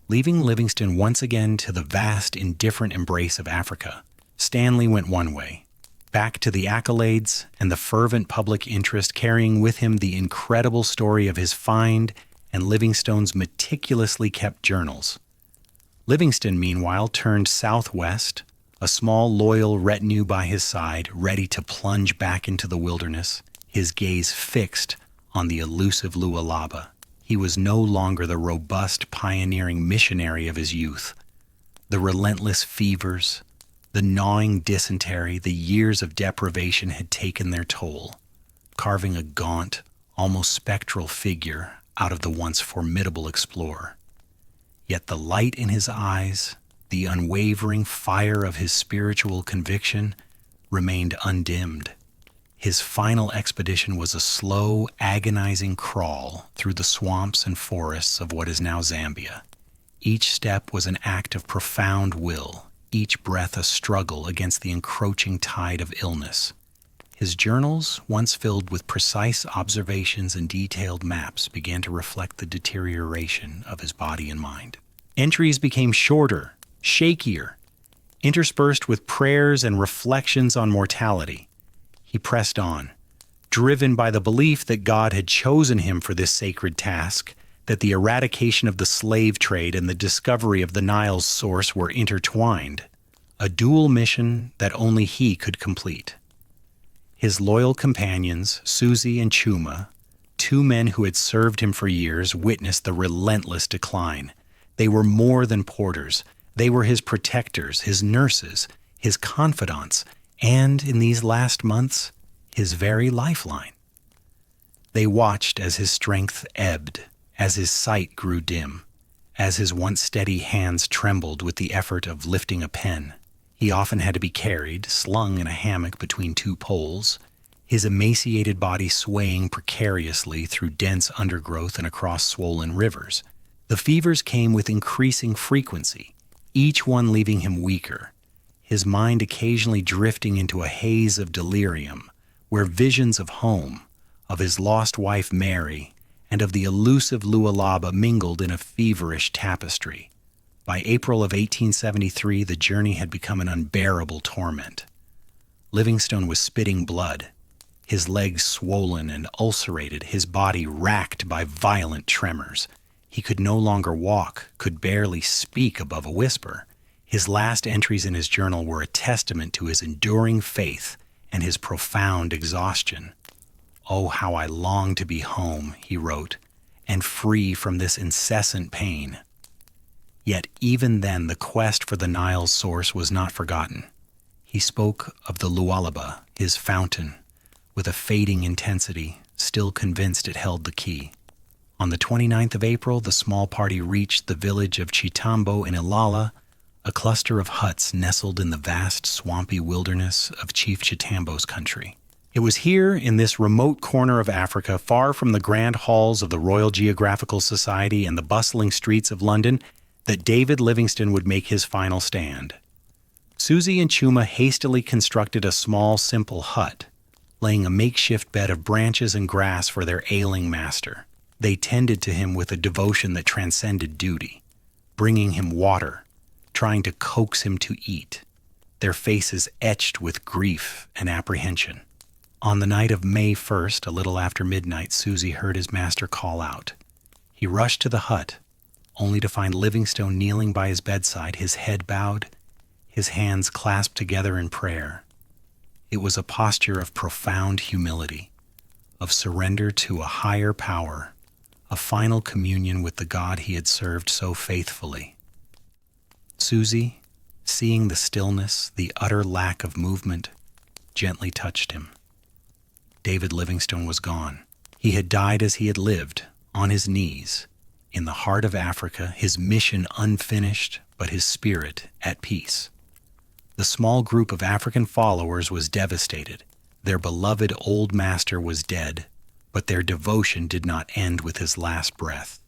leaving Livingstone once again to the vast, indifferent embrace of Africa. Stanley went one way, back to the accolades and the fervent public interest, carrying with him the incredible story of his find and Livingstone's meticulously kept journals. Livingstone, meanwhile, turned southwest, a small, loyal retinue by his side, ready to plunge back into the wilderness, his gaze fixed on the elusive Lualaba. He was no longer the robust, pioneering missionary of his youth. The relentless fevers, the gnawing dysentery, the years of deprivation had taken their toll, carving a gaunt, almost spectral figure out of the once formidable explorer. Yet the light in his eyes, the unwavering fire of his spiritual conviction, remained undimmed. His final expedition was a slow, agonizing crawl through the swamps and forests of what is now Zambia. Each step was an act of profound will, each breath a struggle against the encroaching tide of illness. His journals, once filled with precise observations and detailed maps, began to reflect the deterioration of his body and mind. Entries became shorter, shakier, interspersed with prayers and reflections on mortality. He pressed on, driven by the belief that God had chosen him for this sacred task, that the eradication of the slave trade and the discovery of the Nile's source were intertwined, a dual mission that only he could complete. His loyal companions, Susie and Chuma, two men who had served him for years, witnessed the relentless decline. They were more than porters. They were his protectors, his nurses, his confidants, and, in these last months, his very lifeline. They watched as his strength ebbed, as his sight grew dim, as his once steady hands trembled with the effort of lifting a pen. He often had to be carried, slung in a hammock between two poles, his emaciated body swaying precariously through dense undergrowth and across swollen rivers. The fevers came with increasing frequency, each one leaving him weaker, his mind occasionally drifting into a haze of delirium, where visions of home, of his lost wife Mary, and of the elusive Lualaba mingled in a feverish tapestry. By April of 1873, the journey had become an unbearable torment. Livingstone was spitting blood, his legs swollen and ulcerated, his body racked by violent tremors. He could no longer walk, could barely speak above a whisper. His last entries in his journal were a testament to his enduring faith and his profound exhaustion. "Oh, how I long to be home," he wrote, "and free from this incessant pain." Yet even then the quest for the Nile's source was not forgotten. He spoke of the Lualaba, his fountain, with a fading intensity, still convinced it held the key. On the 29th of April, the small party reached the village of Chitambo in Ilala, a cluster of huts nestled in the vast swampy wilderness of Chief Chitambo's country. It was here, in this remote corner of Africa, far from the grand halls of the Royal Geographical Society and the bustling streets of London, that David Livingstone would make his final stand. Susie and Chuma hastily constructed a small, simple hut, laying a makeshift bed of branches and grass for their ailing master. They tended to him with a devotion that transcended duty, bringing him water, trying to coax him to eat, their faces etched with grief and apprehension. On the night of May 1st, a little after midnight, Susie heard his master call out. He rushed to the hut, only to find Livingstone kneeling by his bedside, his head bowed, his hands clasped together in prayer. It was a posture of profound humility, of surrender to a higher power, a final communion with the God he had served so faithfully. Susie, seeing the stillness, the utter lack of movement, gently touched him. David Livingstone was gone. He had died as he had lived, on his knees, in the heart of Africa, his mission unfinished, but his spirit at peace. The small group of African followers was devastated. Their beloved old master was dead, but their devotion did not end with his last breath.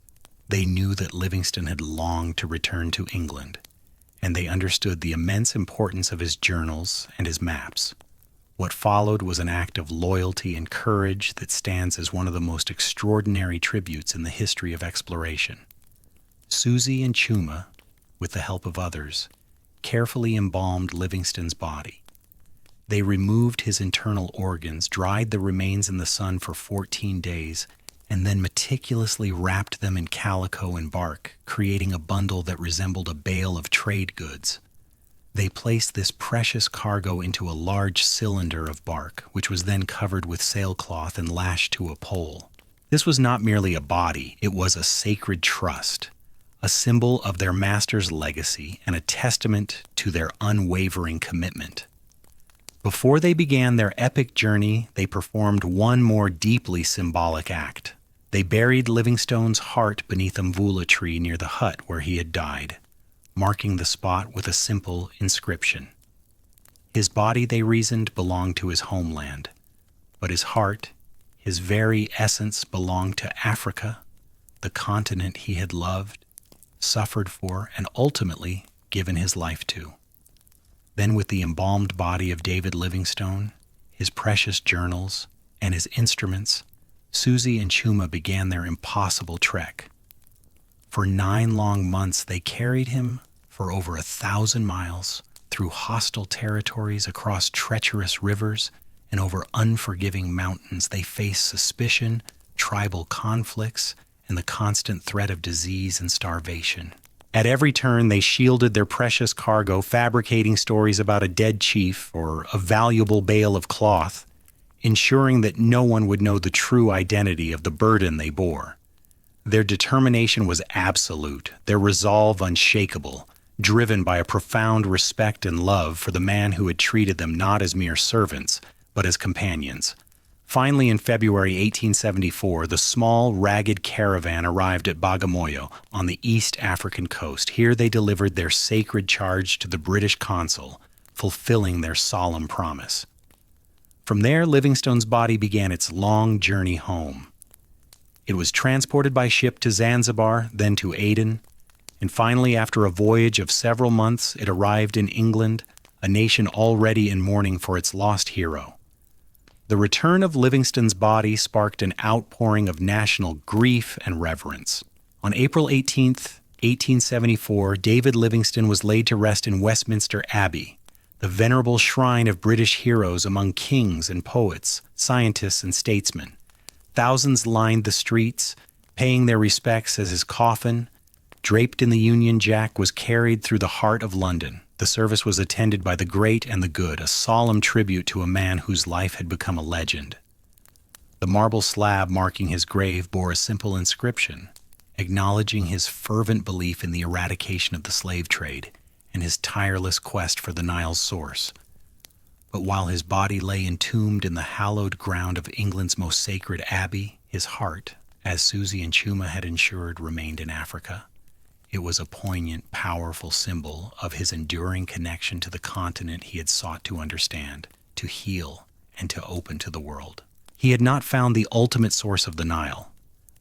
They knew that Livingstone had longed to return to England, and they understood the immense importance of his journals and his maps. What followed was an act of loyalty and courage that stands as one of the most extraordinary tributes in the history of exploration. Susie and Chuma, with the help of others, carefully embalmed Livingstone's body. They removed his internal organs, dried the remains in the sun for 14 days, and then meticulously wrapped them in calico and bark, creating a bundle that resembled a bale of trade goods. They placed this precious cargo into a large cylinder of bark, which was then covered with sailcloth and lashed to a pole. This was not merely a body, it was a sacred trust, a symbol of their master's legacy and a testament to their unwavering commitment. Before they began their epic journey, they performed one more deeply symbolic act. They buried Livingstone's heart beneath a mvula tree near the hut where he had died, marking the spot with a simple inscription. His body, they reasoned, belonged to his homeland, but his heart, his very essence, belonged to Africa, the continent he had loved, suffered for, and ultimately given his life to. Then, with the embalmed body of David Livingstone, his precious journals, and his instruments, Susie and Chuma began their impossible trek. For 9 long months, they carried him for over 1,000 miles through hostile territories, across treacherous rivers, and over unforgiving mountains. They faced suspicion, tribal conflicts, and the constant threat of disease and starvation. At every turn, they shielded their precious cargo, fabricating stories about a dead chief or a valuable bale of cloth, ensuring that no one would know the true identity of the burden they bore. Their determination was absolute, their resolve unshakable, driven by a profound respect and love for the man who had treated them not as mere servants, but as companions. Finally, in February 1874, the small, ragged caravan arrived at Bagamoyo on the East African coast. Here they delivered their sacred charge to the British consul, fulfilling their solemn promise. From there, Livingstone's body began its long journey home. It was transported by ship to Zanzibar, then to Aden, and finally, after a voyage of several months, it arrived in England, a nation already in mourning for its lost hero. The return of Livingstone's body sparked an outpouring of national grief and reverence. On April 18, 1874, David Livingstone was laid to rest in Westminster Abbey, the venerable shrine of British heroes among kings and poets, scientists and statesmen. Thousands lined the streets, paying their respects as his coffin, draped in the Union Jack, was carried through the heart of London. The service was attended by the great and the good, a solemn tribute to a man whose life had become a legend. The marble slab marking his grave bore a simple inscription, acknowledging his fervent belief in the eradication of the slave trade and his tireless quest for the Nile's source. But while his body lay entombed in the hallowed ground of England's most sacred abbey, his heart, as Susie and Chuma had ensured, remained in Africa. It was a poignant, powerful symbol of his enduring connection to the continent he had sought to understand, to heal, and to open to the world. He had not found the ultimate source of the Nile.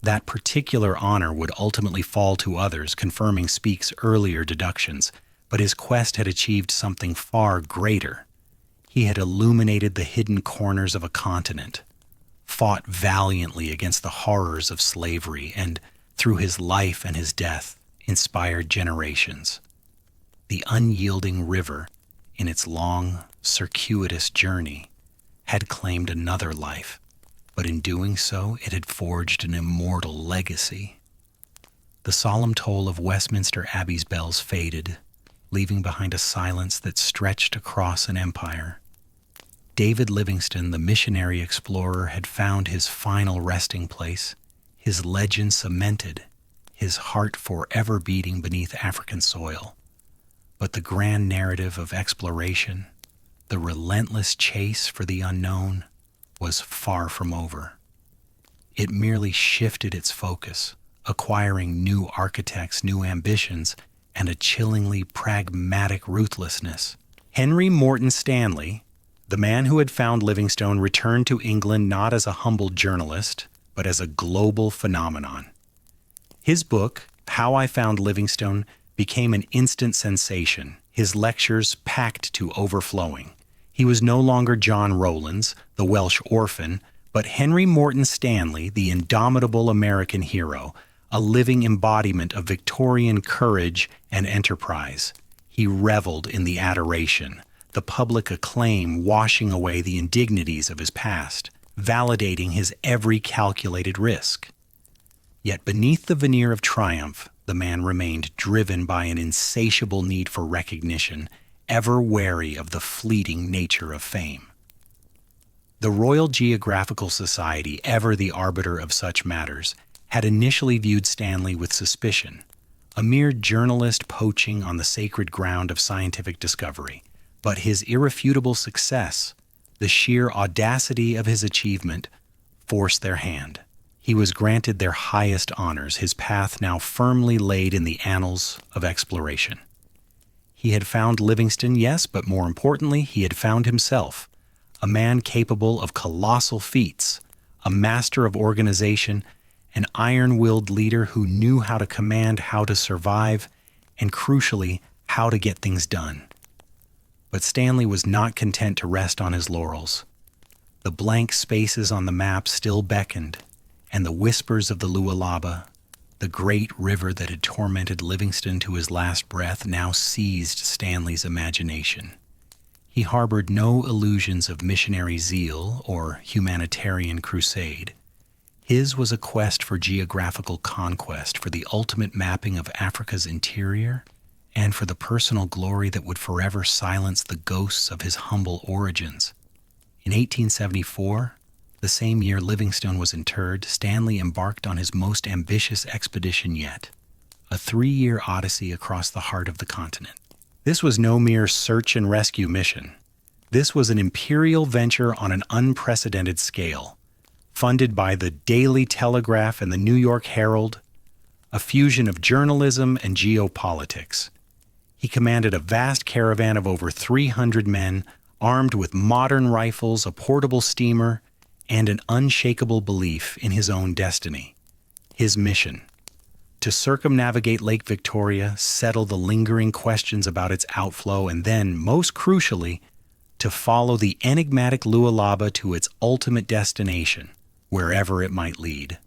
That particular honor would ultimately fall to others, confirming Speke's earlier deductions, but his quest had achieved something far greater. He had illuminated the hidden corners of a continent, fought valiantly against the horrors of slavery, and, through his life and his death, inspired generations. The unyielding river, in its long, circuitous journey, had claimed another life, but in doing so, it had forged an immortal legacy. The solemn toll of Westminster Abbey's bells faded, leaving behind a silence that stretched across an empire. David Livingstone, the missionary explorer, had found his final resting place, his legend cemented, his heart forever beating beneath African soil. But the grand narrative of exploration, the relentless chase for the unknown, was far from over. It merely shifted its focus, acquiring new architects, new ambitions, and a chillingly pragmatic ruthlessness. Henry Morton Stanley, the man who had found Livingstone, returned to England not as a humble journalist, but as a global phenomenon. His book, How I Found Livingstone, became an instant sensation, his lectures packed to overflowing. He was no longer John Rowlands, the Welsh orphan, but Henry Morton Stanley, the indomitable American hero, a living embodiment of Victorian courage and enterprise. He reveled in the adoration, the public acclaim washing away the indignities of his past, validating his every calculated risk. Yet beneath the veneer of triumph, the man remained driven by an insatiable need for recognition, ever wary of the fleeting nature of fame. The Royal Geographical Society, ever the arbiter of such matters, had initially viewed Stanley with suspicion, a mere journalist poaching on the sacred ground of scientific discovery. But his irrefutable success, the sheer audacity of his achievement, forced their hand. He was granted their highest honors, his path now firmly laid in the annals of exploration. He had found Livingstone, yes, but more importantly, he had found himself, a man capable of colossal feats, a master of organization, an iron-willed leader who knew how to command, how to survive, and crucially, how to get things done. But Stanley was not content to rest on his laurels. The blank spaces on the map still beckoned, and the whispers of the Lualaba, the great river that had tormented Livingstone to his last breath, now seized Stanley's imagination. He harbored no illusions of missionary zeal or humanitarian crusade. His was a quest for geographical conquest, for the ultimate mapping of Africa's interior, and for the personal glory that would forever silence the ghosts of his humble origins. In 1874, the same year Livingstone was interred, Stanley embarked on his most ambitious expedition yet, a 3-year odyssey across the heart of the continent. This was no mere search and rescue mission. This was an imperial venture on an unprecedented scale, funded by the Daily Telegraph and the New York Herald, a fusion of journalism and geopolitics. He commanded a vast caravan of over 300 men, armed with modern rifles, a portable steamer, and an unshakable belief in his own destiny. His mission: to circumnavigate Lake Victoria, settle the lingering questions about its outflow, and then, most crucially, to follow the enigmatic Lualaba to its ultimate destination, wherever it might lead.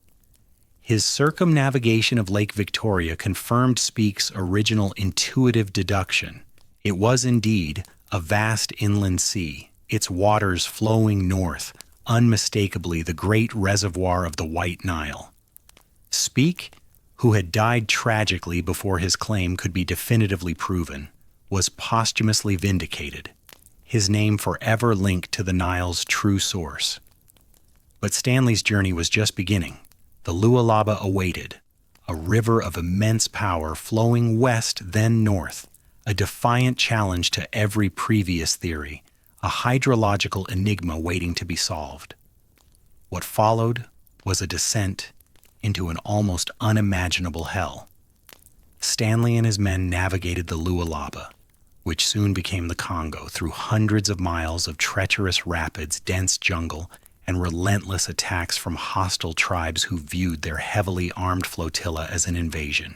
His circumnavigation of Lake Victoria confirmed Speke's original intuitive deduction. It was indeed a vast inland sea, its waters flowing north, unmistakably the great reservoir of the White Nile. Speke, who had died tragically before his claim could be definitively proven, was posthumously vindicated, his name forever linked to the Nile's true source. But Stanley's journey was just beginning. The Lualaba awaited, a river of immense power flowing west then north, a defiant challenge to every previous theory, a hydrological enigma waiting to be solved. What followed was a descent into an almost unimaginable hell. Stanley and his men navigated the Lualaba, which soon became the Congo, through hundreds of miles of treacherous rapids, dense jungle, and relentless attacks from hostile tribes who viewed their heavily armed flotilla as an invasion.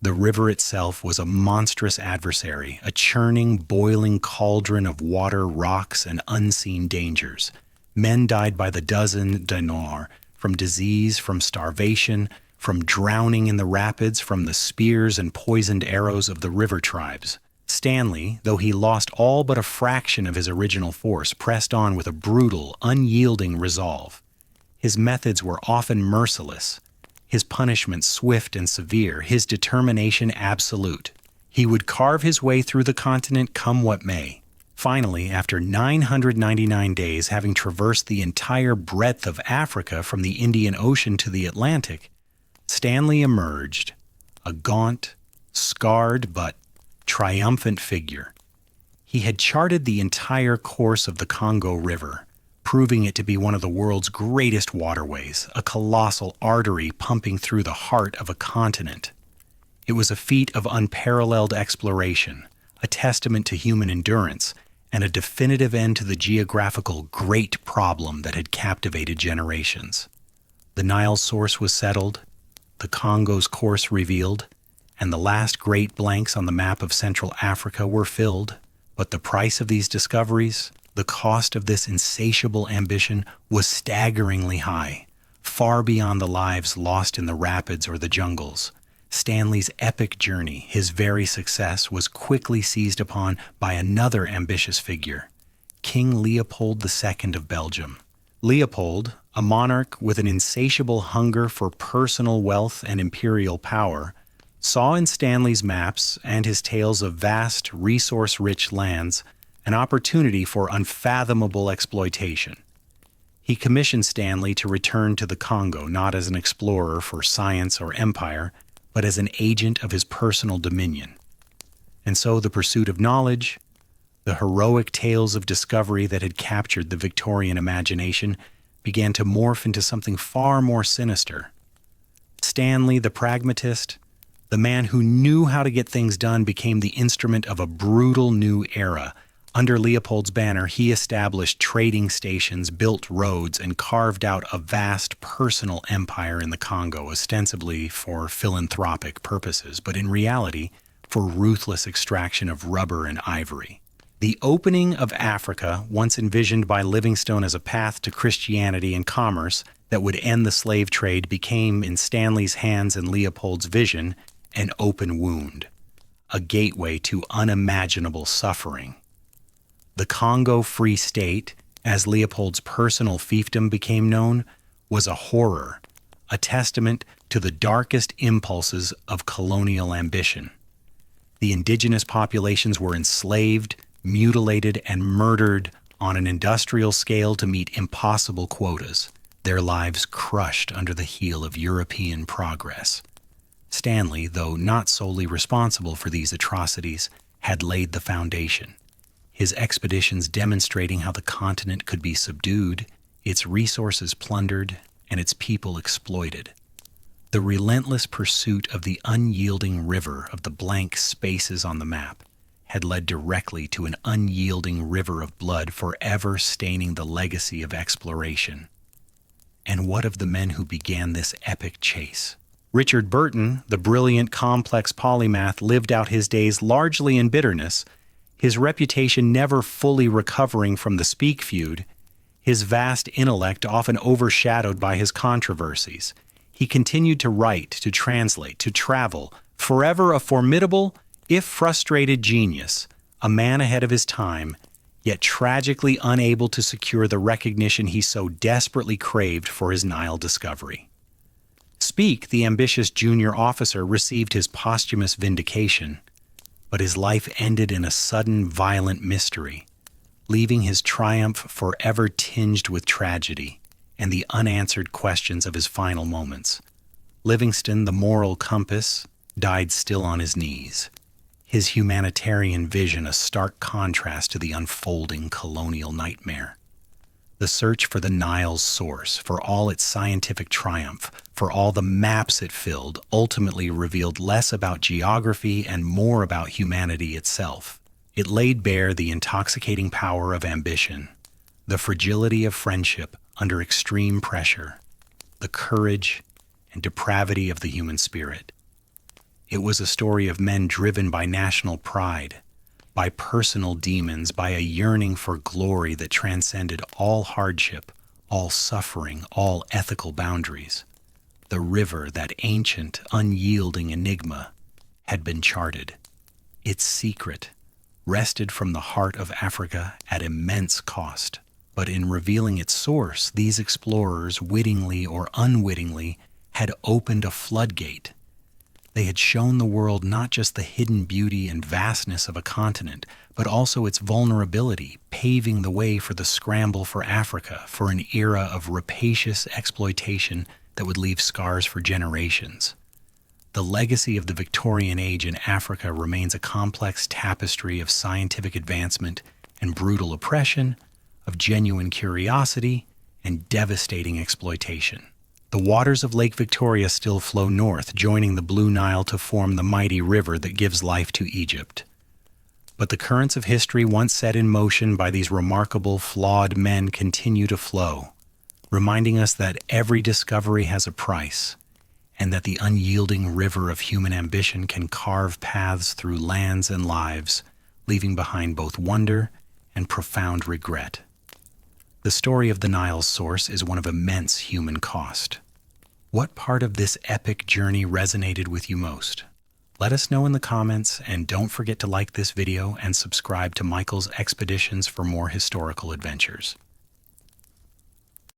The river itself was a monstrous adversary, a churning, boiling cauldron of water, rocks, and unseen dangers. Men died by the dozen dinar, from disease, from starvation, from drowning in the rapids, from the spears and poisoned arrows of the river tribes. Stanley, though he lost all but a fraction of his original force, pressed on with a brutal, unyielding resolve. His methods were often merciless, his punishment swift and severe, his determination absolute. He would carve his way through the continent come what may. Finally, after 999 days, having traversed the entire breadth of Africa from the Indian Ocean to the Atlantic, Stanley emerged, a gaunt, scarred but triumphant figure. He had charted the entire course of the Congo River, proving it to be one of the world's greatest waterways, a colossal artery pumping through the heart of a continent. It was a feat of unparalleled exploration, a testament to human endurance, and a definitive end to the geographical great problem that had captivated generations. The Nile's source was settled, the Congo's course revealed, and the last great blanks on the map of Central Africa were filled. But the price of these discoveries, the cost of this insatiable ambition, was staggeringly high, far beyond the lives lost in the rapids or the jungles. Stanley's epic journey, his very success, was quickly seized upon by another ambitious figure, King Leopold II of Belgium. Leopold, a monarch with an insatiable hunger for personal wealth and imperial power, saw in Stanley's maps and his tales of vast, resource-rich lands an opportunity for unfathomable exploitation. He commissioned Stanley to return to the Congo not as an explorer for science or empire, but as an agent of his personal dominion. And so the pursuit of knowledge, the heroic tales of discovery that had captured the Victorian imagination, began to morph into something far more sinister. Stanley, the pragmatist, The man who knew how to get things done became the instrument of a brutal new era. Under Leopold's banner, he established trading stations, built roads, and carved out a vast personal empire in the Congo, ostensibly for philanthropic purposes, but in reality, for ruthless extraction of rubber and ivory. The opening of Africa, once envisioned by Livingstone as a path to Christianity and commerce that would end the slave trade, became, in Stanley's hands and Leopold's vision, an open wound, a gateway to unimaginable suffering. The Congo Free State, as Leopold's personal fiefdom became known, was a horror, a testament to the darkest impulses of colonial ambition. The indigenous populations were enslaved, mutilated, and murdered on an industrial scale to meet impossible quotas, their lives crushed under the heel of European progress. Stanley, though not solely responsible for these atrocities, had laid the foundation. His expeditions demonstrating how the continent could be subdued, its resources plundered, and its people exploited. The relentless pursuit of the unyielding river of the blank spaces on the map had led directly to an unyielding river of blood forever staining the legacy of exploration. And what of the men who began this epic chase? Richard Burton, the brilliant, complex polymath, lived out his days largely in bitterness, his reputation never fully recovering from the Speke feud, his vast intellect often overshadowed by his controversies. He continued to write, to translate, to travel, forever a formidable, if frustrated genius, a man ahead of his time, yet tragically unable to secure the recognition he so desperately craved for his Nile discovery. Speke, the ambitious junior officer, received his posthumous vindication, but his life ended in a sudden, violent mystery, leaving his triumph forever tinged with tragedy and the unanswered questions of his final moments. Livingstone, the moral compass, died still on his knees, his humanitarian vision a stark contrast to the unfolding colonial nightmare. The search for the Nile's source, for all its scientific triumph, for all the maps it filled, ultimately revealed less about geography and more about humanity itself. It laid bare the intoxicating power of ambition, the fragility of friendship under extreme pressure, the courage and depravity of the human spirit. It was a story of men driven by national pride, by personal demons, by a yearning for glory that transcended all hardship, all suffering, all ethical boundaries. The river, that ancient, unyielding enigma, had been charted. Its secret wrested from the heart of Africa at immense cost. But in revealing its source, these explorers, wittingly or unwittingly, had opened a floodgate. They had shown the world not just the hidden beauty and vastness of a continent, but also its vulnerability, paving the way for the scramble for Africa, for an era of rapacious exploitation that would leave scars for generations. The legacy of the Victorian age in Africa remains a complex tapestry of scientific advancement and brutal oppression, of genuine curiosity and devastating exploitation. The waters of Lake Victoria still flow north, joining the Blue Nile to form the mighty river that gives life to Egypt. But the currents of history once set in motion by these remarkable, flawed men continue to flow, reminding us that every discovery has a price, and that the unyielding river of human ambition can carve paths through lands and lives, leaving behind both wonder and profound regret. The story of the Nile's source is one of immense human cost. What part of this epic journey resonated with you most? Let us know in the comments, and don't forget to like this video and subscribe to Michael's Expeditions for more historical adventures.